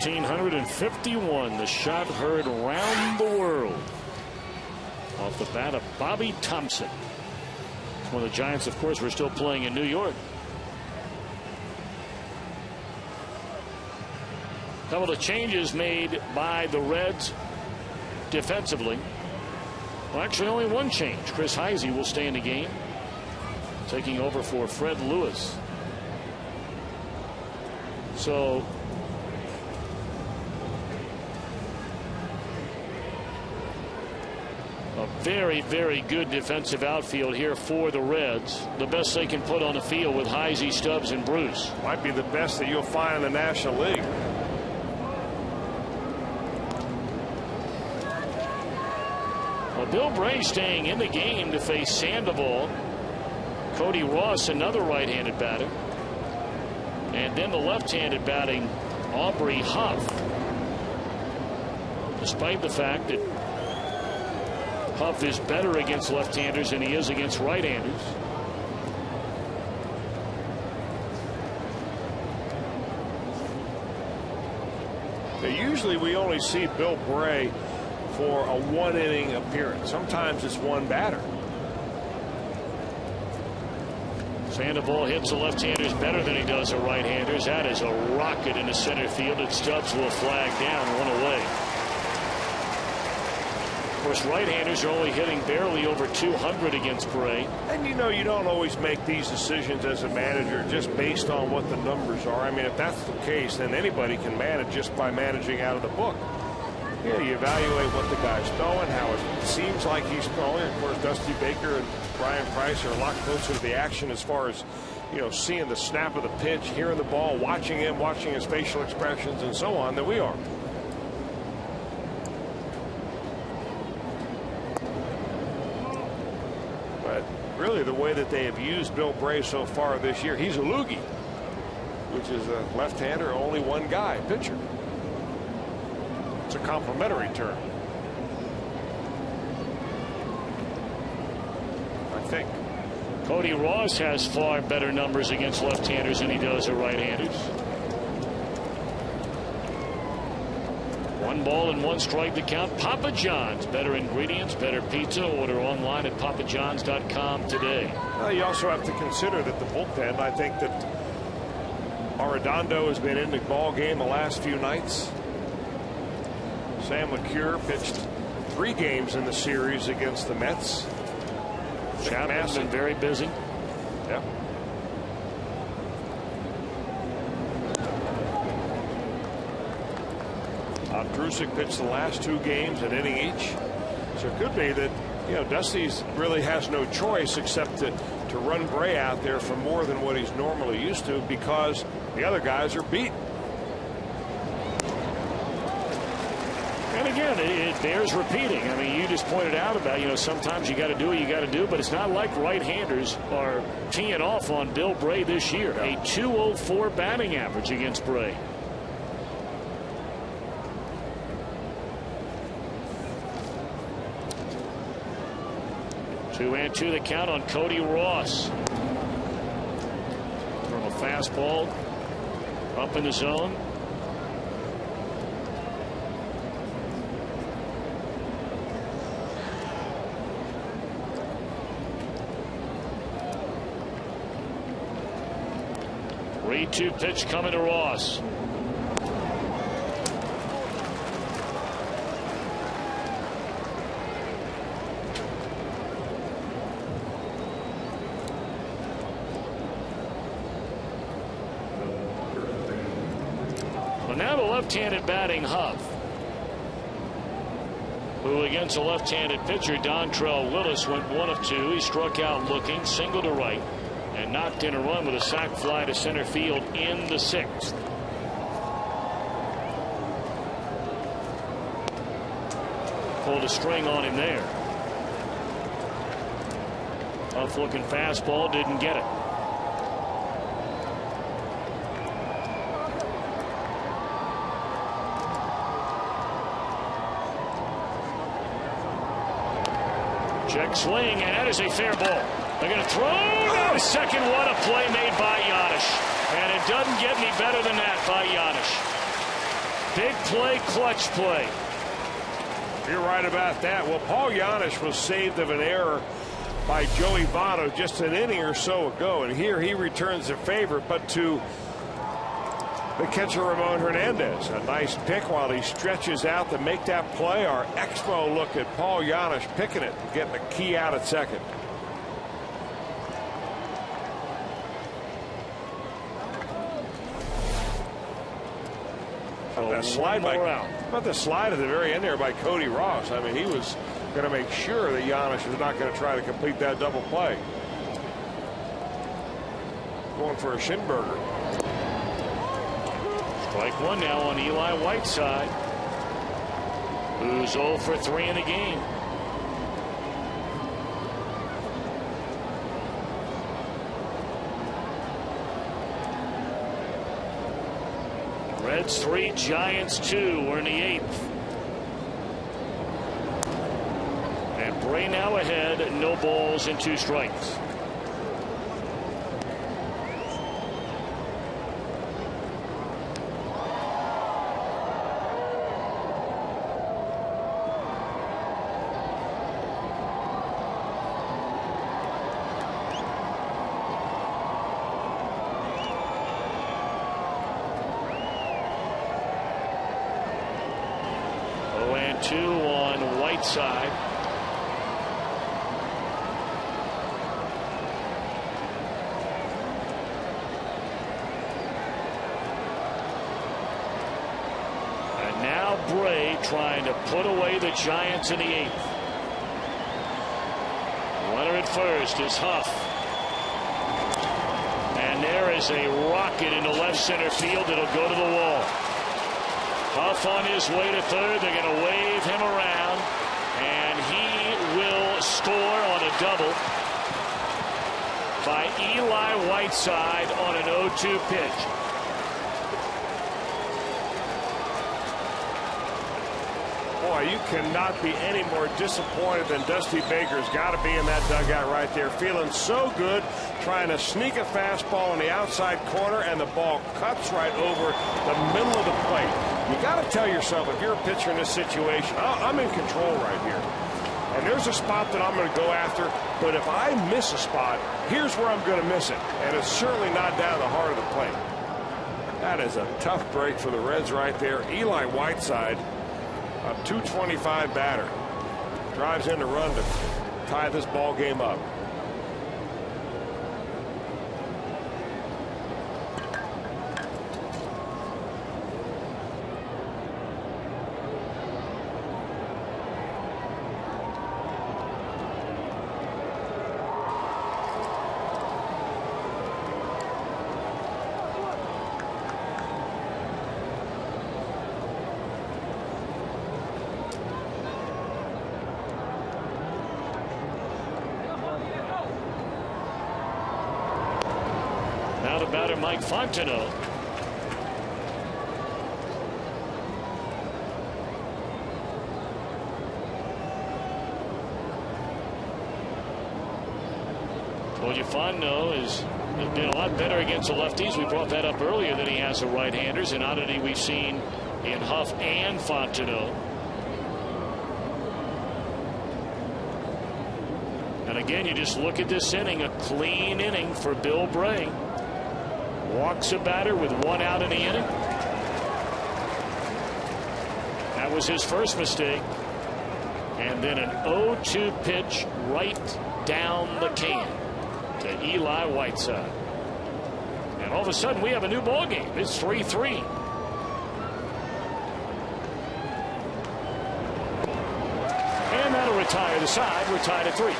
.1951, the shot heard around the world off the bat of Bobby Thompson. When the Giants, of course, were still playing in New York. A couple of changes made by the Reds defensively. Well, actually, only one change. Chris Heisey will stay in the game, taking over for Fred Lewis. So a very, very good defensive outfield here for the Reds. The best they can put on the field with Heisey, Stubbs, and Bruce. Might be the best that you'll find in the National League. Well, Bill Bray staying in the game to face Sandoval. Cody Ross, another right-handed batter. And then the left-handed batting Aubrey Huff. Despite the fact that Huff is better against left-handers than he is against right-handers. Usually we only see Bill Bray for a one-inning appearance. Sometimes it's one batter. Sandoval hits the left-handers better than he does the right-handers. That is a rocket into center field, and Stubbs will flag down, one away. Of course, right-handers are only hitting barely over 200 against Bray. And you know, you don't always make these decisions as a manager just based on what the numbers are. I mean, if that's the case, then anybody can manage just by managing out of the book. Yeah, you evaluate what the guy's throwing, how it seems like he's throwing. Of course, Dusty Baker and Brian Price are a lot closer to the action as far as, you know, seeing the snap of the pitch, hearing the ball, watching him, watching his facial expressions and so on than we are. But really the way that they have used Bill Bray so far this year, he's a loogie, which is a left-hander, only one guy, pitcher. It's a complimentary term, I think. Cody Ross has far better numbers against left-handers than he does at right-handers. 1 ball and 1 strike to count. Papa John's, better ingredients, better pizza. Order online at papajohns.com today. You also have to consider that the bullpen, I think that Arredondo has been in the ball game the last few nights. Sam LeCure pitched 3 games in the series against the Mets. Chapman's been very busy. Yeah. Drusick pitched the last 2 games, an inning each. So it could be that, you know, Dusty's really has no choice except to run Bray out there for more than what he's normally used to because the other guys are beat. And again, it bears repeating. I mean, you just pointed out about, you know, sometimes you got to do what you got to do, but it's not like right-handers are teeing off on Bill Bray this year. A .204 batting average against Bray. Two and two the count on Cody Ross. From a fastball up in the zone. Three-two pitch coming to Ross. Well, now the left-handed batting Huff, who against a left-handed pitcher Dontrell Willis went 1 of 2. He struck out looking, single to right, and knocked in a run with a sac fly to center field in the 6th. Pulled a string on him there. Tough looking fastball, didn't get it. Check swing, and that is a fair ball. They're going to throw down second. What a play made by Giannis. And it doesn't get any better than that by Giannis. Big play, clutch play. You're right about that. Well, Paul Giannis was saved of an error by Joey Votto just an inning or so ago. And here he returns the favor, but to the catcher Ramon Hernandez. A nice pick while he stretches out to make that play. Our Expo look at Paul Giannis picking it and getting a key out at second. That slide but the slide at the very end there by Cody Ross. I mean, he was going to make sure that Giannis was not going to try to complete that double play. Going for a Schindberger. Strike 1 now on Eli Whiteside, who's 0 for 3 in the game. Reds 3, Giants 2. We're in the 8th. And Bray now ahead, no balls and 2 strikes. And 2 on Whiteside. And now Bray trying to put away the Giants in the 8th. Runner at first is Huff. And there is a rocket into left center field. It'll go to the wall. Huff on his way to third. They're going to wave him around, and he will score on a double by Eli Whiteside on an 0-2 pitch. Boy, you cannot be any more disappointed than Dusty Baker's got to be in that dugout right there. Feeling so good, trying to sneak a fastball in the outside corner, and the ball cuts right over the middle of the plate. You got to tell yourself, if you're a pitcher in this situation, I'm in control right here. And there's a spot that I'm going to go after, but if I miss a spot, here's where I'm going to miss it. And it's certainly not down the heart of the plate. That is a tough break for the Reds right there. Eli Whiteside, a .225 batter, drives in to run to tie this ball game up. Now the batter, Mike Fontenot. Told you Fontenot has been a lot better against the lefties. We brought that up earlier that he has the right-handers, an oddity we've seen in Huff and Fontenot. And again, you just look at this inning, a clean inning for Bill Bray. Walks a batter with 1 out in the inning. That was his first mistake. And then an 0-2 pitch right down the can to Eli Whiteside. And all of a sudden we have a new ball game. It's 3-3. And that'll retire the side. We're tied at 3.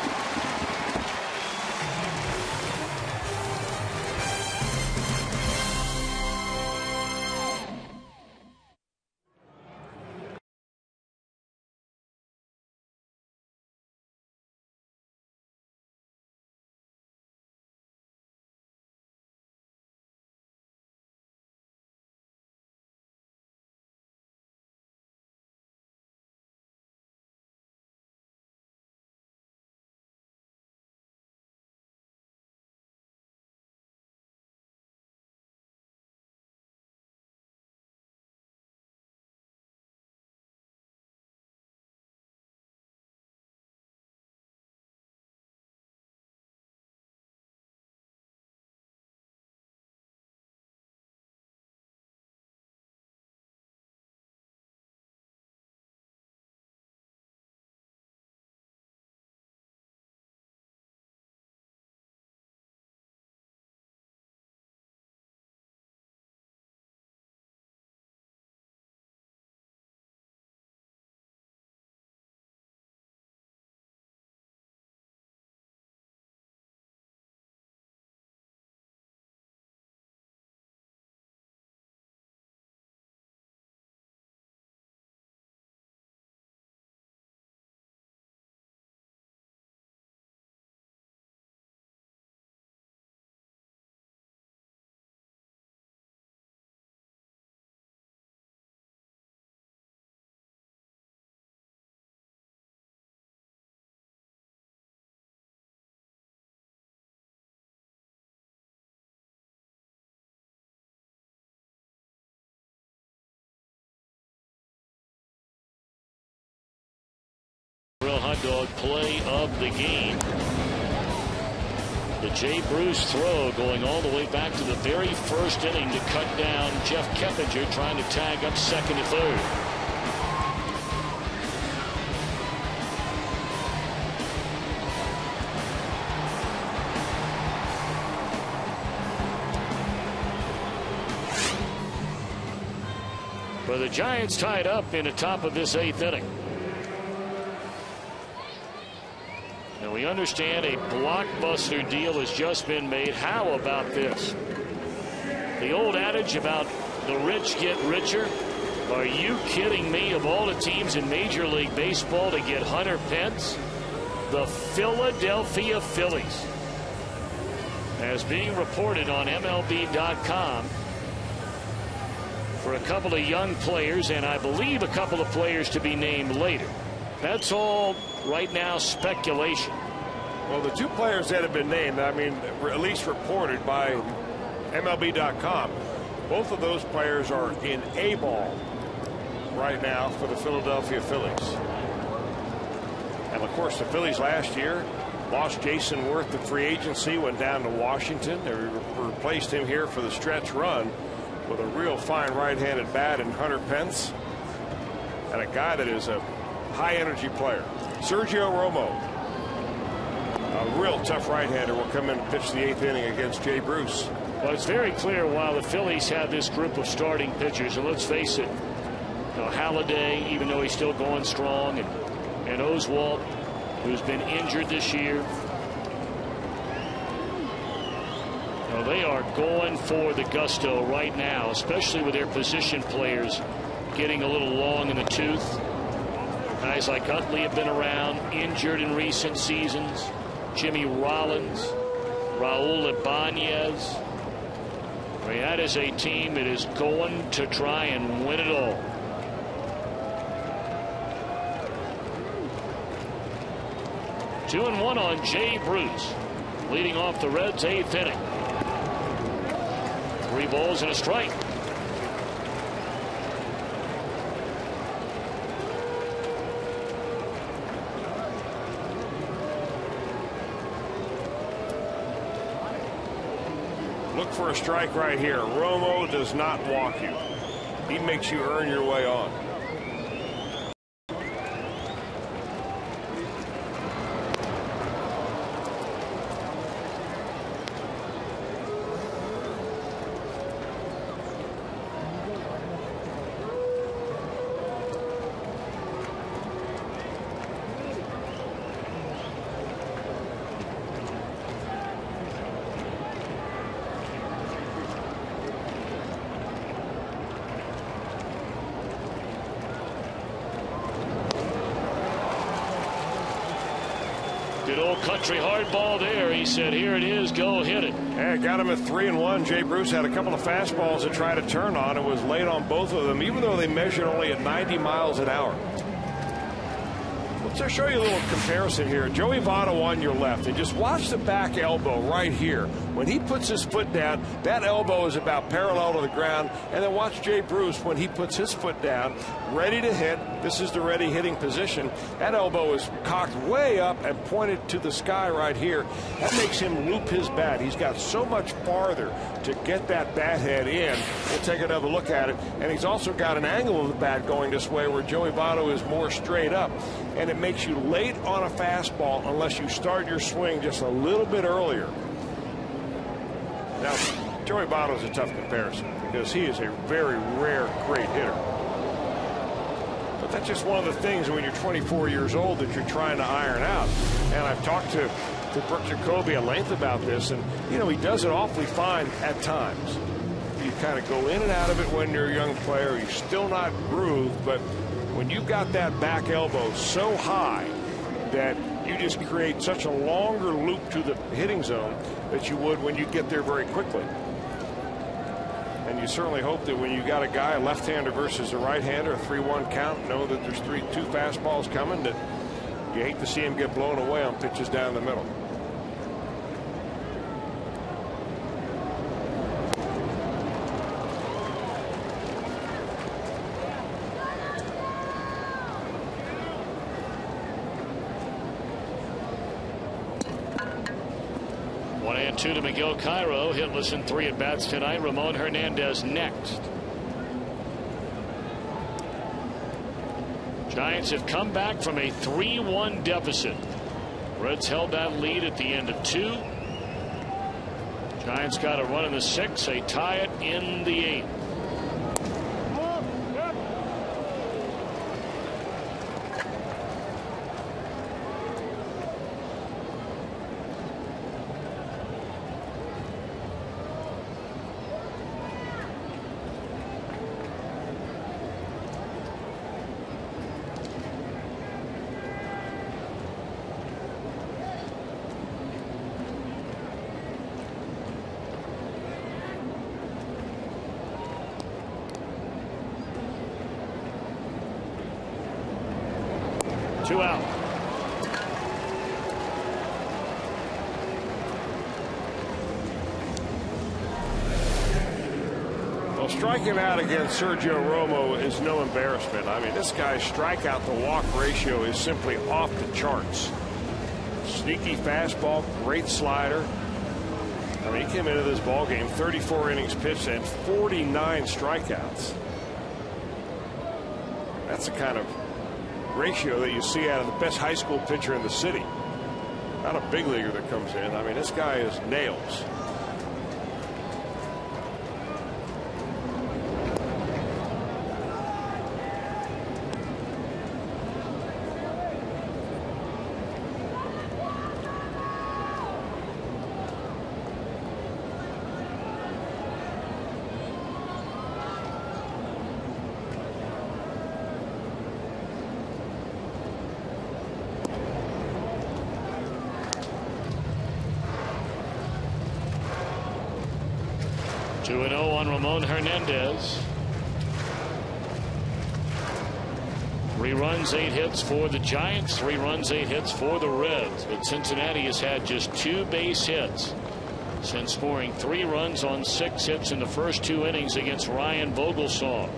Bulldog play of the game. The Jay Bruce throw going all the way back to the very first inning to cut down Jeff Keppinger, trying to tag up second and third. But the Giants tied up in the top of this 8th inning. And we understand a blockbuster deal has just been made. How about this? The old adage about the rich get richer. Are you kidding me? Of all the teams in Major League Baseball to get Hunter Pence, the Philadelphia Phillies, as being reported on MLB.com, for a couple of young players, and I believe a couple of players to be named later. That's all right now speculation. Well, the two players that have been named, I mean, at least reported by MLB.com, both of those players are in A ball right now for the Philadelphia Phillies. And of course, the Phillies last year lost Jason Worth to free agency, went down to Washington. They replaced him here for the stretch run with a real fine right-handed bat in Hunter Pence, and a guy that is a high-energy player. Sergio Romo, a real tough right-hander, will come in and pitch the 8th inning against Jay Bruce. Well, it's very clear while the Phillies have this group of starting pitchers, and let's face it, Halladay, even though he's still going strong, and Oswalt, who's been injured this year. They are going for the gusto right now, especially with their position players getting a little long in the tooth. Guys like Utley have been around, injured in recent seasons. Jimmy Rollins, Raul Ibanez. I mean, that is a team that is going to try and win it all. Two and one on Jay Bruce, leading off the Reds' 8th inning. 3 balls and a strike. Look for a strike right here. Romo does not walk you. He makes you earn your way on. Good old country hardball there. He said, here it is, go hit it. Yeah, got him at 3-1. Jay Bruce had a couple of fastballs to try to turn on. It was late on both of them, even though they measured only at 90 miles an hour. Let's show you a little comparison here. Joey Votto on your left, and just watch the back elbow right here. When he puts his foot down, that elbow is about parallel to the ground. And then watch Jay Bruce when he puts his foot down, ready to hit. This is the ready hitting position. That elbow is cocked way up and pointed to the sky right here. That makes him loop his bat. He's got so much farther to get that bat head in. We'll take another look at it. And he's also got an angle of the bat going this way where Joey Votto is more straight up. And it makes you late on a fastball unless you start your swing just a little bit earlier. Now, Joey Votto is a tough comparison because he is a very rare great hitter. But that's just one of the things when you're 24 years old that you're trying to iron out. And I've talked to Brooke Jacoby at length about this, and you know, he does it awfully fine at times. You kind of go in and out of it when you're a young player. You're still not grooved, but when you've got that back elbow so high that you just create such a longer loop to the hitting zone that you would when you get there very quickly. And you certainly hope that when you got a guy, a left-hander versus a right-hander, a 3-1 count, know that there's two fastballs coming, that you hate to see him get blown away on pitches down the middle. 1 and 2 to Miguel Cairo. Hitless in 3 at bats tonight. Ramon Hernandez next. Giants have come back from a 3-1 deficit. Reds held that lead at the end of 2. Giants got a run in the 6th. They tie it in the 8th. Two out. Well, striking out against Sergio Romo is no embarrassment. I mean, this guy's strikeout to walk ratio is simply off the charts. Sneaky fastball, great slider. I mean, he came into this ball game 34 innings pitched and 49 strikeouts. That's the kind of ratio that you see out of the best high school pitcher in the city. Not a big leaguer that comes in. I mean, this guy is nails. Two and 0 on Ramon Hernandez. 3 runs, 8 hits for the Giants. 3 runs, 8 hits for the Reds. But Cincinnati has had just 2 base hits since scoring 3 runs on 6 hits in the first 2 innings against Ryan Vogelsong.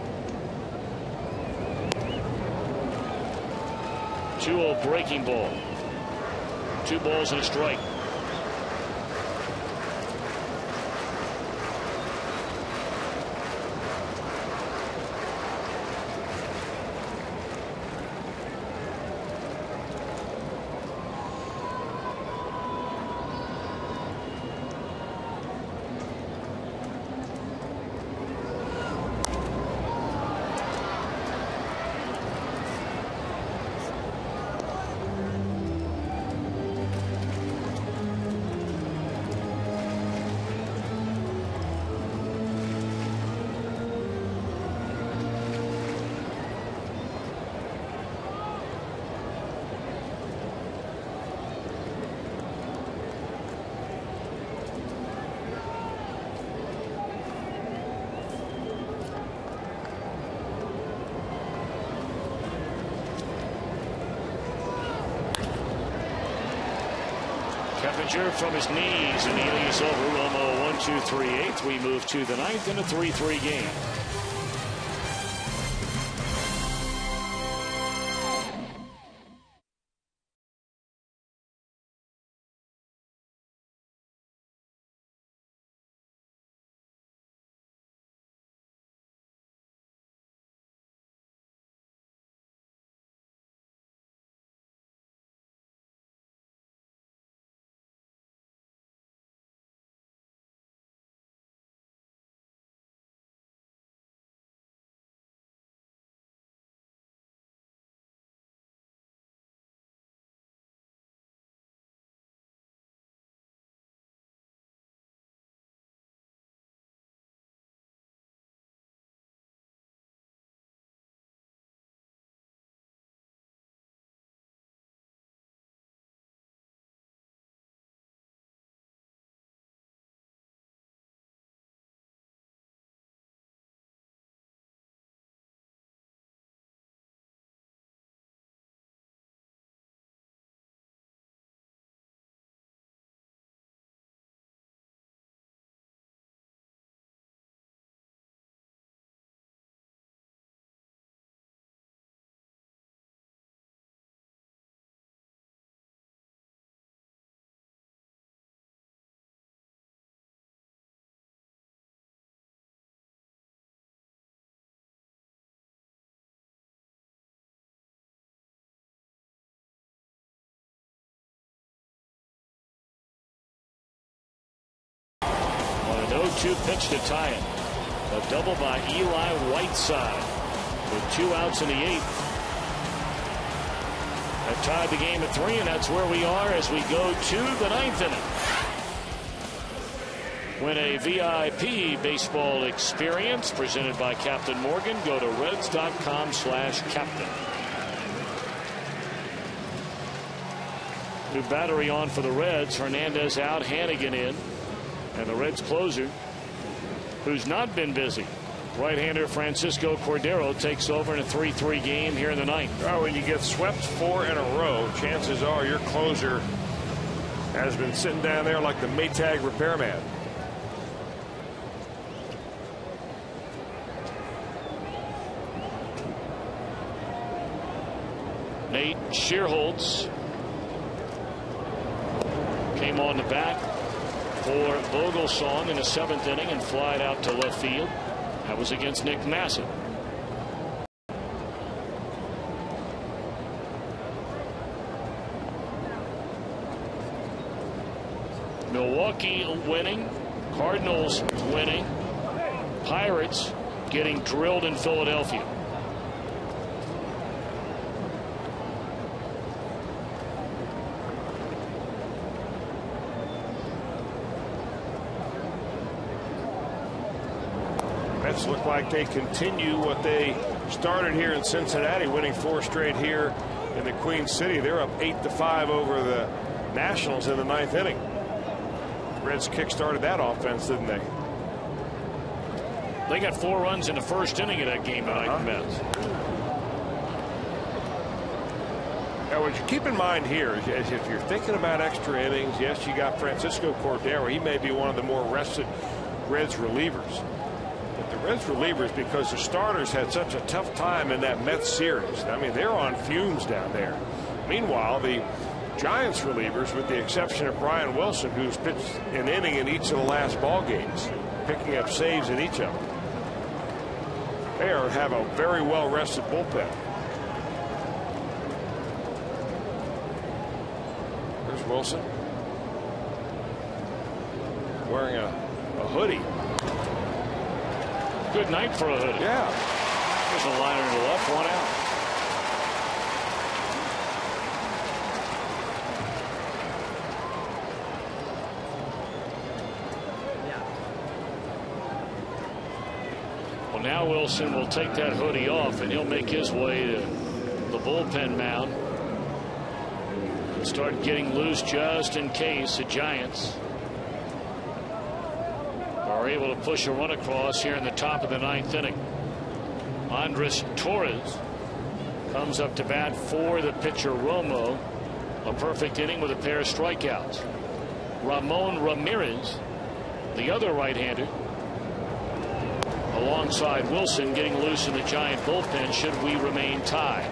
2-0 breaking ball. 2 balls and a strike. Keppinger from his knees, and the inning is over. Romo 1-2-3-8. We move to the 9th in a 3-3 game. 0-2 pitch to tie it. A double by Eli Whiteside with 2 outs in the 8th. That tied the game at 3, and that's where we are as we go to the 9th inning. Win a VIP baseball experience presented by Captain Morgan. Go to reds.com/captain. New battery on for the Reds. Hernandez out, Hannigan in. And the Reds closer, who's not been busy, right-hander Francisco Cordero, takes over in a 3-3 game here in the 9th. Well, when you get swept 4 in a row, chances are your closer has been sitting down there like the Maytag repairman. Nate Shearholtz came on the bat for Vogelsong in the 7th inning and flied out to left field. That was against Nick Massett. Milwaukee winning, Cardinals winning, Pirates getting drilled in Philadelphia. Mets look like they continue what they started here in Cincinnati, winning 4 straight here in the Queen City. They're up 8-5 over the Nationals in the 9th inning. Reds kick-started that offense, didn't they? They got 4 runs in the 1st inning of that game tonight, the Mets. Now, what you keep in mind here is if you're thinking about extra innings, yes, you got Francisco Cordero. He may be one of the more rested Reds relievers. But the Reds relievers, because the starters had such a tough time in that Mets series. I mean, they're on fumes down there. Meanwhile, the Giants relievers, with the exception of Brian Wilson, who's pitched an inning in each of the last ball games, picking up saves in each of them, they have a very well-rested bullpen. There's Wilson wearing a hoodie. Good night for a hoodie. Yeah. There's a liner to the left, 1 out. Well, now Wilson will take that hoodie off and he'll make his way to the bullpen mound and start getting loose just in case the Giants are able to push a run across here in the top of the 9th inning. Andres Torres comes up to bat for the pitcher Romo. A perfect inning with a pair of strikeouts. Ramon Ramirez, the other right-hander, alongside Wilson, getting loose in the Giant bullpen should we remain tied.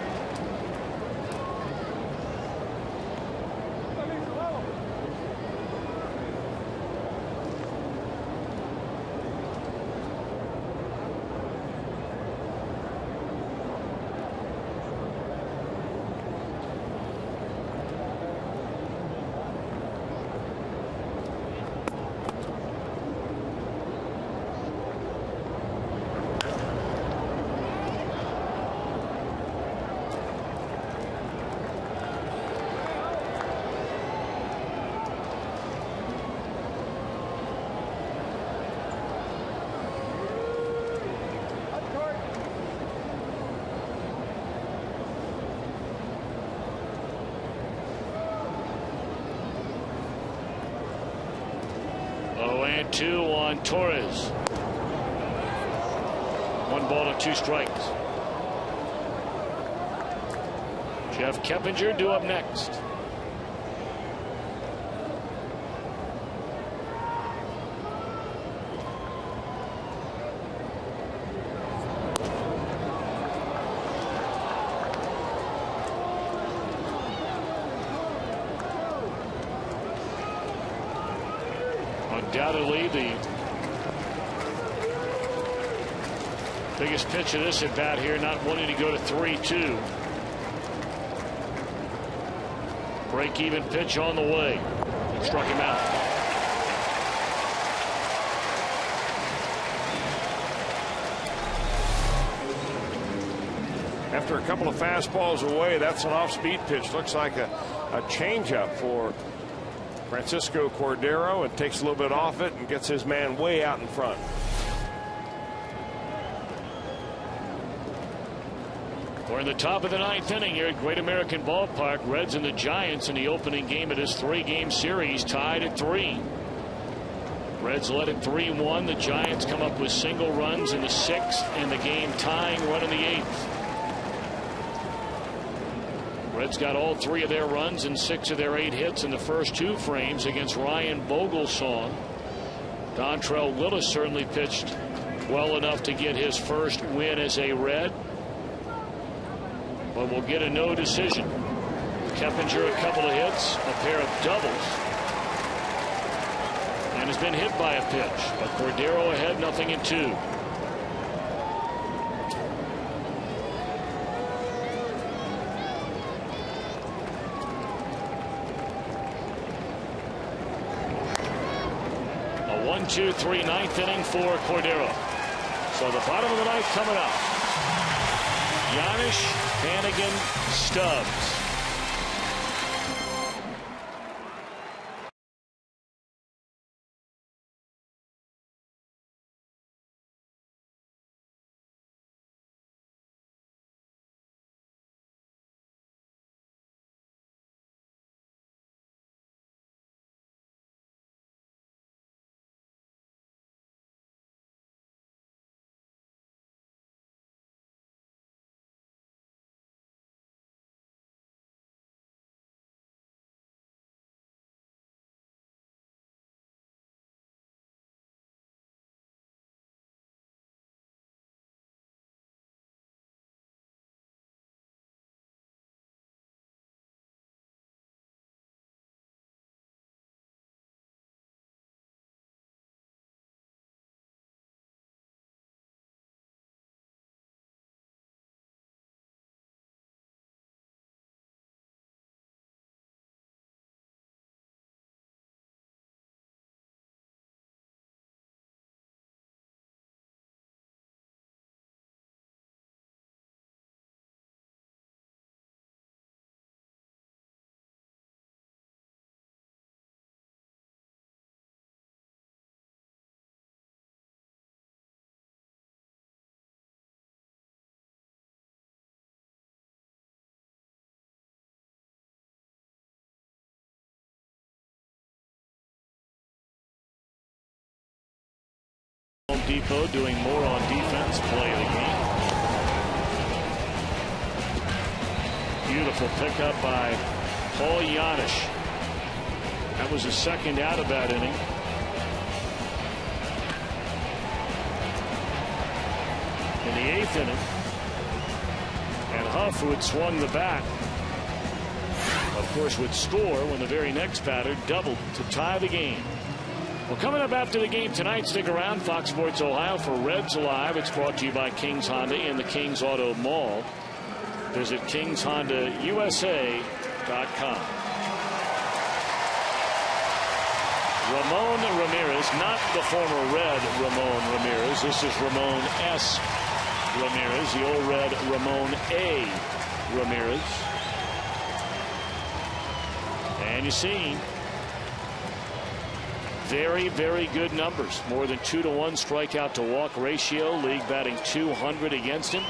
And 2 on Torres. 1 ball and 2 strikes. Jeff Keppinger due up next. Undoubtedly the biggest pitch of this at bat here, not wanting to go to 3-2. Break even pitch on the way. It struck him out. after a couple of fastballs away. That's an off-speed pitch. Looks like a changeup for Francisco Cordero. It takes a little bit off it and gets his man way out in front. We're in the top of the 9th inning here at Great American Ballpark. Reds and the Giants in the opening game of this 3-game series tied at 3. Reds led at 3-1. The Giants come up with single runs in the 6th and the game tying run in the 8th. Reds got all 3 of their runs and 6 of their 8 hits in the first 2 frames against Ryan Vogelsong. Dontrell Willis certainly pitched well enough to get his first win as a Red, but we'll get a no decision. Keppinger a couple of hits, a pair of doubles, and has been hit by a pitch. But Cordero ahead, 0-2. A 1-2-3 9th inning for Cordero. So the bottom of the 9th coming up. Giannis, Hannigan, Stubbs. Home Depot doing more on defense. Play of the game. Beautiful pickup by Paul Giannis. That was his second out of that inning. In the 8th inning, and Huff, who had swung the bat, of course would score when the very next batter doubled to tie the game. Well, coming up after the game tonight, stick around. Fox Sports Ohio for Reds Live. It's brought to you by Kings Honda in the Kings Auto Mall. Visit KingsHondaUSA.com. Ramon Ramirez, not the former Red Ramon Ramirez. This is Ramon S. Ramirez, the old Red Ramon A. Ramirez. And you see, very, very good numbers. More than 2-to-1 strikeout to walk ratio. League batting .200 against him.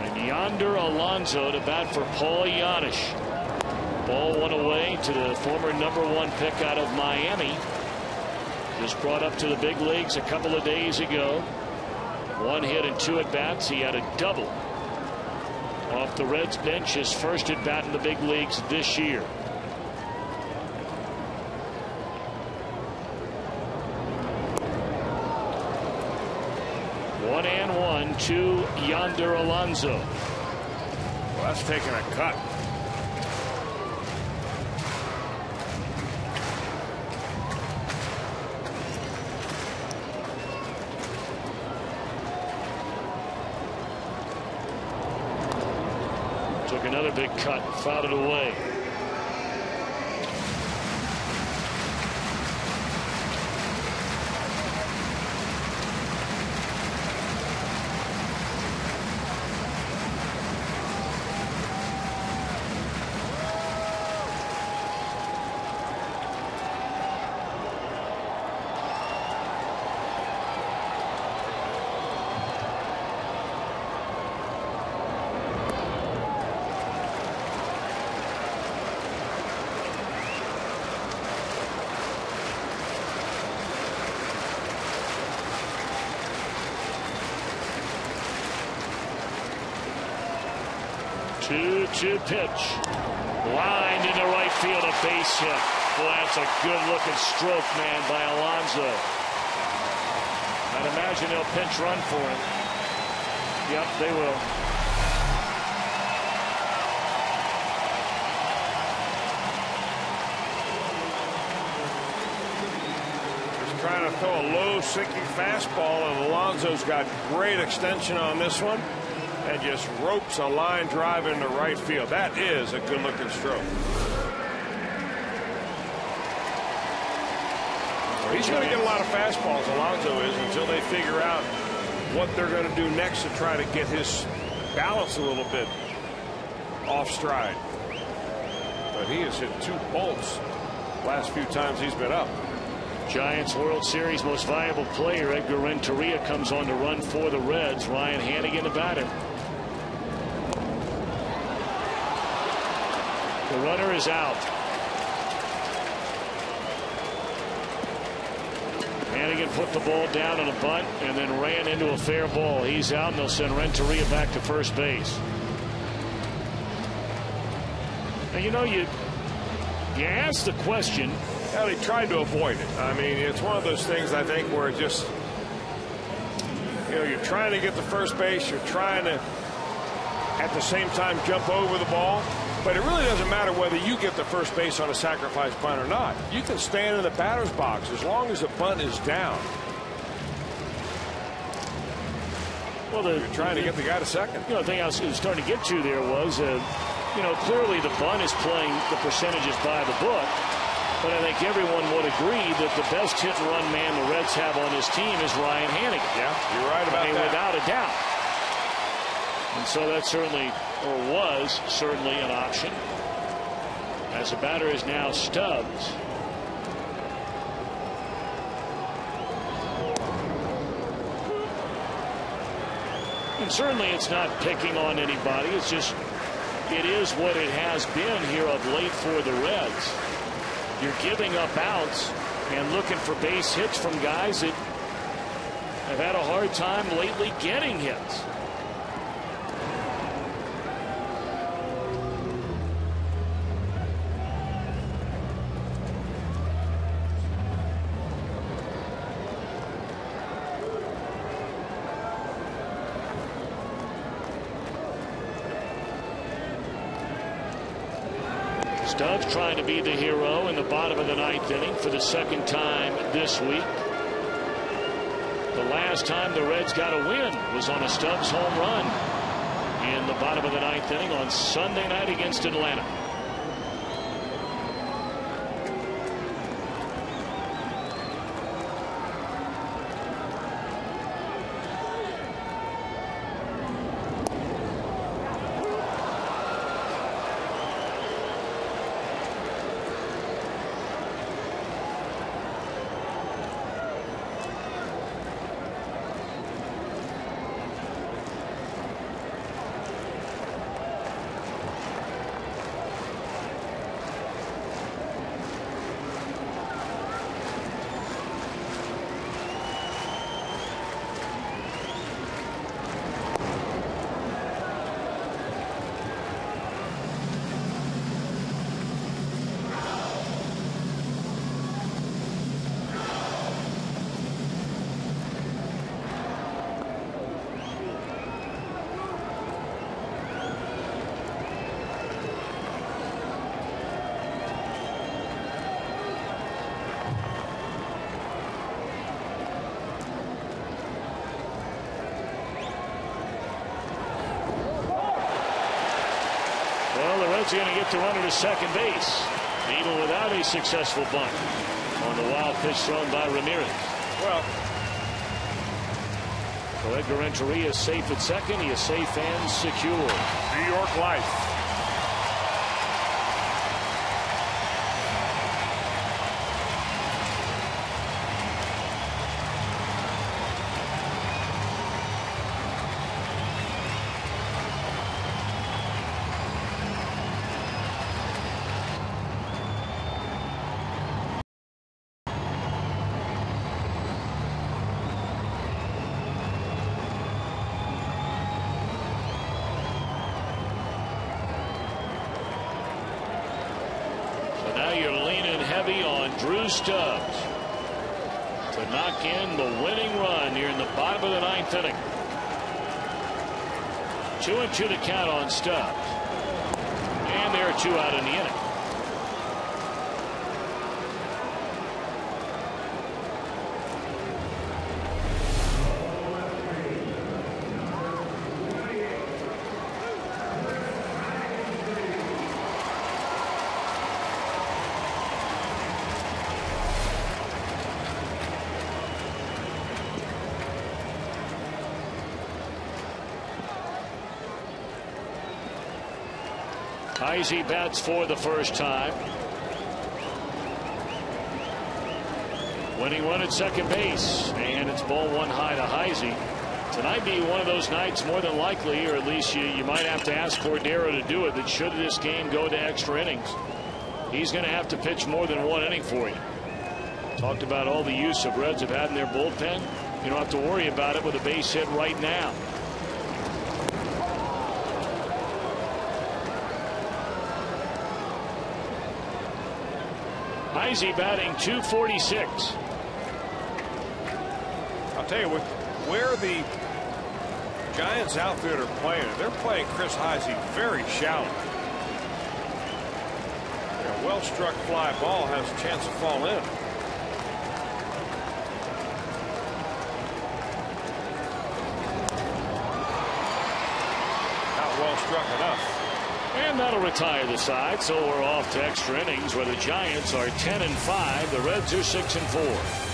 And Yonder Alonso to bat for Paul Giannis. Ball one away to the former #1 pick out of Miami. Just brought up to the big leagues a couple of days ago. 1 hit and 2 at bats. He had a double off the Reds bench, his first at bat in the big leagues this year. One and one to Yonder Alonso. Well, that's taking a cut. Took another big cut, fouled it away. 2-2 pitch. Lined into right field, a base hit. Boy, that's a good-looking stroke, man, by Alonso. I'd imagine they'll pinch run for him. Yep, they will. He's trying to throw a low, sinking fastball, and Alonso's got great extension on this one. And just ropes a line drive into right field. That is a good-looking stroke. He's going to get a lot of fastballs, Alonso is, until they figure out what they're going to do next to try to get his balance a little bit off stride. But he has hit 2 bolts last few times he's been up. Giants World Series most valuable player Edgar Renteria comes on to run for the Reds. Ryan Hanigan the batter. The runner is out. Hanigan put the ball down on a bunt and then ran into a fair ball. He's out, and they'll send Renteria back to first base. Now, you know, you ask the question. Yeah, they tried to avoid it. I mean, it's one of those things, I think, where it just, you know, you're trying to get to first base. You're trying to, at the same time, jump over the ball. But it really doesn't matter whether you get to first base on a sacrifice bunt or not. You can stand in the batter's box as long as the bunt is down. Well, you're trying to get the guy to second. You know, the thing I was starting to get to there was, you know, clearly the bunt is playing the percentages by the book. But I think everyone would agree that the best hit-and-run man the Reds have on this team is Ryan Hanigan. Yeah, you're right about that. Without a doubt. And so that certainly, or was certainly, an option. As the batter is now Stubbs. And certainly it's not picking on anybody. It's just, it is what it has been here of late for the Reds. You're giving up outs and looking for base hits from guys that have had a hard time lately getting hits. Stubbs trying to be the hero in the bottom of the 9th inning for the second time this week. The last time the Reds got a win was on a Stubbs home run in the bottom of the 9th inning on Sunday night against Atlanta. He's going to get the runner to second base, even without a successful bunt on the wild pitch thrown by Ramirez. Well, so Edgar Renteria is safe at second. He is safe and secure. New York life. And now you're leaning heavy on Drew Stubbs to knock in the winning run here in the bottom of the 9th inning. 2-2 to count on Stubbs. And there are 2 out in the inning. Heisey bats for the first time. Winning run at second base, and it's ball 1 high to Heisey. Tonight be one of those nights, more than likely, or at least you might have to ask Cordero to do it, that should this game go to extra innings, he's going to have to pitch more than 1 inning for you. Talked about all the use of Reds have had in their bullpen. You don't have to worry about it with a base hit right now. Heisey batting .246. I'll tell you what, where the Giants outfield are playing, they're playing Chris Heisey very shallow. A well-struck fly ball has a chance to fall in. Not well struck enough. And that'll retire the side, so we're off to extra innings where the Giants are 10-5. The Reds are 6-4.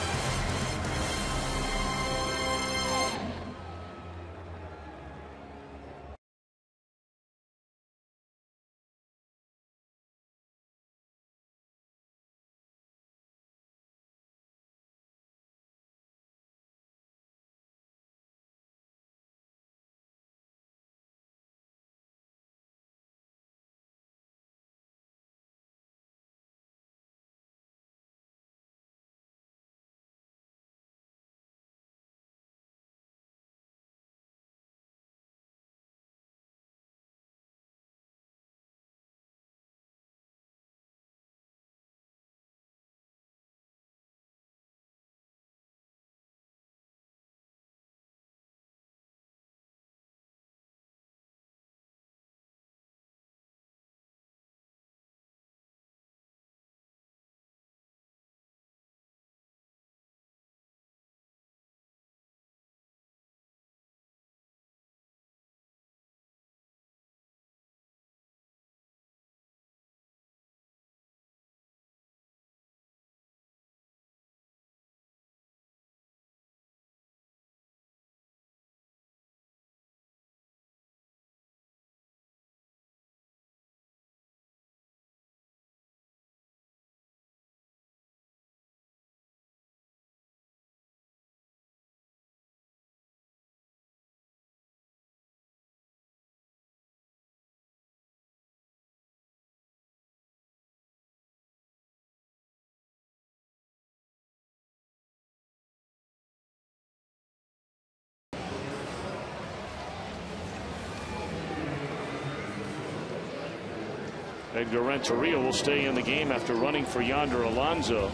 Edgar Renteria will stay in the game after running for Yonder Alonso.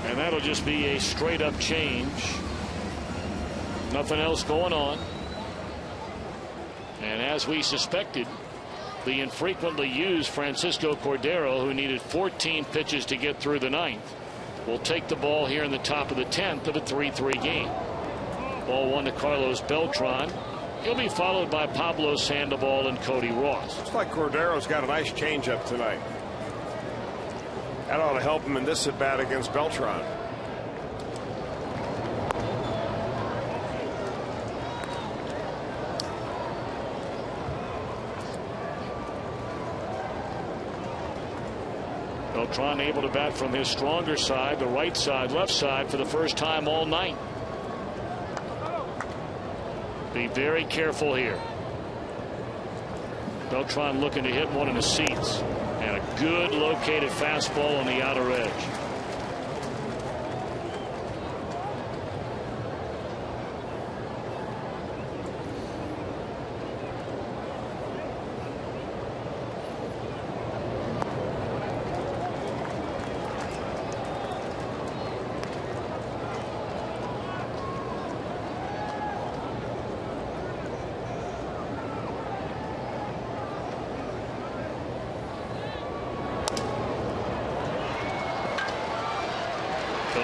And that'll just be a straight up change. Nothing else going on. And as we suspected, the infrequently used Francisco Cordero, who needed 14 pitches to get through the 9th, will take the ball here in the top of the 10th of a 3-3 game. Ball 1 to Carlos Beltran. He'll be followed by Pablo Sandoval and Cody Ross. Looks like Cordero's got a nice changeup tonight. That ought to help him in this at bat against Beltran. Beltran able to bat from his stronger side, the right side, left side, for the first time all night. Be very careful here. Beltran looking to hit one in the seats, and a good located fastball on the outer edge.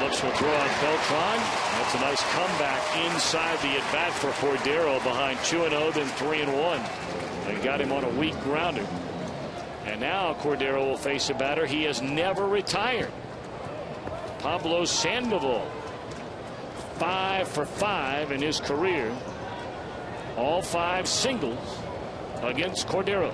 Phillips will throw out Beltran. That's a nice comeback inside the at-bat for Cordero behind 2-0, then 3-1. They got him on a weak grounder. And now Cordero will face a batter he has never retired. Pablo Sandoval. 5 for 5 in his career. All 5 singles against Cordero.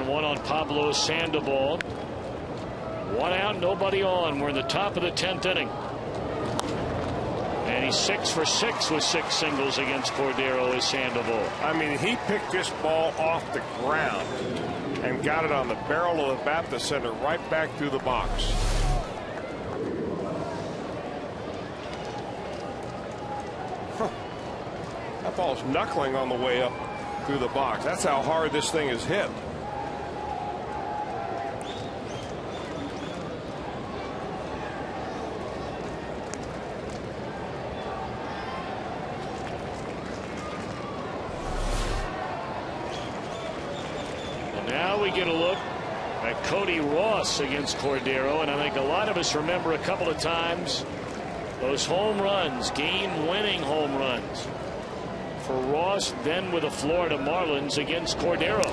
One on Pablo Sandoval. 1 out, nobody on. We're in the top of the 10th inning. And he's 6 for 6 with 6 singles against Cordero as Sandoval. I mean, he picked this ball off the ground and got it on the barrel of the bat to send it right back through the box. That ball's knuckling on the way up through the box. That's how hard this thing is hit. Now we get a look at Cody Ross against Cordero, and I think a lot of us remember a couple of times those home runs, game-winning home runs for Ross, then with the Florida Marlins against Cordero.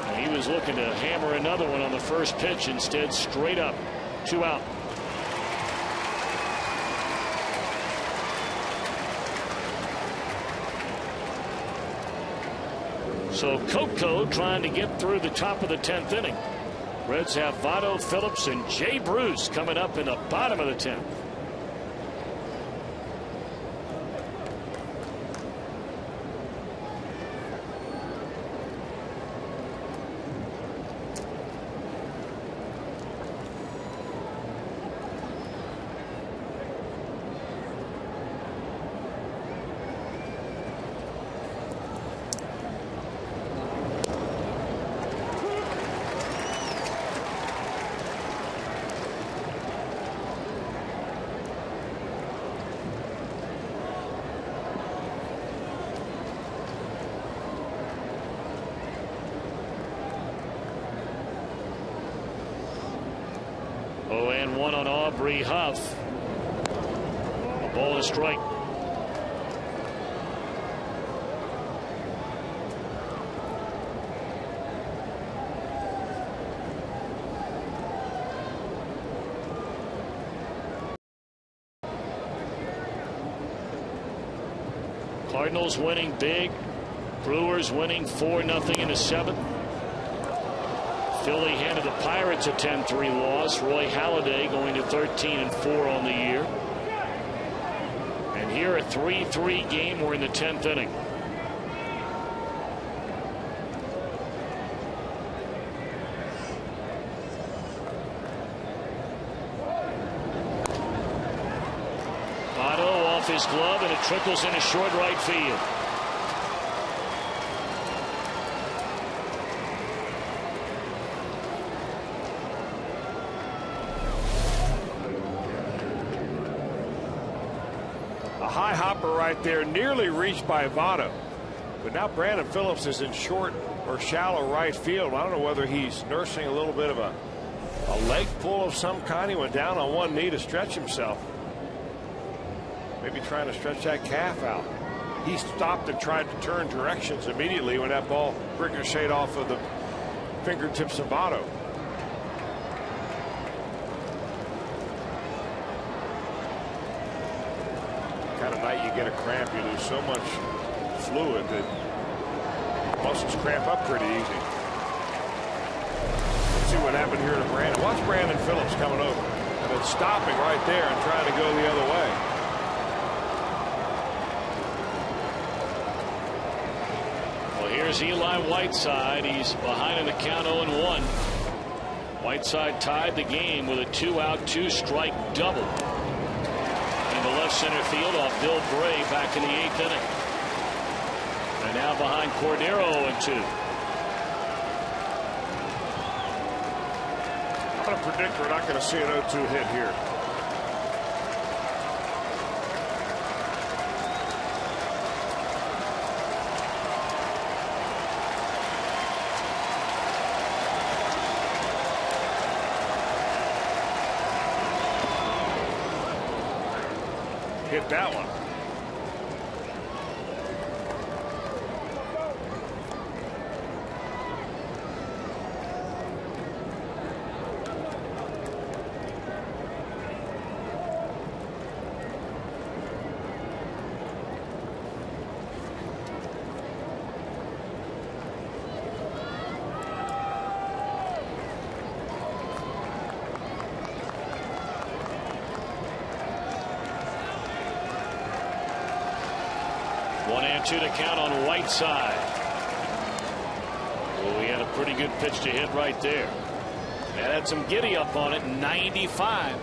And he was looking to hammer another one on the first pitch, instead straight up, 2 out. So Coco trying to get through the top of the 10th inning. Reds have Votto, Phillips, and Jay Bruce coming up in the bottom of the 10th. And 1 on Aubrey Huff. A ball and a strike. Cardinals winning big. Brewers winning 4-0 in the 7th. Philly handed the Pirates a 10-3 loss. Roy Halladay going to 13-4 on the year. And here a 3-3 game. We're in the 10th inning. Votto off his glove, and it trickles into short right field. High hopper right there, nearly reached by Votto. But now Brandon Phillips is in short or shallow right field. I don't know whether he's nursing a little bit of a leg pull of some kind. He went down on one knee to stretch himself. Maybe trying to stretch that calf out. He stopped and tried to turn directions immediately when that ball ricocheted off of the fingertips of Votto. get a cramp, you lose so much fluid that muscles cramp up pretty easy. Let's see what happened here to Brandon. Watch Brandon Phillips coming over and then stopping right there and trying to go the other way. Well, here's Eli Whiteside. He's behind in the count 0-1. Whiteside tied the game with a 2-out, 2-strike double in the left center field off Bill Gray back in the 8th inning. And now behind Cordero 0-2. I'm going to predict we're not going to see an 0-2 hit here. Hit that one. To count on Whiteside. Well, we had a pretty good pitch to hit right there. That had some giddy up on it. 95.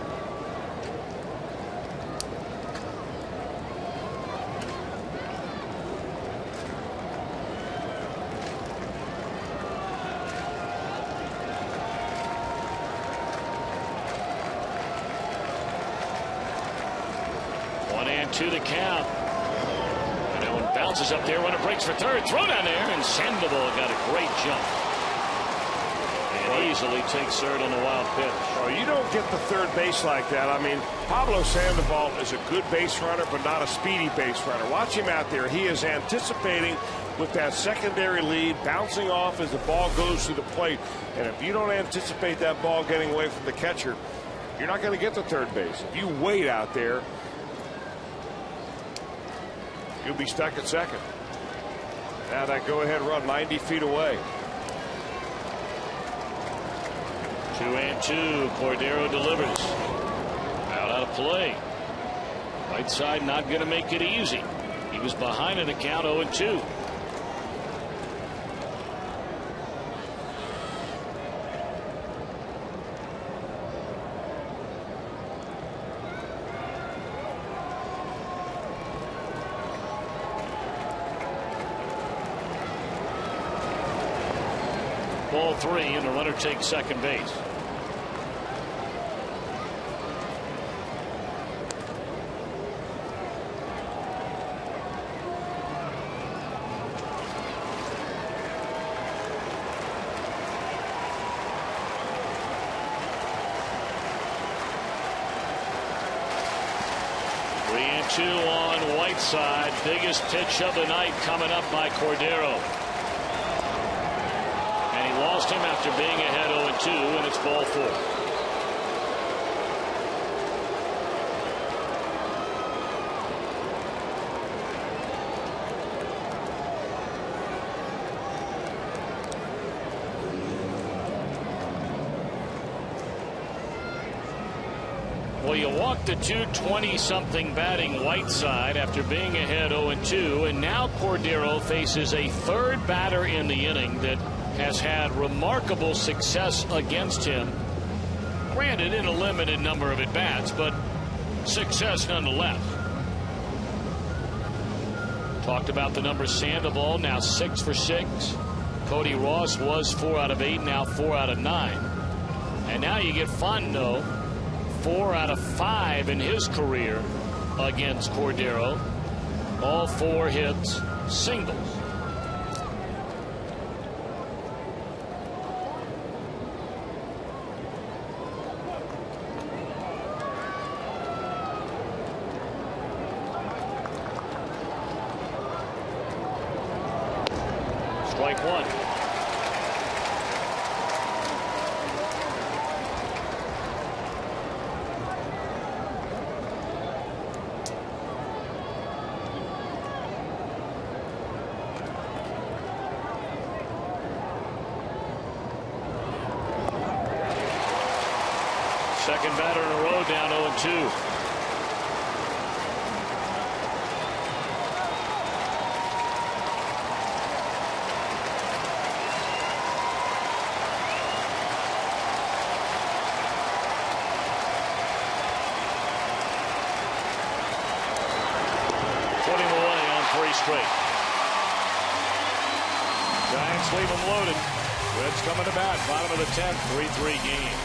One and two to count. Bounces up there, runner breaks for third, throw down there, and Sandoval got a great jump and easily takes third on the wild pitch. Oh, you don't get the third base like that. I mean, Pablo Sandoval is a good base runner, but not a speedy base runner. Watch him out there. He is anticipating with that secondary lead, bouncing off as the ball goes through the plate. And if you don't anticipate that ball getting away from the catcher, you're not going to get to third base. If you wait out there, you'll be stuck at second. Now that go-ahead run 90 feet away. 2-2. Cordero delivers. Out of play. Whiteside not going to make it easy. He was behind in the count 0-2. Ball 3 and the runner takes second base. Three and two on Whiteside. Biggest pitch of the night coming up by Cordero. Lost him after being ahead 0-2, and it's ball 4. Well, you walk the 220-something batting Whiteside after being ahead 0-2, and now Cordero faces a third batter in the inning that has had remarkable success against him. Granted, in a limited number of at-bats, but success nonetheless. Talked about the number Sandoval, now 6 for 6. Cody Ross was 4 out of 8, now 4 out of 9. And now you get Fondo, 4 out of 5 in his career against Cordero. All 4 hits, singles. Strike one. Second batter in a row, down 0-2. Straight. Giants leave them loaded. Reds coming to bat. Bottom of the 10th. 3-3 game.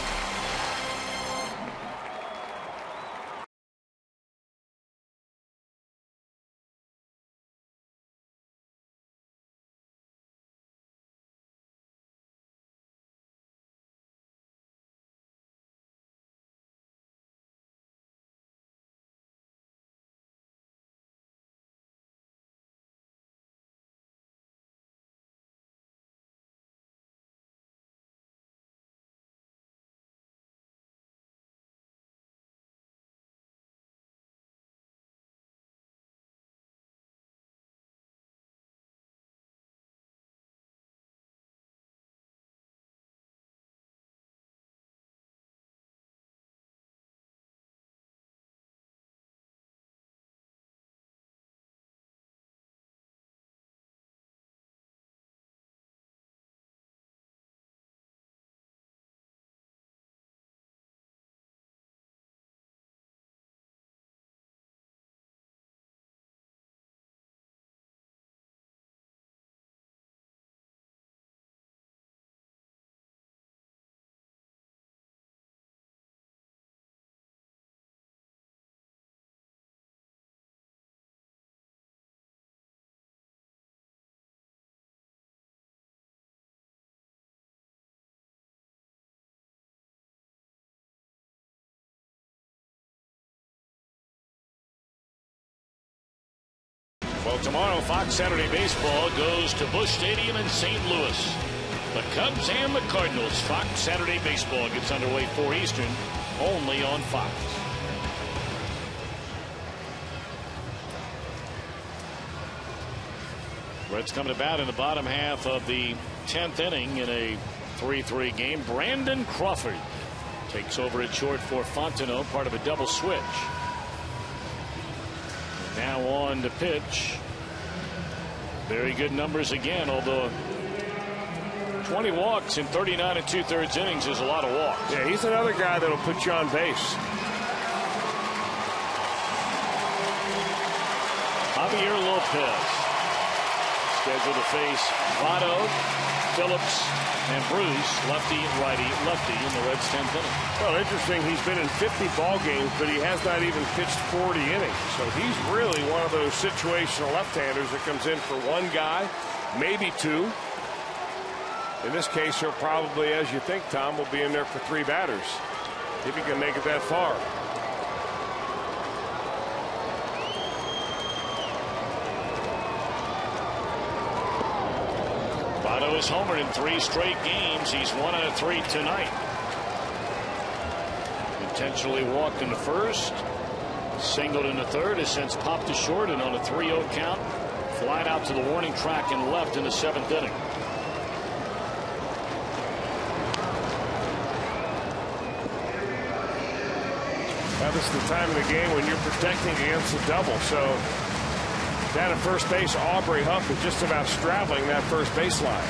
Well, tomorrow, Fox Saturday Baseball goes to Busch Stadium in St. Louis. The Cubs and the Cardinals. Fox Saturday Baseball gets underway 4 Eastern, only on Fox. Reds coming to bat in the bottom half of the 10th inning in a 3-3 game. Brandon Crawford takes over at short for Fontenot, part of a double switch. Now on to pitch. Very good numbers again, although 20 walks in 39 2/3 innings is a lot of walks. Yeah, he's another guy that'll put you on base. Javier Lopez scheduled to face Votto, Phillips, and Bruce, lefty, righty, lefty in the Reds' 10th inning. Well, interesting, he's been in 50 ball games, but he has not even pitched 40 innings. So he's really one of those situational left-handers that comes in for one guy, maybe two. In this case, he'll probably, as you think, Tom, will be in there for 3 batters, if he can make it that far. Votto is homered in 3 straight games. He's 1 out of 3 tonight. Intentionally walked in the first, singled in the third, has since popped to short, and on a 3-0 count, flied out to the warning track and left in the 7th inning. Now, this is the time of the game when you're protecting against a double. So down at first base, Aubrey Huff is just about straddling that first base line.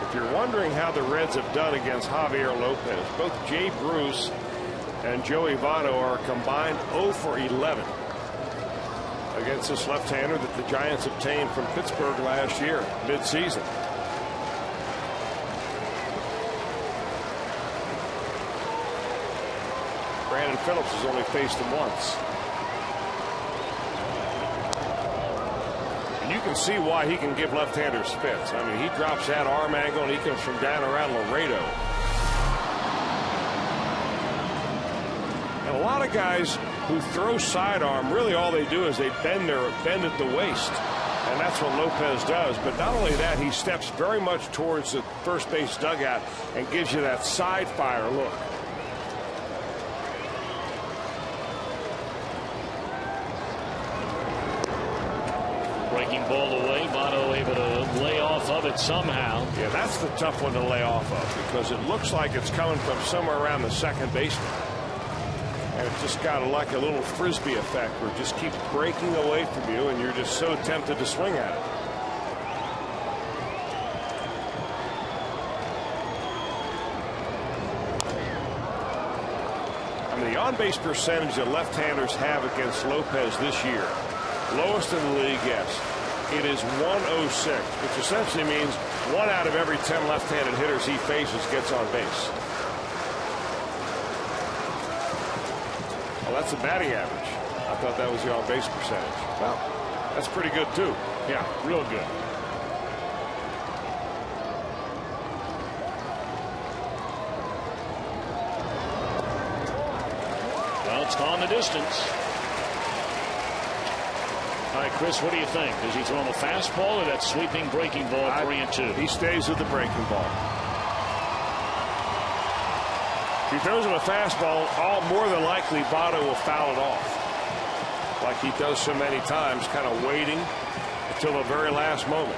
If you're wondering how the Reds have done against Javier Lopez, both Jay Bruce and Joey Votto are combined 0 for 11 against this left-hander that the Giants obtained from Pittsburgh last year, mid-season. Brandon Phillips has only faced him once. And you can see why he can give left-handers fits. I mean, he drops that arm angle, and he comes from down around Laredo. And a lot of guys who throw sidearm, really all they do is they bend at the waist. And that's what Lopez does. But not only that, he steps very much towards the first base dugout and gives you that side fire look. Breaking ball away. Votto able to lay off of it somehow. Yeah, that's the tough one to lay off of, because it looks like it's coming from somewhere around the second baseman. And it just got like a little frisbee effect where it just keeps breaking away from you, and you're just so tempted to swing at it. I mean, the on-base percentage that left-handers have against Lopez this year, lowest in the league, yes. It is 106, which essentially means 1 out of every 10 left-handed hitters he faces gets on base. Well, that's the batting average. I thought that was the on-base percentage. Well, that's pretty good, too. Yeah, real good. Well, it's gone the distance. All right, Chris, what do you think? Does he throw him a fastball or that sweeping breaking ball, 3-2? He stays with the breaking ball. If he throws him a fastball, more than likely Votto will foul it off, like he does so many times, kind of waiting until the very last moment.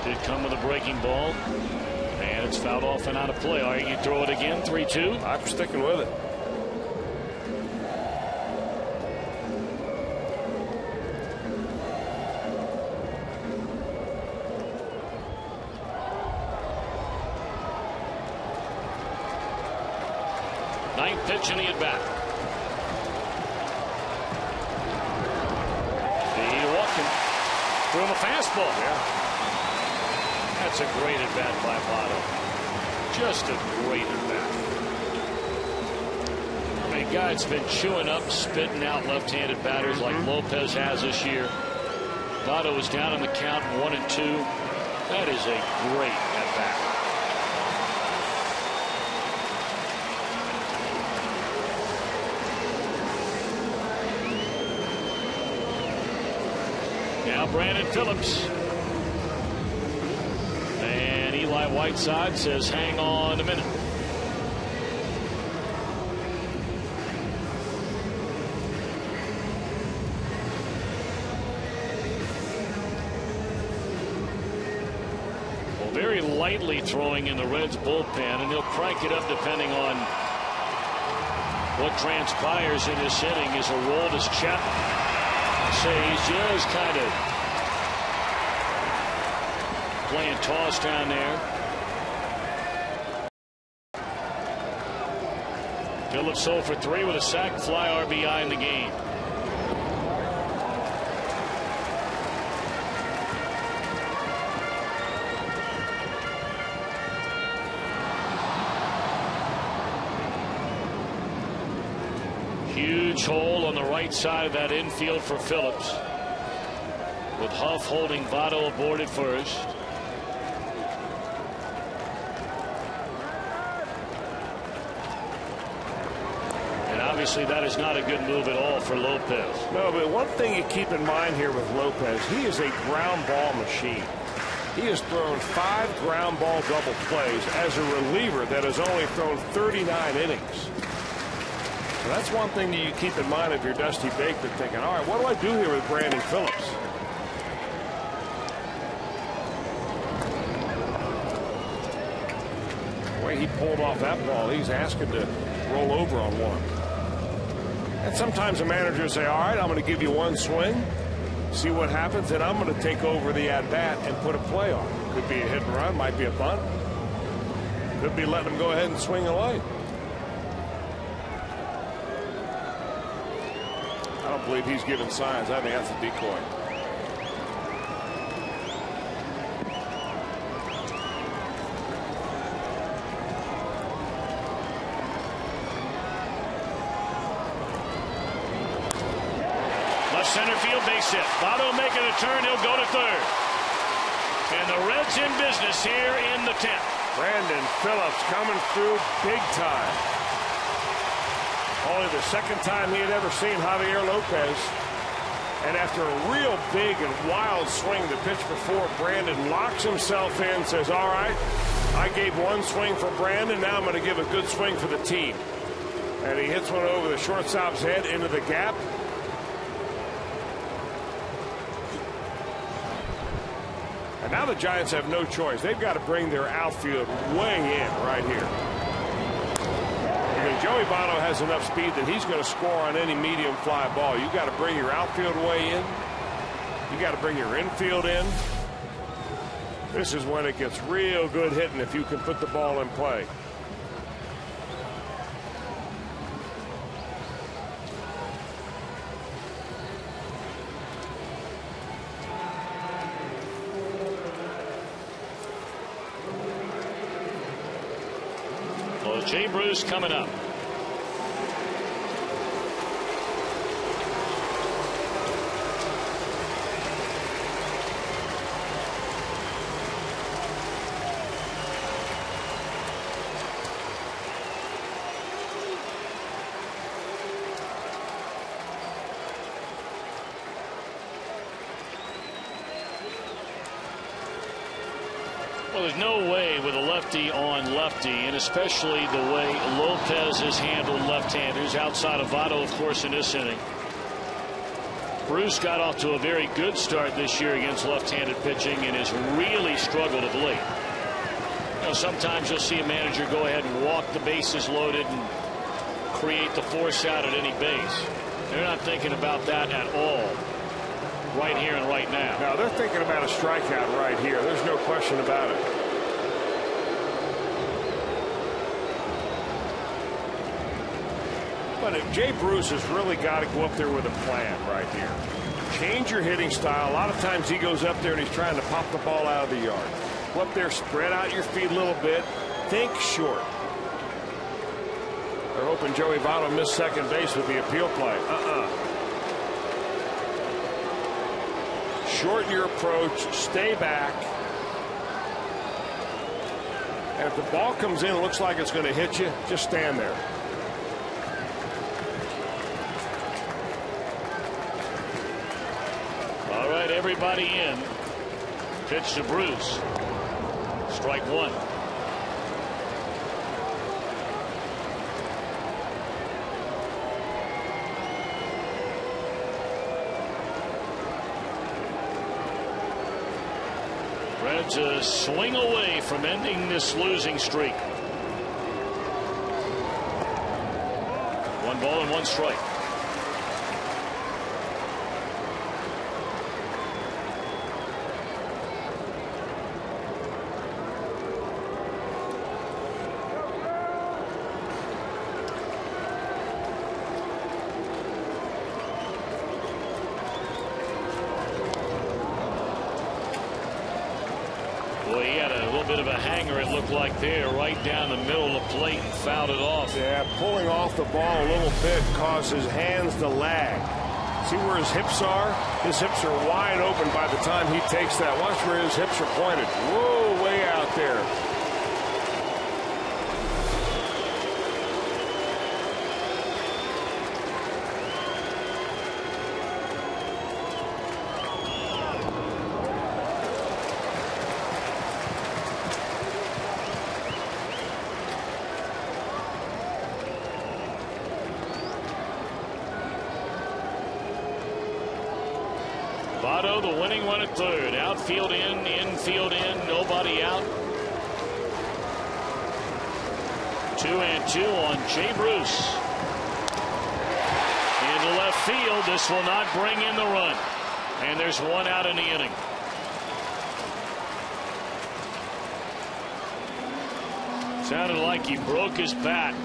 Did come with a breaking ball, and it's fouled off and out of play. All right, you throw it again, 3-2? I'm sticking with it. Ninth pitch in the at-bat. He walking. Threw him a fastball. Yeah. That's a great at-bat by Votto. Just a great at-bat. I mean, guy's been chewing up, spitting out left-handed batters like Lopez has this year. Votto is down on the count, 1-2. That is a great at-bat. Now Brandon Phillips. And Eli Whiteside says hang on a minute. Well, very lightly throwing in the Reds bullpen, and he'll crank it up depending on what transpires in this inning. Is Aroldis Chapman. Say he's just kind of playing toss down there. Phillips 0 for 3 with a sac fly RBI in the game. Huge hole on the right side of that infield for Phillips, with Huff holding Votto aboard at first. And obviously that is not a good move at all for Lopez. No, but one thing you keep in mind here with Lopez, he is a ground ball machine. He has thrown 5 ground ball double plays as a reliever that has only thrown 39 innings. So that's one thing that you keep in mind if you're Dusty Baker, thinking, all right, what do I do here with Brandon Phillips? The way he pulled off that ball, he's asking to roll over on one. And sometimes a manager will say, all right, I'm going to give you one swing, see what happens, and I'm going to take over the at-bat and put a play on it. Could be a hit and run, might be a bunt. Could be letting him go ahead and swing away. I don't believe he's giving signs. I think that's a decoy. Left center field base hit. Votto making a turn. He'll go to third. And the Reds in business here in the 10th. Brandon Phillips coming through big time. only the second time he had ever seen Javier Lopez. And after a real big and wild swing the pitch before, Brandon locks himself in, says, all right, I gave one swing for Brandon, now I'm going to give a good swing for the team. And he hits one over the shortstop's head into the gap. And now the Giants have no choice. They've got to bring their outfield way in right here. Joey Votto has enough speed that he's going to score on any medium fly ball. You got to bring your outfield way in. You got to bring your infield in. This is when it gets real good hitting if you can put the ball in play. Well, Jay Bruce coming up. Well, there's no way with a lefty on lefty, and especially the way Lopez has handled left-handers outside of Votto, of course, in this inning. Bruce got off to a very good start this year against left-handed pitching and has really struggled of late. You know, sometimes you'll see a manager go ahead and walk the bases loaded and create the force out at any base. They're not thinking about that at all right here and right now. Now they're thinking about a strikeout right here. There's no question about it. But Jay Bruce has really got to go up there with a plan right here. Change your hitting style. A lot of times he goes up there and he's trying to pop the ball out of the yard. Go up there, spread out your feet a little bit. Think short. They're hoping Joey Votto missed second base with the appeal play. Shorten your approach, stay back. And if the ball comes in and looks like it's going to hit you, just stand there. All right, everybody in. Pitch to Bruce. Strike one. Reds a swing away from ending this losing streak. 1 ball and 1 strike. Bit of a hanger, it looked like there, right down the middle of the plate, and fouled it off. Yeah, pulling off the ball a little bit caused his hands to lag. See where his hips are? His hips are wide open by the time he takes that. Watch where his hips are pointed. Whoa, way out there. Votto, the winning run at third. Outfield in, infield in, nobody out. 2-2 on Jay Bruce. Into left field. This will not bring in the run. And there's 1 out in the inning. Sounded like he broke his bat.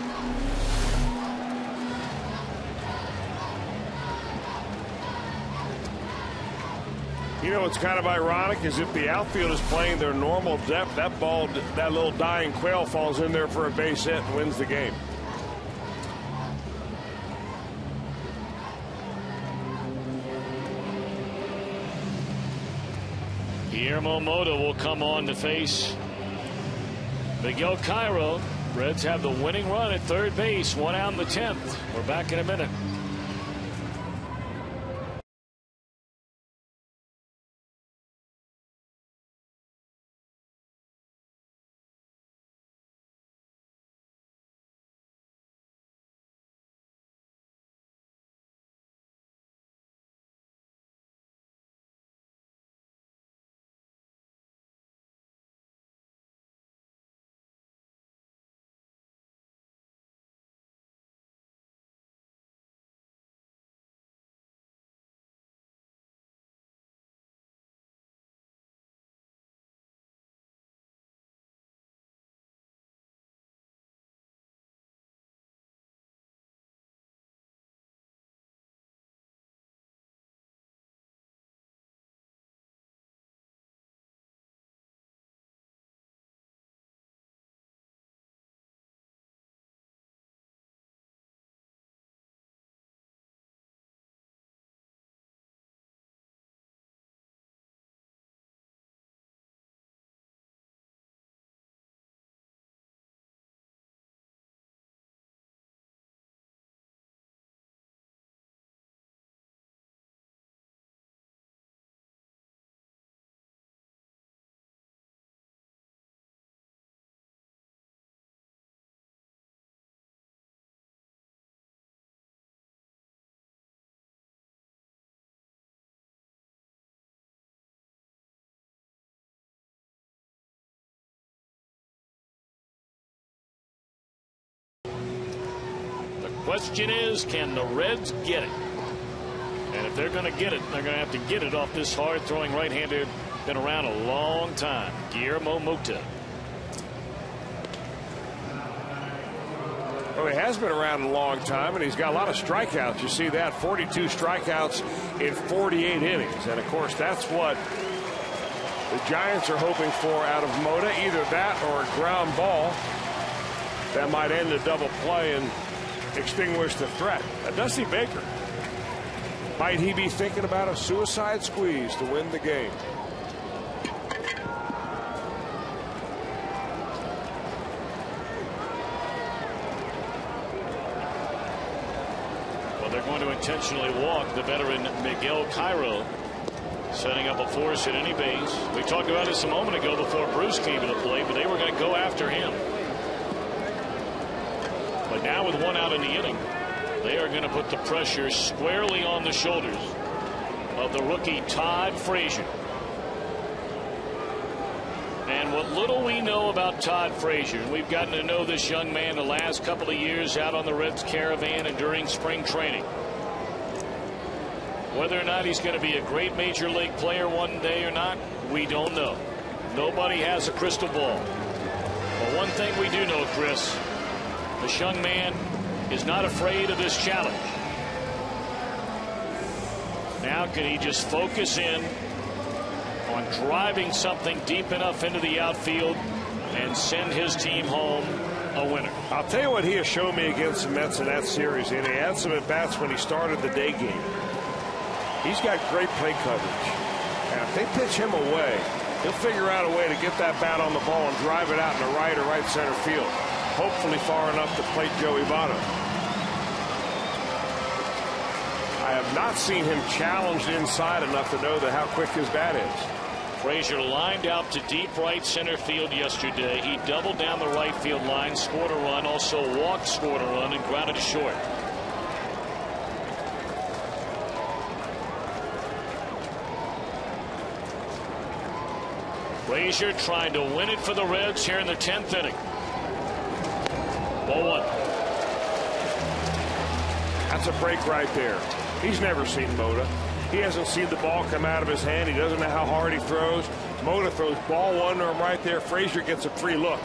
You know what's kind of ironic is if the outfield is playing their normal depth, that ball, that little dying quail falls in there for a base hit and wins the game. Guillermo Mota will come on to face Miguel Cairo. Reds have the winning run at third base, 1 out in the 10th. We're back in a minute. Question is, can the Reds get it? And if they're going to get it, they're going to have to get it off this hard throwing right-hander. Been around a long time, Guillermo Mota. Well, he has been around a long time, and he's got a lot of strikeouts. You see that, 42 strikeouts in 48 innings. And, of course, that's what the Giants are hoping for out of Mota, either that or a ground ball that might end a double play and extinguish the threat. Dusty Baker, might he be thinking about a suicide squeeze to win the game? Well, they're going to intentionally walk the veteran Miguel Cairo, setting up a force at any base. We talked about this a moment ago before Bruce came to the plate, but they were going to go after him. But now with 1 out in the inning, they are going to put the pressure squarely on the shoulders of the rookie Todd Frazier. And what little we know about Todd Frazier, and we've gotten to know this young man the last couple of years out on the Reds caravan and during spring training. Whether or not he's going to be a great major league player one day or not, we don't know. Nobody has a crystal ball. But one thing we do know, Chris, this young man is not afraid of this challenge. Now can he just focus in on driving something deep enough into the outfield and send his team home a winner? I'll tell you what he has shown me against the Mets in that series, and he had some at-bats when he started the day game. He's got great play coverage, and if they pitch him away, he'll figure out a way to get that bat on the ball and drive it out in the right or right center field. Hopefully far enough to plate Joey Votto. I have not seen him challenged inside enough to know how quick his bat is. Frazier lined out to deep right center field yesterday. He doubled down the right field line, scored a run, also walked, scored a run, and grounded to short. Frazier trying to win it for the Reds here in the 10th inning. Ball 1. That's a break right there. He's never seen Mota. He hasn't seen the ball come out of his hand. He doesn't know how hard he throws. Mota throws ball 1 to him right there. Frazier gets a free look,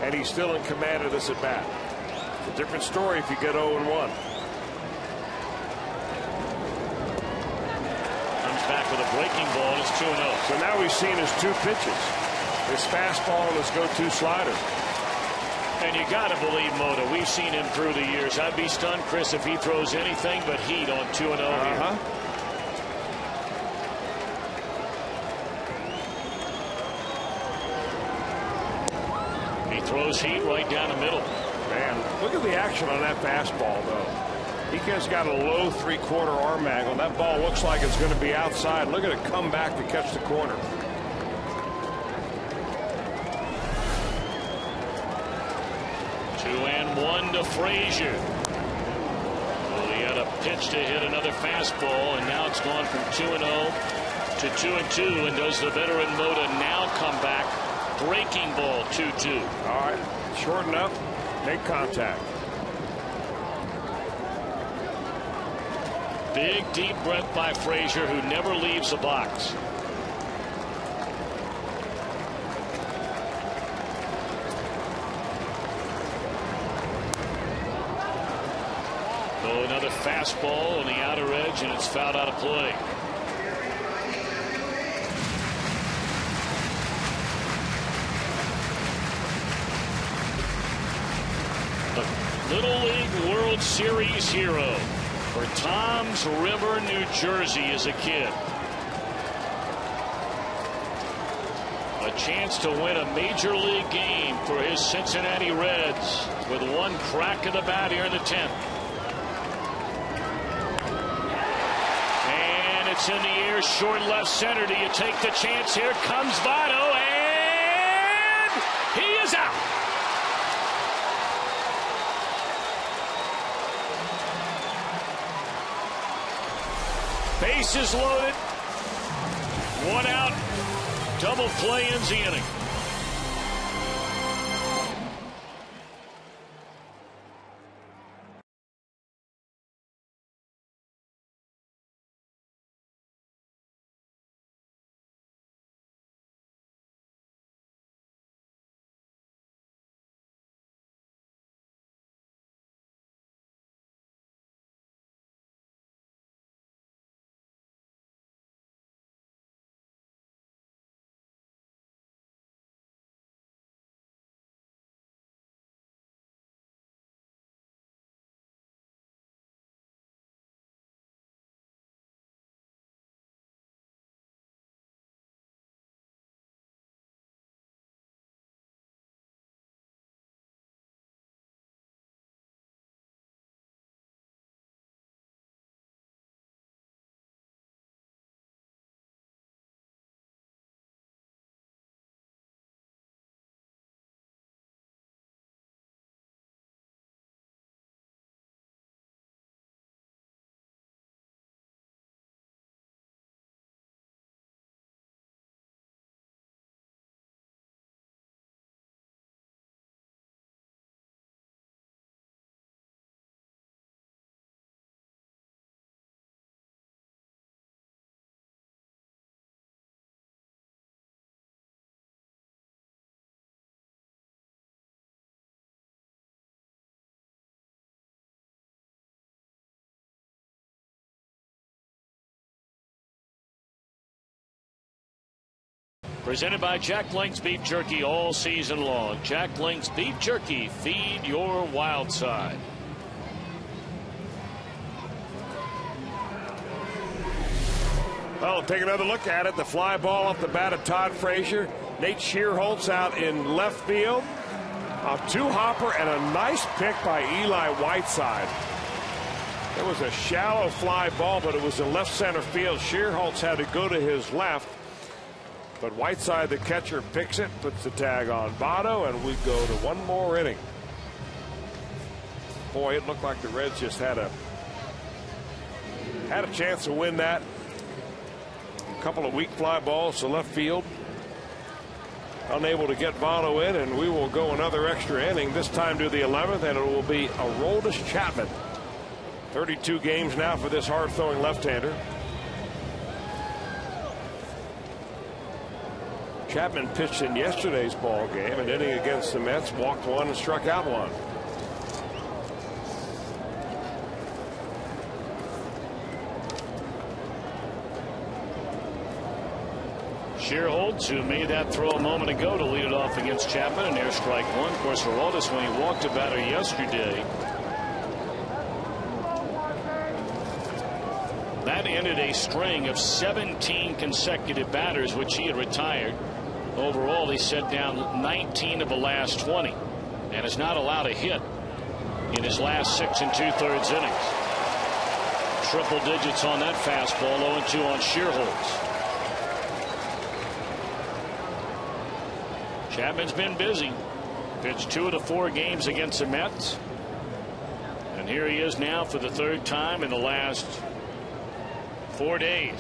and he's still in command of this at bat. It's a different story if you get 0-1. Comes back with a breaking ball. It's 2-0. So now we've seen his 2 pitches, his fastball and his go-to slider. And you got to believe Mota. We've seen him through the years. I'd be stunned, Chris, if he throws anything but heat on 2-0 here. He throws heat right down the middle. Man, look at the action on that fastball, though. He just got a low 3/4 arm angle. That ball looks like it's going to be outside. Look at it come back to catch the corner. Two and one to Frazier. Well, he had a pitch to hit another fastball, and now it's gone from 2-0 to 2-2. And does the veteran Mota now come back? Breaking ball 2-2. All right, shorten up, make contact. Big deep breath by Frazier, who never leaves the box. So another fastball on the outer edge, and it's fouled out of play. The Little League World Series hero for Toms River, New Jersey as a kid. A chance to win a major league game for his Cincinnati Reds with one crack of the bat here in the 10th. And it's in the air, short left center. Do you take the chance? Here comes Votto, and he is out. Bases loaded. One out. Double play ends the inning. Presented by Jack Link's Beef Jerky all season long. Jack Link's Beef Jerky, feed your wild side. Well, take another look at it. The fly ball off the bat of Todd Frazier. Nate Shearholtz out in left field. A two-hopper and a nice pick by Eli Whiteside. There was a shallow fly ball, but it was in left center field. Shearholtz had to go to his left. But Whiteside, the catcher, picks it, puts the tag on Votto, and we go to one more inning. Boy, it looked like the Reds just had a chance to win that. A couple of weak fly balls to left field. Unable to get Votto in, and we will go another extra inning, this time to the 11th, and it will be Aroldis Chapman. 32 games now for this hard-throwing left-hander. Chapman pitched in yesterday's ball game, an inning against the Mets, walked one and struck out one. Shearholtz, who made that throw a moment ago to lead it off against Chapman, and there's strike one. Of course, Aroldis, when he walked a batter yesterday, that ended a string of 17 consecutive batters, which he had retired. Overall, he set down 19 of the last 20 and has not allowed a hit in his last 6 2/3 innings. Triple digits on that fastball, 0-2 on sheer holds. Chapman's been busy. Pitched 2 of the 4 games against the Mets. And here he is now for the 3rd time in the last 4 days.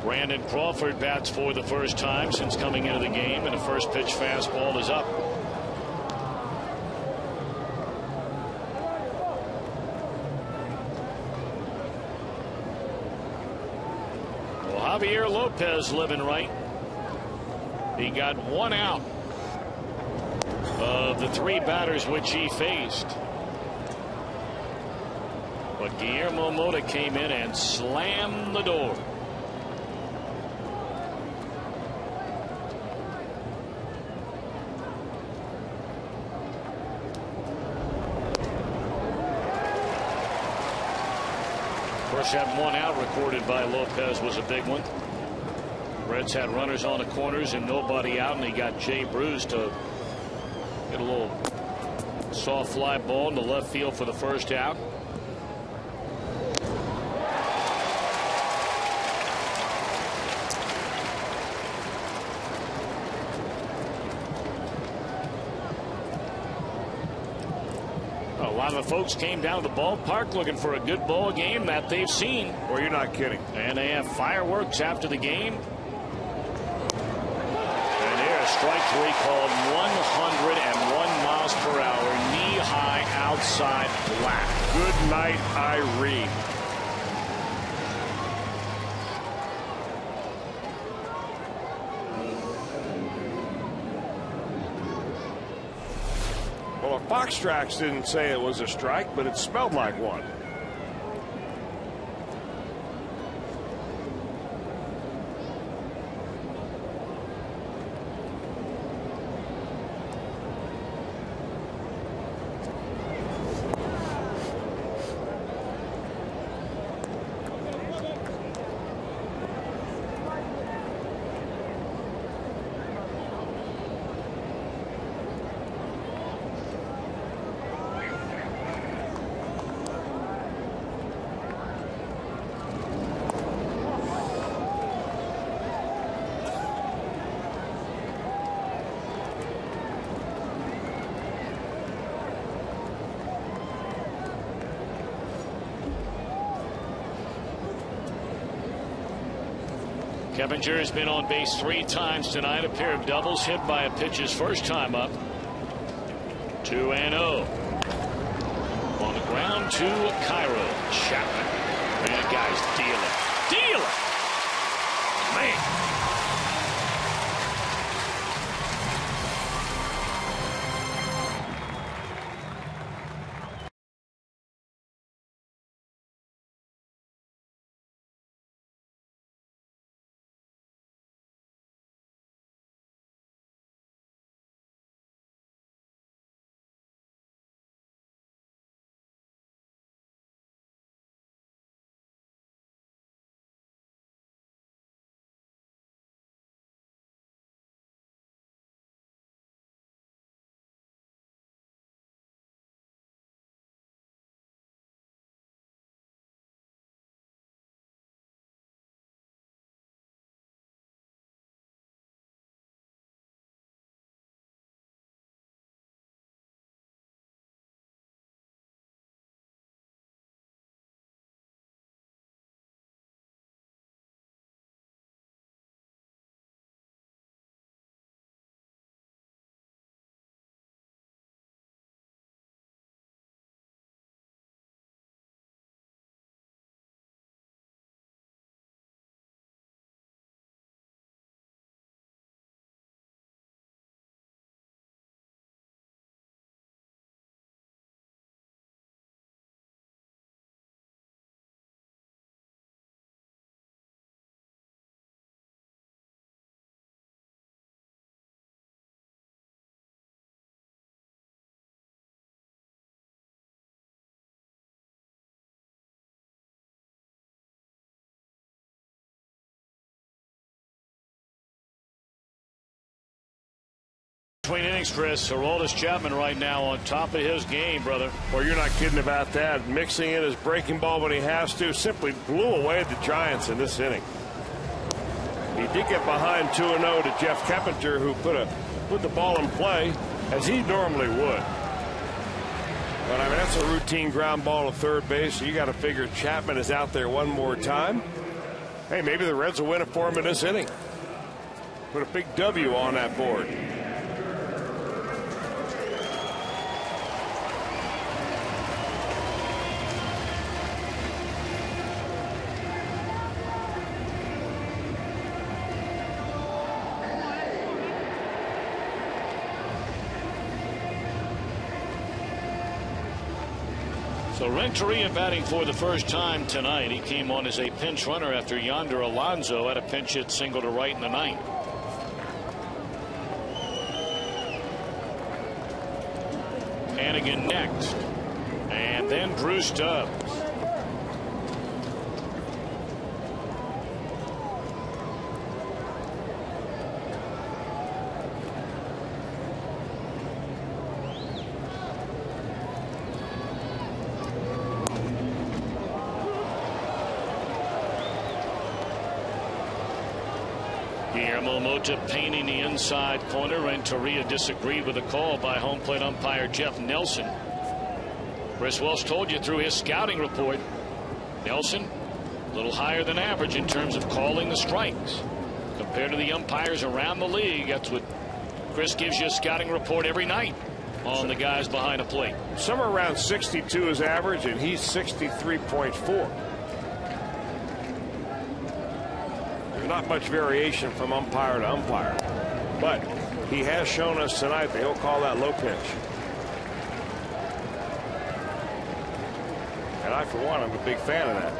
Brandon Crawford bats for the first time since coming into the game, and the first pitch fastball is up. Well, Javier Lopez living right. He got 1 out of the 3 batters which he faced. But Guillermo Mota came in and slammed the door. First, having 1 out recorded by Lopez was a big one. Reds had runners on the corners and nobody out, and he got Jay Bruce to get a little soft fly ball in the left field for the first out. A lot of the folks came down to the ballpark looking for a good ball game that they've seen. Well, you're not kidding. And they have fireworks after the game. And here, a strike 3 called 101 miles per hour, knee high outside black. Good night, Irene. Well, Fox Tracks didn't say it was a strike, but it smelled like one. Keppinger has been on base 3 times tonight. A pair of doubles hit by a pitch his first time up. 2-0. On the ground to Cairo. Chapman. That guy's dealing. Man. Between innings, Chris, Aroldis Chapman right now on top of his game, brother. Well, you're not kidding about that. Mixing in his breaking ball when he has to. Simply blew away the Giants in this inning. He did get behind 2-0 to Jeff Keppinger, who put the ball in play as he normally would. But I mean, that's a routine ground ball to third base. So you got to figure Chapman is out there one more time. Hey, maybe the Reds will win it for him in this inning. Put a big W on that board. So Renteria batting for the first time tonight. He came on as a pinch runner after Yonder Alonso had a pinch hit single to right in the ninth. Hannigan next, and then Drew Stubbs. Guillermo Mota painting the inside corner. Renteria disagreed with a call by home plate umpire Jeff Nelson. Chris Welsh told you through his scouting report, Nelson a little higher than average in terms of calling the strikes compared to the umpires around the league. That's what Chris gives you, a scouting report every night on the guys behind the plate. Somewhere around 62 is average, and he's 63.4. Not much variation from umpire to umpire, but he has shown us tonight that he'll call that low pitch. And I, for one, I'm a big fan of that.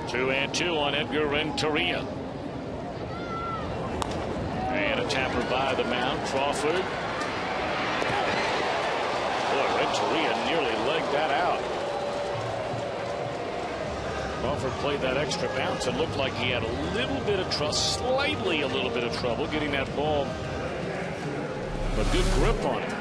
Two and two on Edgar Renteria. And a tapper by the mound. Crawford. Boy, Renteria nearly legged that out. Crawford played that extra bounce. It looked like he had a little bit of trouble, slightly a little bit of trouble getting that ball. But good grip on it.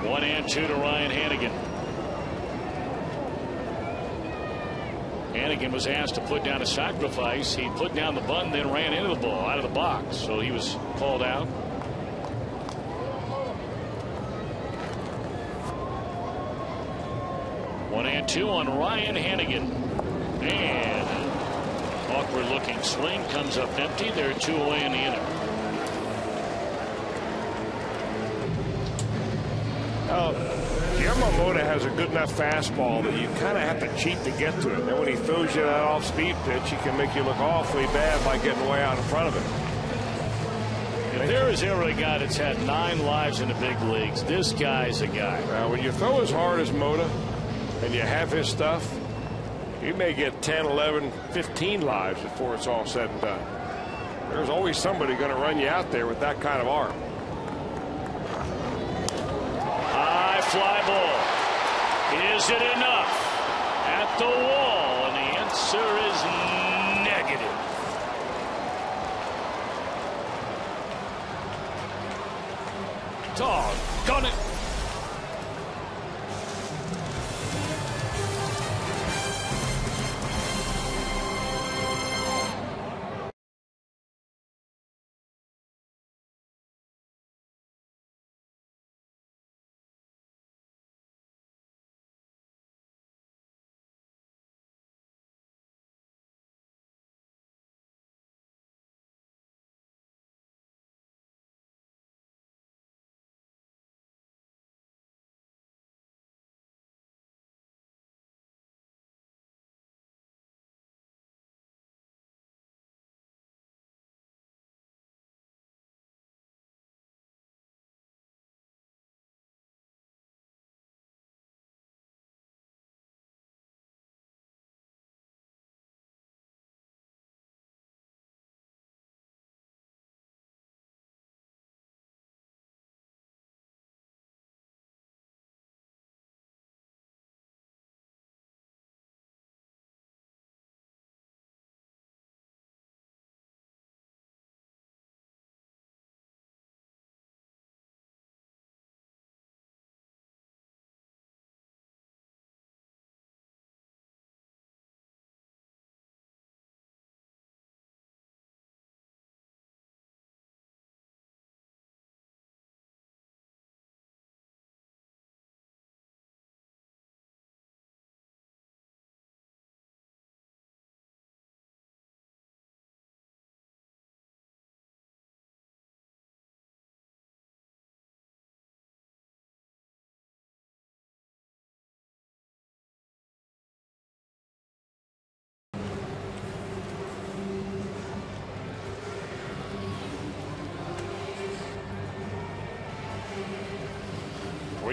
One and two to Ryan Hannigan. Hannigan was asked to put down a sacrifice. He put down the bunt, then ran into the ball out of the box, so he was called out. One and two on Ryan Hannigan. And awkward looking swing comes up empty. There are two away in the inning. Yamamoto has a good enough fastball that you kind of have to cheat to get to it. Then when he throws you that off-speed pitch, he can make you look awfully bad by getting way out in front of it. If there is ever a guy that's had 9 lives in the big leagues, this guy's a guy. Now, when you throw as hard as Mota and you have his stuff, you may get 10, 11, 15 lives before it's all said and done. There's always somebody going to run you out there with that kind of arm. High fly ball. Is it enough? At the wall, and the answer is negative. Doggone it.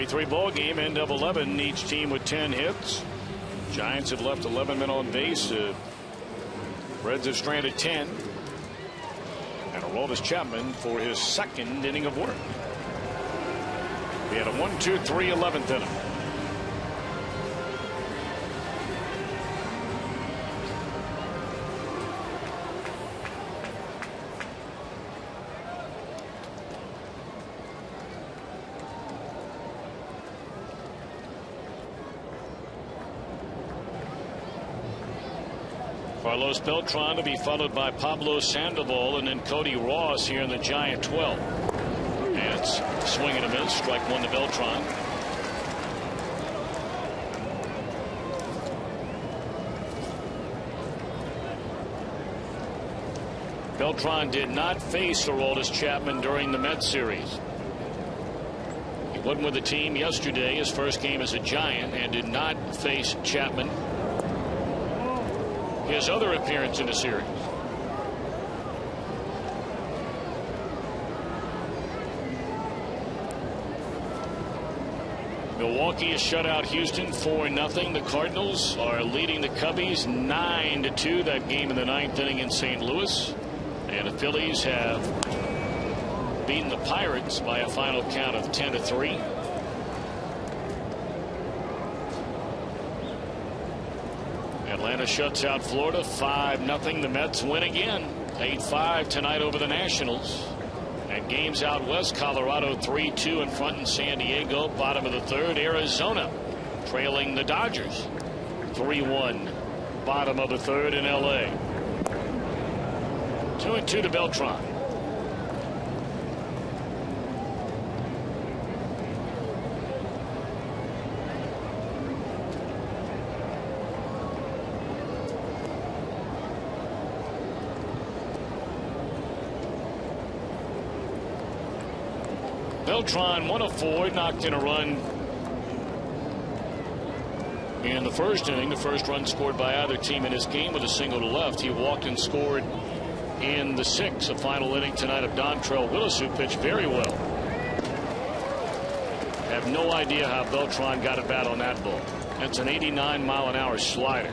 Three ball game, end of 11, each team with 10 hits. Giants have left 11 men on base. Reds have stranded 10. And Aroldis Chapman for his 2nd inning of work. He had a 1-2-3 11th inning. Carlos Beltran to be followed by Pablo Sandoval and then Cody Ross here in the Giant 12. And it's swing and a miss. Strike 1 to Beltran. Beltran did not face Aroldis Chapman during the Mets series. He wasn't with the team yesterday, his first game as a Giant, and did not face Chapman his other appearance in the series. Milwaukee has shut out Houston 4-0. The Cardinals are leading the Cubbies 9-2. That game in the 9th inning in St. Louis. And the Phillies have beaten the Pirates by a final count of 10-3. Atlanta shuts out Florida 5-0. The Mets win again 8-5 tonight over the Nationals. And games out west, Colorado 3-2 in front in San Diego. Bottom of the 3rd, Arizona trailing the Dodgers 3-1. Bottom of the 3rd in LA. 2-2 to Beltran. Beltran 1 of 4, knocked in a run in the first inning. The first run scored by either team in this game with a single to left. He walked and scored in the 6th, a final inning tonight of Dontrell Willis, who pitched very well. Have no idea how Beltran got a bat on that ball. That's an 89-mile-an-hour slider.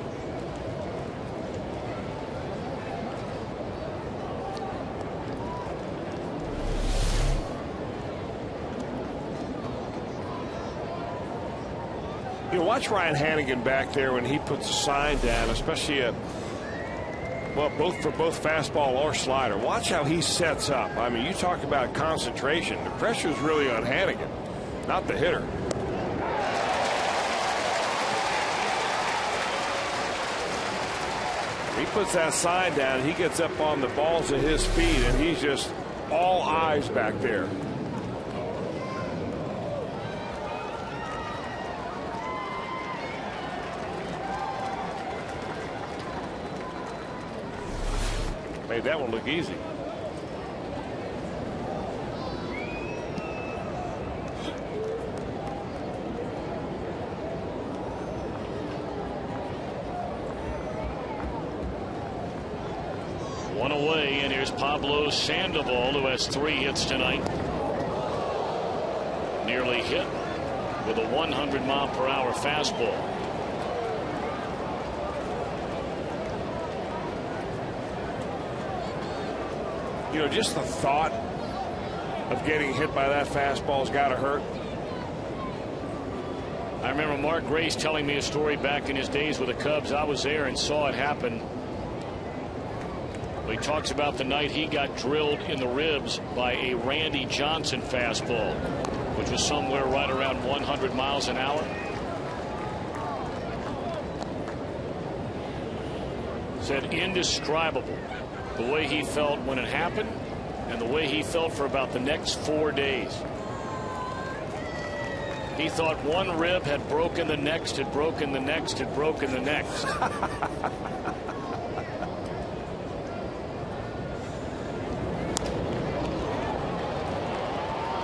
You know, watch Ryan Hannigan back there when he puts a sign down, especially well, both fastball or slider. Watch how he sets up. I mean, you talk about concentration. The pressure is really on Hannigan, not the hitter. He puts that sign down, he gets up on the balls at his feet, and he's just all eyes back there. Made that one look easy. One away, and here's Pablo Sandoval, who has 3 hits tonight. Nearly hit with a 100-mile-per-hour fastball. You know, just the thought of getting hit by that fastball's got to hurt. I remember Mark Grace telling me a story back in his days with the Cubs. I was there and saw it happen. He talks about the night he got drilled in the ribs by a Randy Johnson fastball, which was somewhere right around 100 miles an hour. Said indescribable the way he felt when it happened and the way he felt for about the next 4 days. He thought one rib had broken, the next had broken, the next had broken, the next.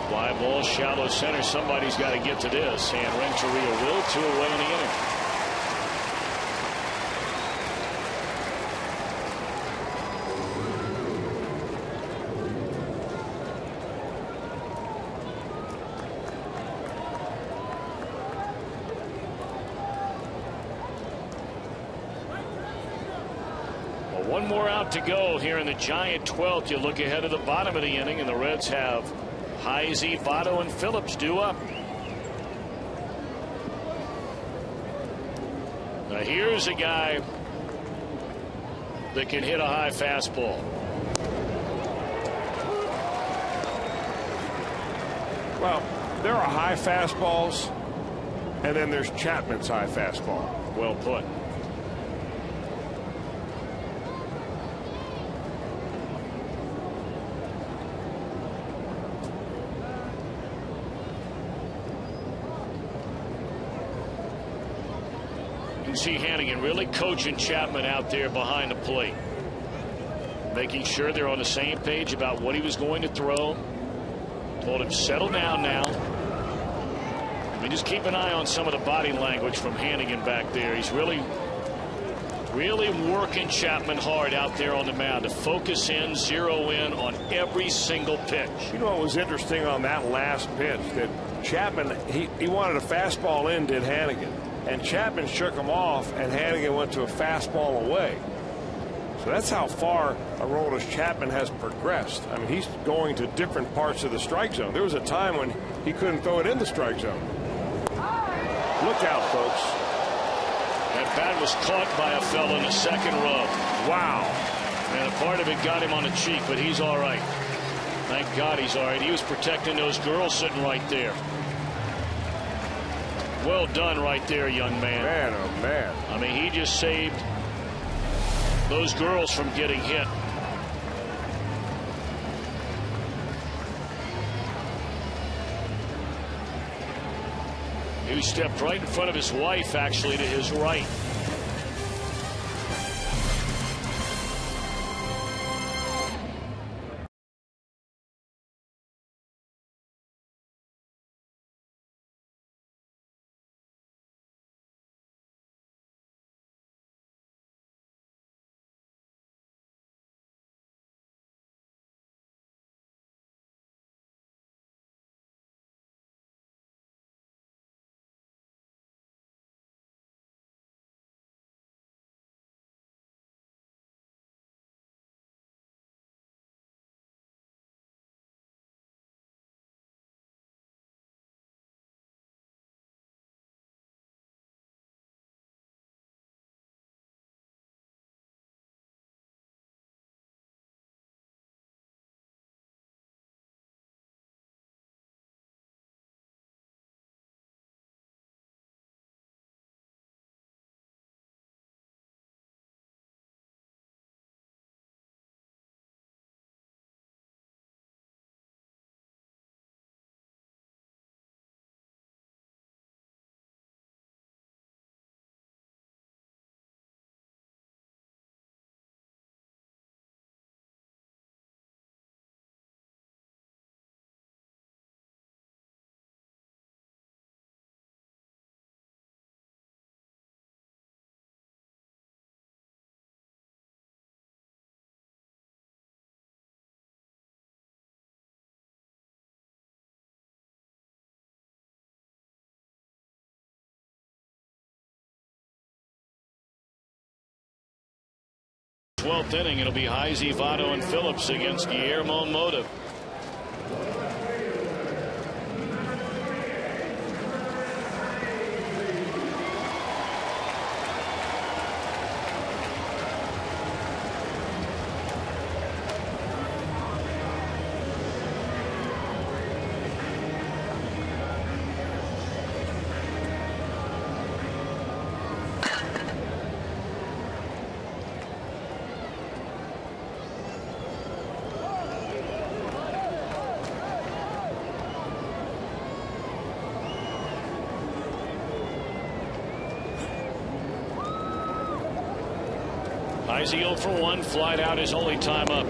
Fly ball, shallow center. Somebody's got to get to this. And Renteria will. 2 away in the inning. Well, one more out to go here in the Giant 12th. You look ahead of the bottom of the inning, and the Reds have Heisey, Votto, and Phillips due up. Now here's a guy that can hit a high fastball. Well, there are high fastballs, and then there's Chapman's high fastball. Well put. You see Hannigan really coaching Chapman out there behind the plate, making sure they're on the same page about what he was going to throw. Told him settle down now. I mean, just keep an eye on some of the body language from Hannigan back there. He's really working Chapman hard out there on the mound to focus in, zero in on every single pitch. You know what was interesting on that last pitch? That Chapman, he wanted a fastball in, did Hannigan. And Chapman shook him off, and Hannigan went to a fastball away. So that's how far Aroldis Chapman has progressed. I mean, he's going to different parts of the strike zone. There was a time when he couldn't throw it in the strike zone. Look out, folks. That bat was caught by a fellow in the second row. Wow. And a part of it got him on the cheek, but he's all right. Thank God he's all right. He was protecting those girls sitting right there. Well done right there, young man. Man, oh man. I mean, he just saved those girls from getting hit. He stepped right in front of his wife, actually, to his right. 12th inning. It'll be Heisey, Votto, and Phillips against Guillermo Mota. Heisey 0 for 1, flied out his only time up.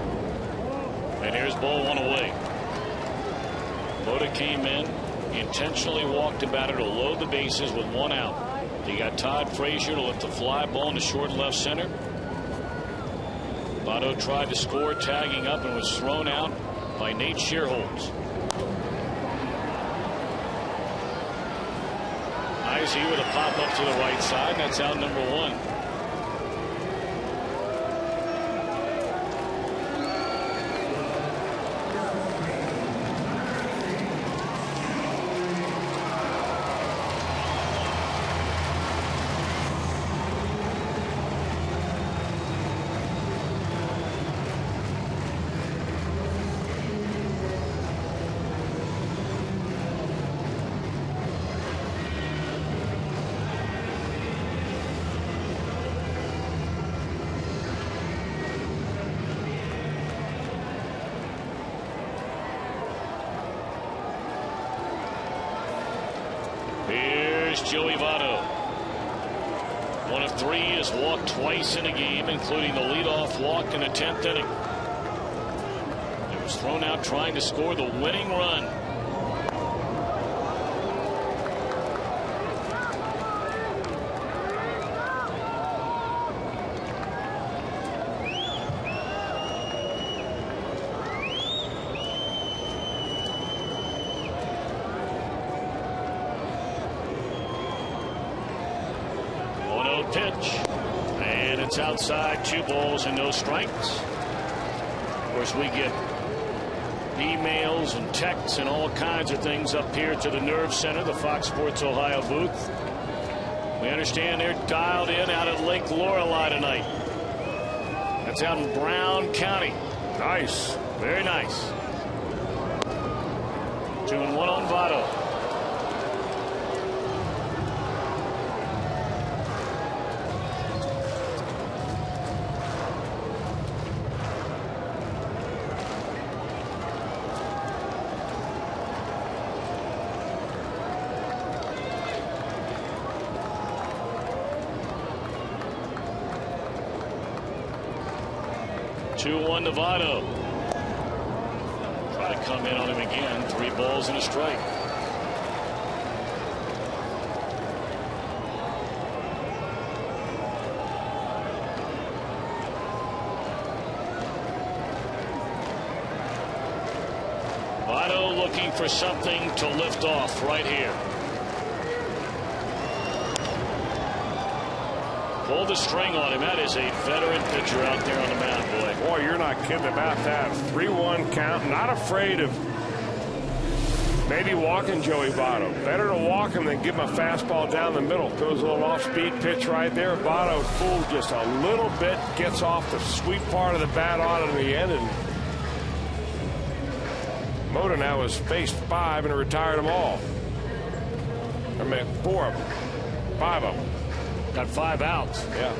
And here's ball 1 away. Mota came in, intentionally walked about it to load the bases with 1 out. He got Todd Frazier to lift the fly ball into short left center. Votto tried to score, tagging up, and was thrown out by Nate Shearholtz. Heisey with a pop up to the right side. That's out number 1. Joey Votto. 1 of 3, has walked twice in a game, including the leadoff walk in the 10th inning. He was thrown out trying to score the winning run. Pitch, and it's outside. 2 balls and no strikes. Of course, we get emails and texts and all kinds of things up here to the Nerve Center, the Fox Sports Ohio booth. We understand they're dialed in out at Lake Lorelei tonight. That's out in Brown County. Nice, very nice. 2-1 on Votto. To Votto. Try to come in on him again. 3 balls and a strike. Votto looking for something to lift off right here. Pull the string on him. That is a veteran pitcher out there on the mound, boy. Boy, you're not kidding about that. 3-1 count. Not afraid of maybe walking Joey Votto. Better to walk him than give him a fastball down the middle. Throws a little off-speed pitch right there. Votto fooled just a little bit. Gets off the sweet part of the bat on it in the end. And Mota now has faced 5 and retired them all. I mean, 4 of them. 5 of them. Got 5 outs. Yeah.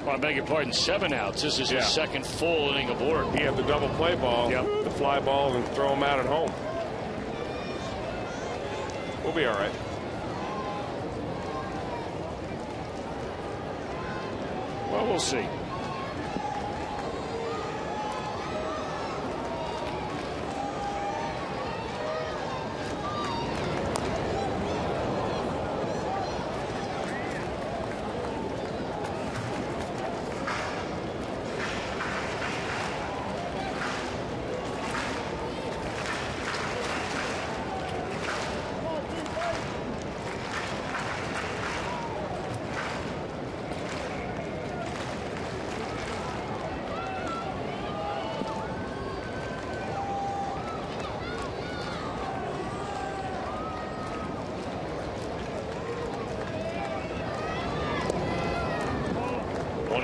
Well, I beg your pardon, 7 outs. This is his second full inning of work. He had the double play ball, the fly ball, and throw him out at home. We'll be all right. Well, we'll see.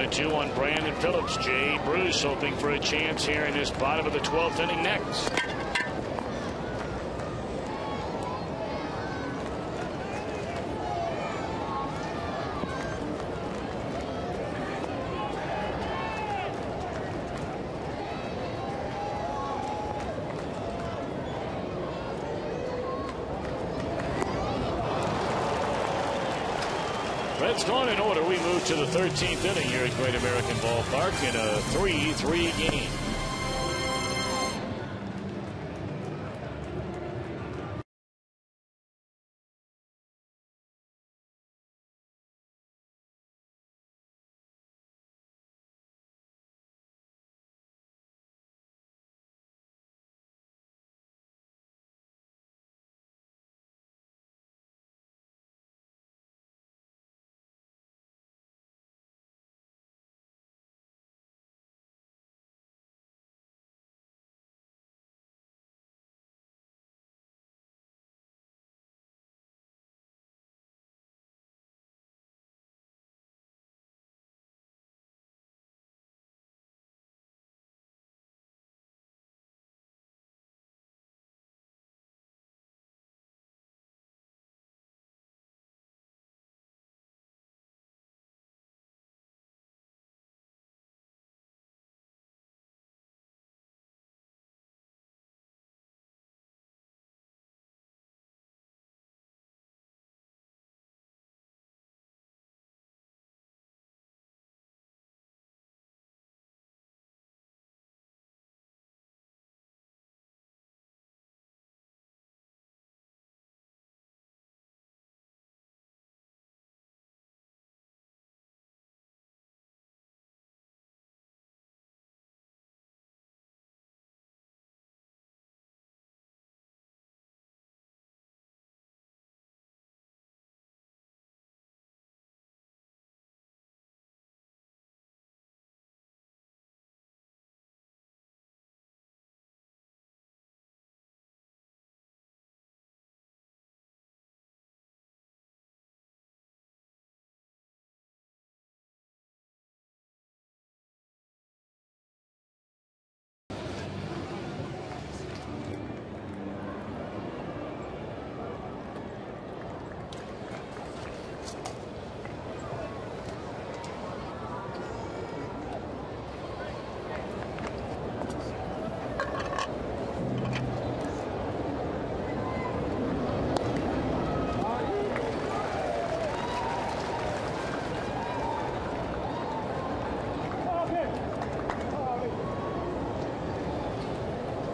1-2 on Brandon Phillips. Jay Bruce hoping for a chance here in this bottom of the 12th inning next. Reds gone in order. We move to the 13th inning here at Great American Ballpark in a 3-3 game.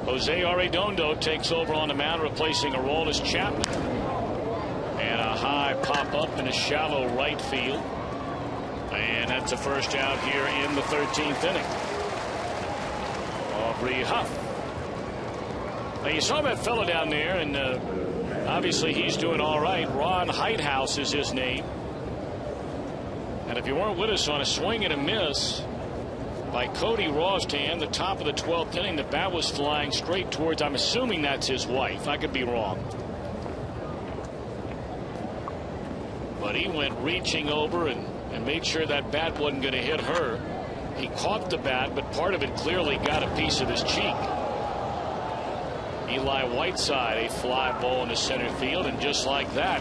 Jose Arredondo takes over on the mound, replacing Aroldis Chapman. And a high pop up in a shallow right field. And that's a first out here in the 13th inning. Aubrey Huff. Now you saw that fellow down there, and obviously he's doing all right. Ron Heithouse is his name. And if you weren't with us on a swing and a miss by Cody Rostan, the top of the 12th inning, the bat was flying straight towards, I'm assuming that's his wife. I could be wrong. But he went reaching over and made sure that bat wasn't going to hit her. He caught the bat, but part of it clearly got a piece of his cheek. Eli Whiteside, a fly ball into center field, and just like that,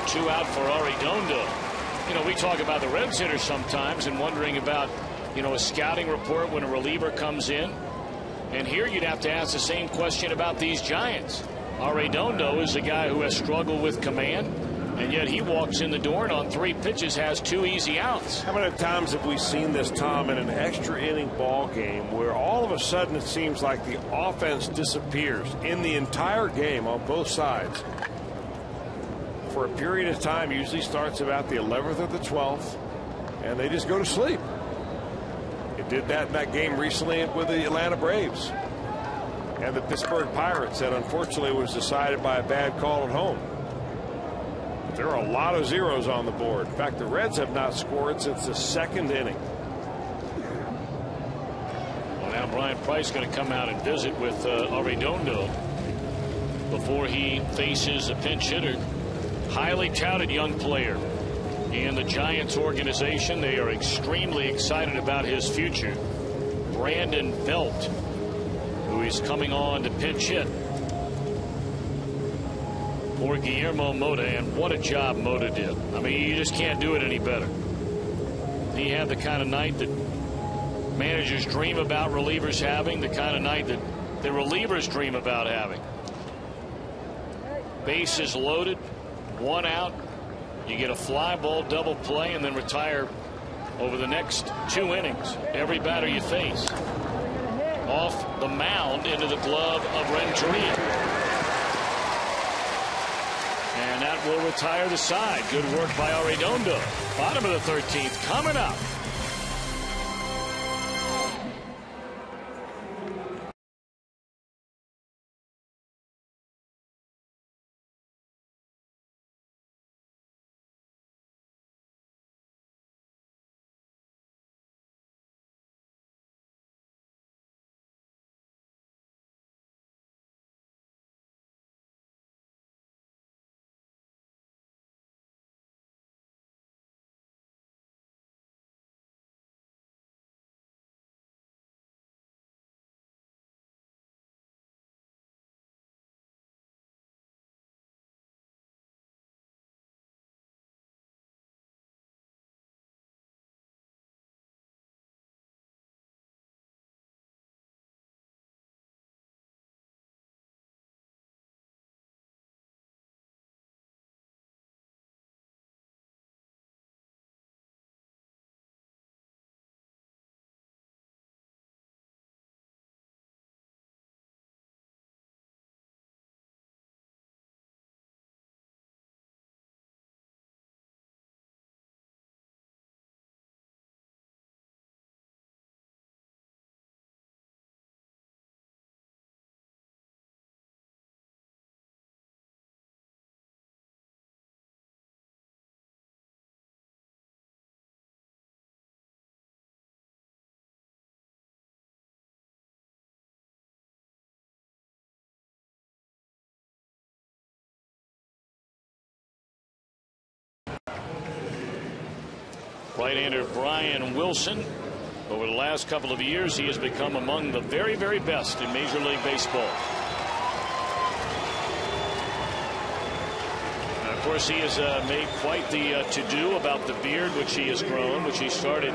2 out for Arredondo. You know, we talk about the Reds hitters sometimes and wondering about, you know, a scouting report when a reliever comes in. And here you'd have to ask the same question about these Giants. Arredondo is a guy who has struggled with command, and yet he walks in the door and on 3 pitches has 2 easy outs. How many times have we seen this, Tom, in an extra inning ball game where all of a sudden it seems like the offense disappears in the entire game on both sides for a period of time? Usually starts about the 11th or the 12th, and they just go to sleep. It did that in that game recently with the Atlanta Braves and the Pittsburgh Pirates that unfortunately was decided by a bad call at home. But there are a lot of zeros on the board. In fact, the Reds have not scored since the 2nd inning. Well, now Brian Price going to come out and visit with Arredondo before he faces a pinch hitter. Highly touted young player. in the Giants organization. They are extremely excited about his future. Brandon Belt, who is coming on to pinch hit for Guillermo Mota, and what a job Mota did. I mean, you just can't do it any better. He had the kind of night that managers dream about relievers having, the kind of night that the relievers dream about having. Bases loaded, 1 out. You get a fly ball double play and then retire over the next 2 innings every batter you face. Off the mound into the glove of Renteria. And that will retire the side. Good work by Arredondo. Bottom of the 13th coming up. Right-hander Brian Wilson. Over the last couple of years, he has become among the very, very best in Major League Baseball. And of course, he has made quite the to-do about the beard, which he has grown, which he started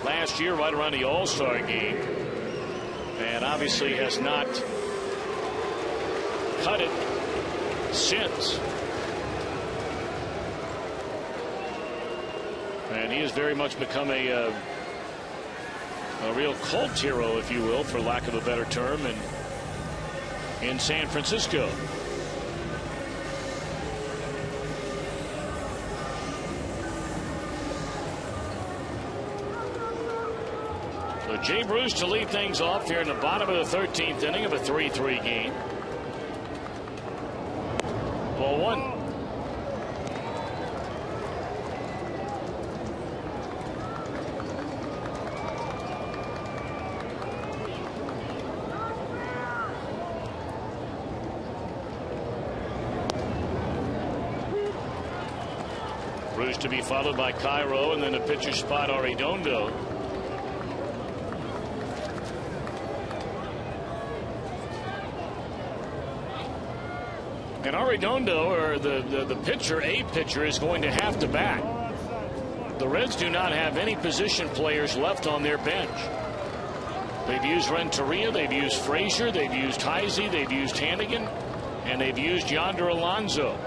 last year right around the All-Star game. And obviously has not cut it since. And he has very much become a real cult hero, if you will, for lack of a better term, in San Francisco. So Jay Bruce to lead things off here in the bottom of the 13th inning of a 3-3 game. Ball one. Bruce to be followed by Cairo, and then the pitcher spot Arredondo. And Arredondo, or the pitcher, a pitcher, is going to have to bat. The Reds do not have any position players left on their bench. They've used Renteria, they've used Frazier, they've used Heisey, they've used Hannigan, and they've used Yonder Alonso.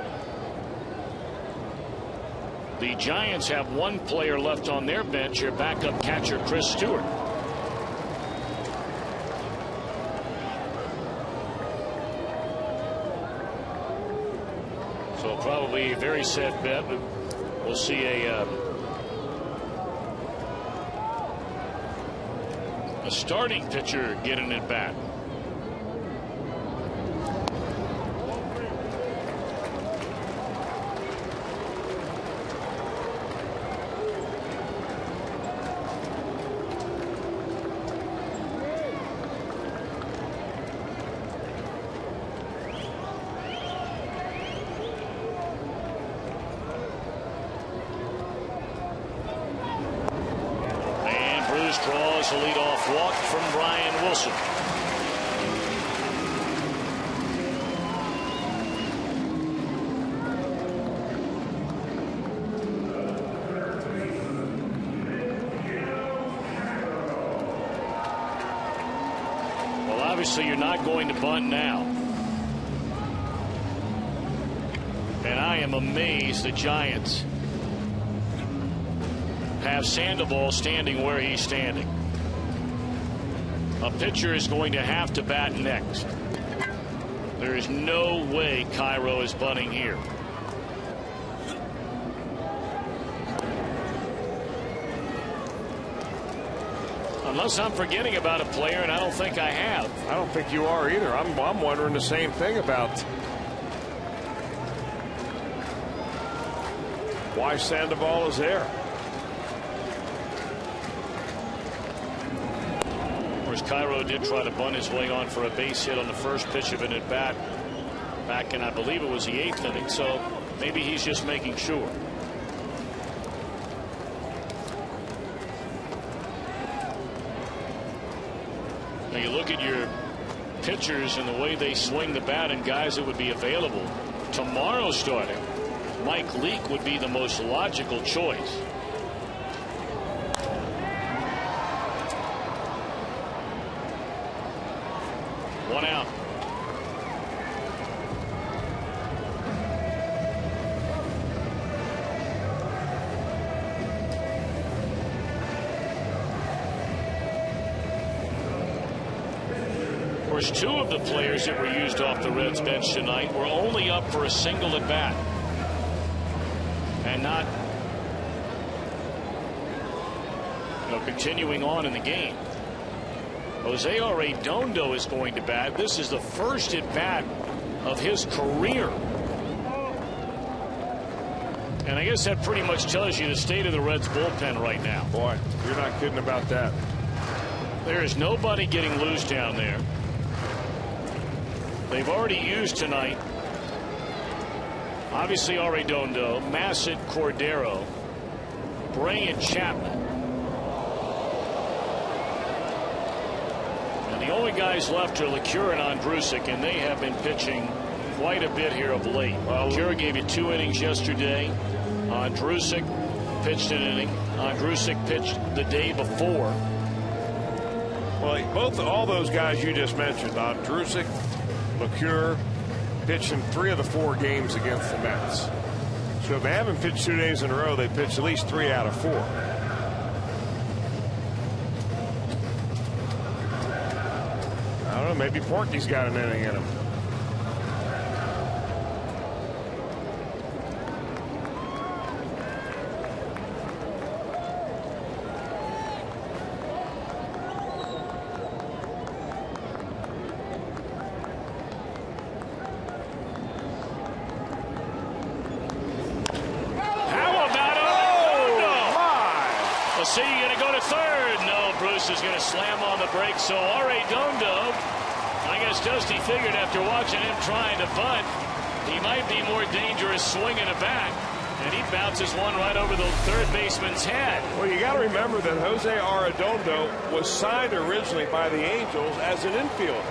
The Giants have one player left on their bench, your backup catcher Chris Stewart. So probably a very sad bet, but we'll see a starting pitcher getting at bat. pitches, draws a leadoff walk from Brian Wilson. Well, obviously you're not going to bunt now. And I am amazed the Giants have Sandoval standing where he's standing. A pitcher is going to have to bat next. There is no way Cairo is bunting here. Unless I'm forgetting about a player, and I don't think I have. I don't think you are either. I'm wondering the same thing about why Sandoval is there. Of course, Cairo did try to bunt his way on for a base hit on the first pitch of an at bat back in, I believe it was the 8th inning, so maybe he's just making sure. Now you look at your pitchers and the way they swing the bat and guys that would be available tomorrow starting. Mike Leake would be the most logical choice. One out. Of course, 2 of the players that were used off the Reds bench tonight were only up for a single at bat. And not, continuing on in the game. Jose Arredondo is going to bat. This is the first at bat of his career. And I guess that pretty much tells you the state of the Reds bullpen right now. Boy, you're not kidding about that. There is nobody getting loose down there. They've already used tonight, obviously, Arredondo, Massett, Cordero, Bray, and Chapman. And the only guys left are LeCure and Andrusic, and they have been pitching quite a bit here of late. Well, LeCure gave you 2 innings yesterday. Andrusic pitched an inning. Andrusic pitched the day before. Well, all those guys you just mentioned, Andrusic, LeCure, pitched in 3 of the 4 games against the Mets. So if they haven't pitched 2 days in a row, they pitched at least 3 out of 4. I don't know, maybe Porky's got an inning in him. Is going to slam on the brakes. So Arredondo, I guess Dusty figured after watching him trying to bunt, he might be more dangerous swinging a bat, and he bounces one right over the third baseman's head. Well, you got to remember that Jose Arredondo was signed originally by the Angels as an infielder.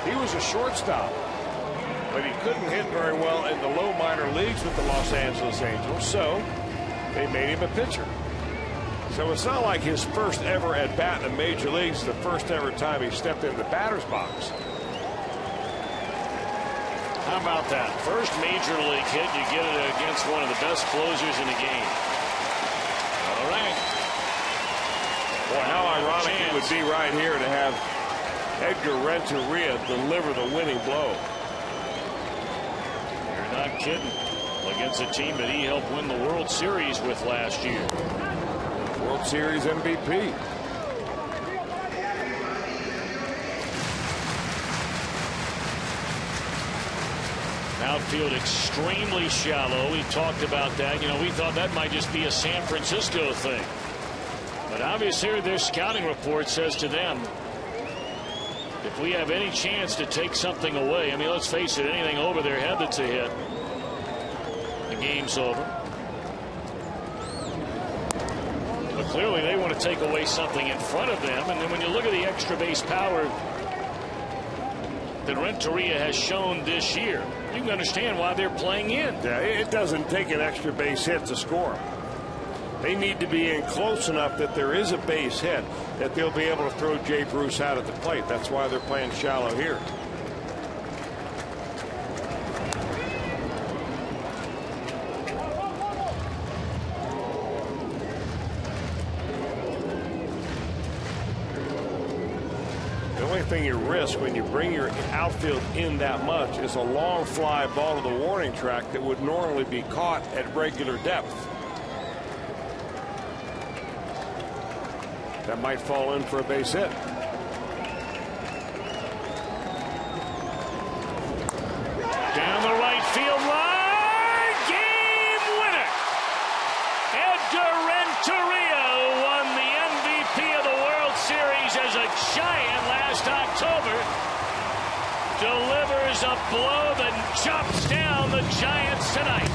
He was a shortstop, but he couldn't hit very well in the low minor leagues with the Los Angeles Angels, so they made him a pitcher. So it's not like his first ever at bat in the major leagues, the first ever time he stepped in the batter's box. How about that? First major league hit, you get it against one of the best closers in the game. All right. Boy, how ironic it would be right here to have Edgar Renteria deliver the winning blow. You're not kidding. Against a team that he helped win the World Series with last year. World Series MVP. Outfield extremely shallow. We talked about that. We thought that might just be a San Francisco thing. But obviously their scouting report says to them, if we have any chance to take something away, let's face it, anything over their head that's a hit, the game's over. clearly they want to take away something in front of them. And then when you look at the extra base power that Renteria has shown this year, you can understand why they're playing in. Yeah, it doesn't take an extra base hit to score. They need to be in close enough that there is a base hit that they'll be able to throw Jay Bruce out at the plate. That's why they're playing shallow here. The only thing you risk when you bring your outfield in that much is a long fly ball to the warning track that would normally be caught at regular depth. That might fall in for a base hit. Down the right field line, game winner. Edgar Renteria won the MVP of the World Series as a Giant last October. Delivers a blow that chops down the Giants tonight.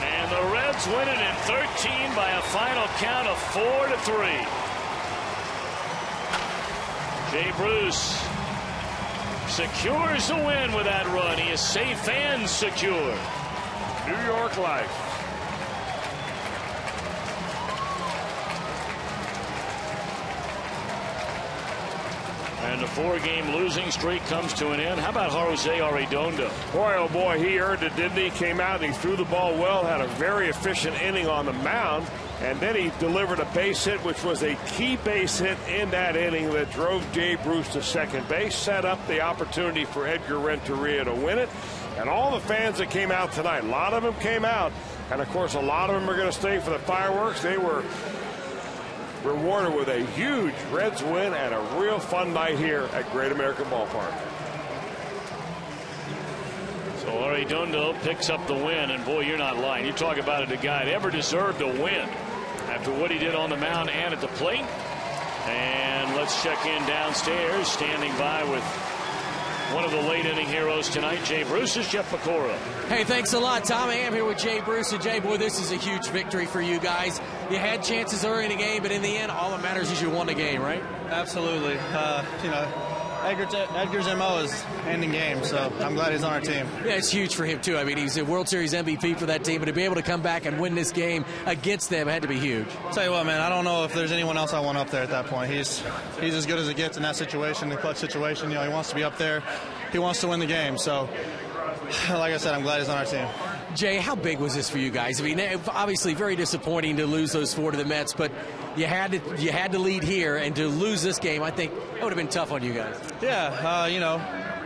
And the Reds win it in 13 by a final count of 4-3. Jay Bruce secures the win with that run. He is safe and secure. New York life. And the 4-game losing streak comes to an end. How about Jose Arredondo? Boy, oh boy, he earned it, didn't he? Came out and he threw the ball well, had a very efficient inning on the mound, and then he delivered a base hit, which was a key base hit in that inning that drove Jay Bruce to second base, set up the opportunity for Edgar Renteria to win it. And all the fans that came out tonight, a lot of them came out, and of course a lot of them are going to stay for the fireworks. They were rewarded with a huge Reds win and a real fun night here at Great American Ballpark. So Arredondo picks up the win, and boy, you're not lying. You talk about it, a guy that ever deserved a win after what he did on the mound and at the plate. And let's check in downstairs, standing by with one of the late inning heroes tonight, Jay Bruce, is Jeff Pecora. Hey, thanks a lot, Tom. I am here with Jay Bruce. And Jay, boy, this is a huge victory for you guys. You had chances early in the game, but in the end, all that matters is you won the game, right? Absolutely. You know, Edgar's MO is ending games, so I'm glad he's on our team. Yeah, it's huge for him, too. I mean, he's a World Series MVP for that team, but to be able to come back and win this game against them had to be huge. I'll tell you what, man, I don't know if there's anyone else I want up there at that point. He's as good as it gets in that situation, the clutch situation. You know, he wants to be up there. He wants to win the game. So, like I said, I'm glad he's on our team. Jay, how big was this for you guys? I mean, obviously very disappointing to lose those 4 to the Mets, but you had to lead here, and to lose this game, I think that would have been tough on you guys. Yeah, you know,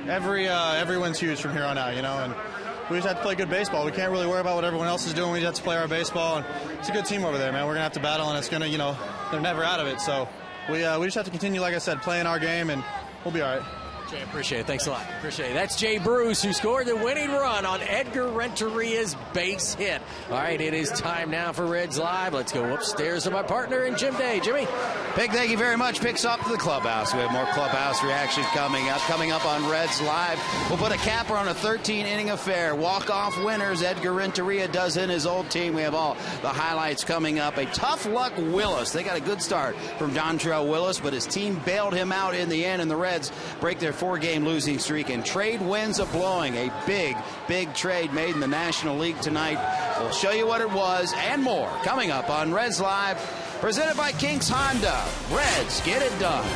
every win's huge from here on out, you know, and we just have to play good baseball. We can't really worry about what everyone else is doing. We just have to play our baseball, and it's a good team over there, man. We're going to have to battle, and it's going to, you know, they're never out of it. So we just have to continue, like I said, playing our game, and we'll be all right. Jay, appreciate it. Thanks a lot. Appreciate it. That's Jay Bruce, who scored the winning run on Edgar Renteria's base hit. All right, it is time now for Reds Live. Let's go upstairs to my partner in Jim Day. Jimmy. Big thank you very much. Picks up to the clubhouse. We have more clubhouse reactions coming up. Coming up on Reds Live, we'll put a capper on a 13-inning affair. Walk-off winners Edgar Renteria does in his old team. We have all the highlights coming up. A tough luck Willis. They got a good start from Dontrell Willis, but his team bailed him out in the end, and the Reds break their 4-game losing streak, and trade winds up blowing. A big trade made in the National League tonight. We'll show you what it was and more coming up on Reds Live, presented by Kinks Honda. Reds get it done.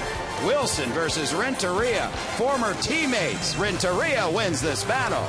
Wilson versus Renteria. Former teammates. Renteria wins this battle.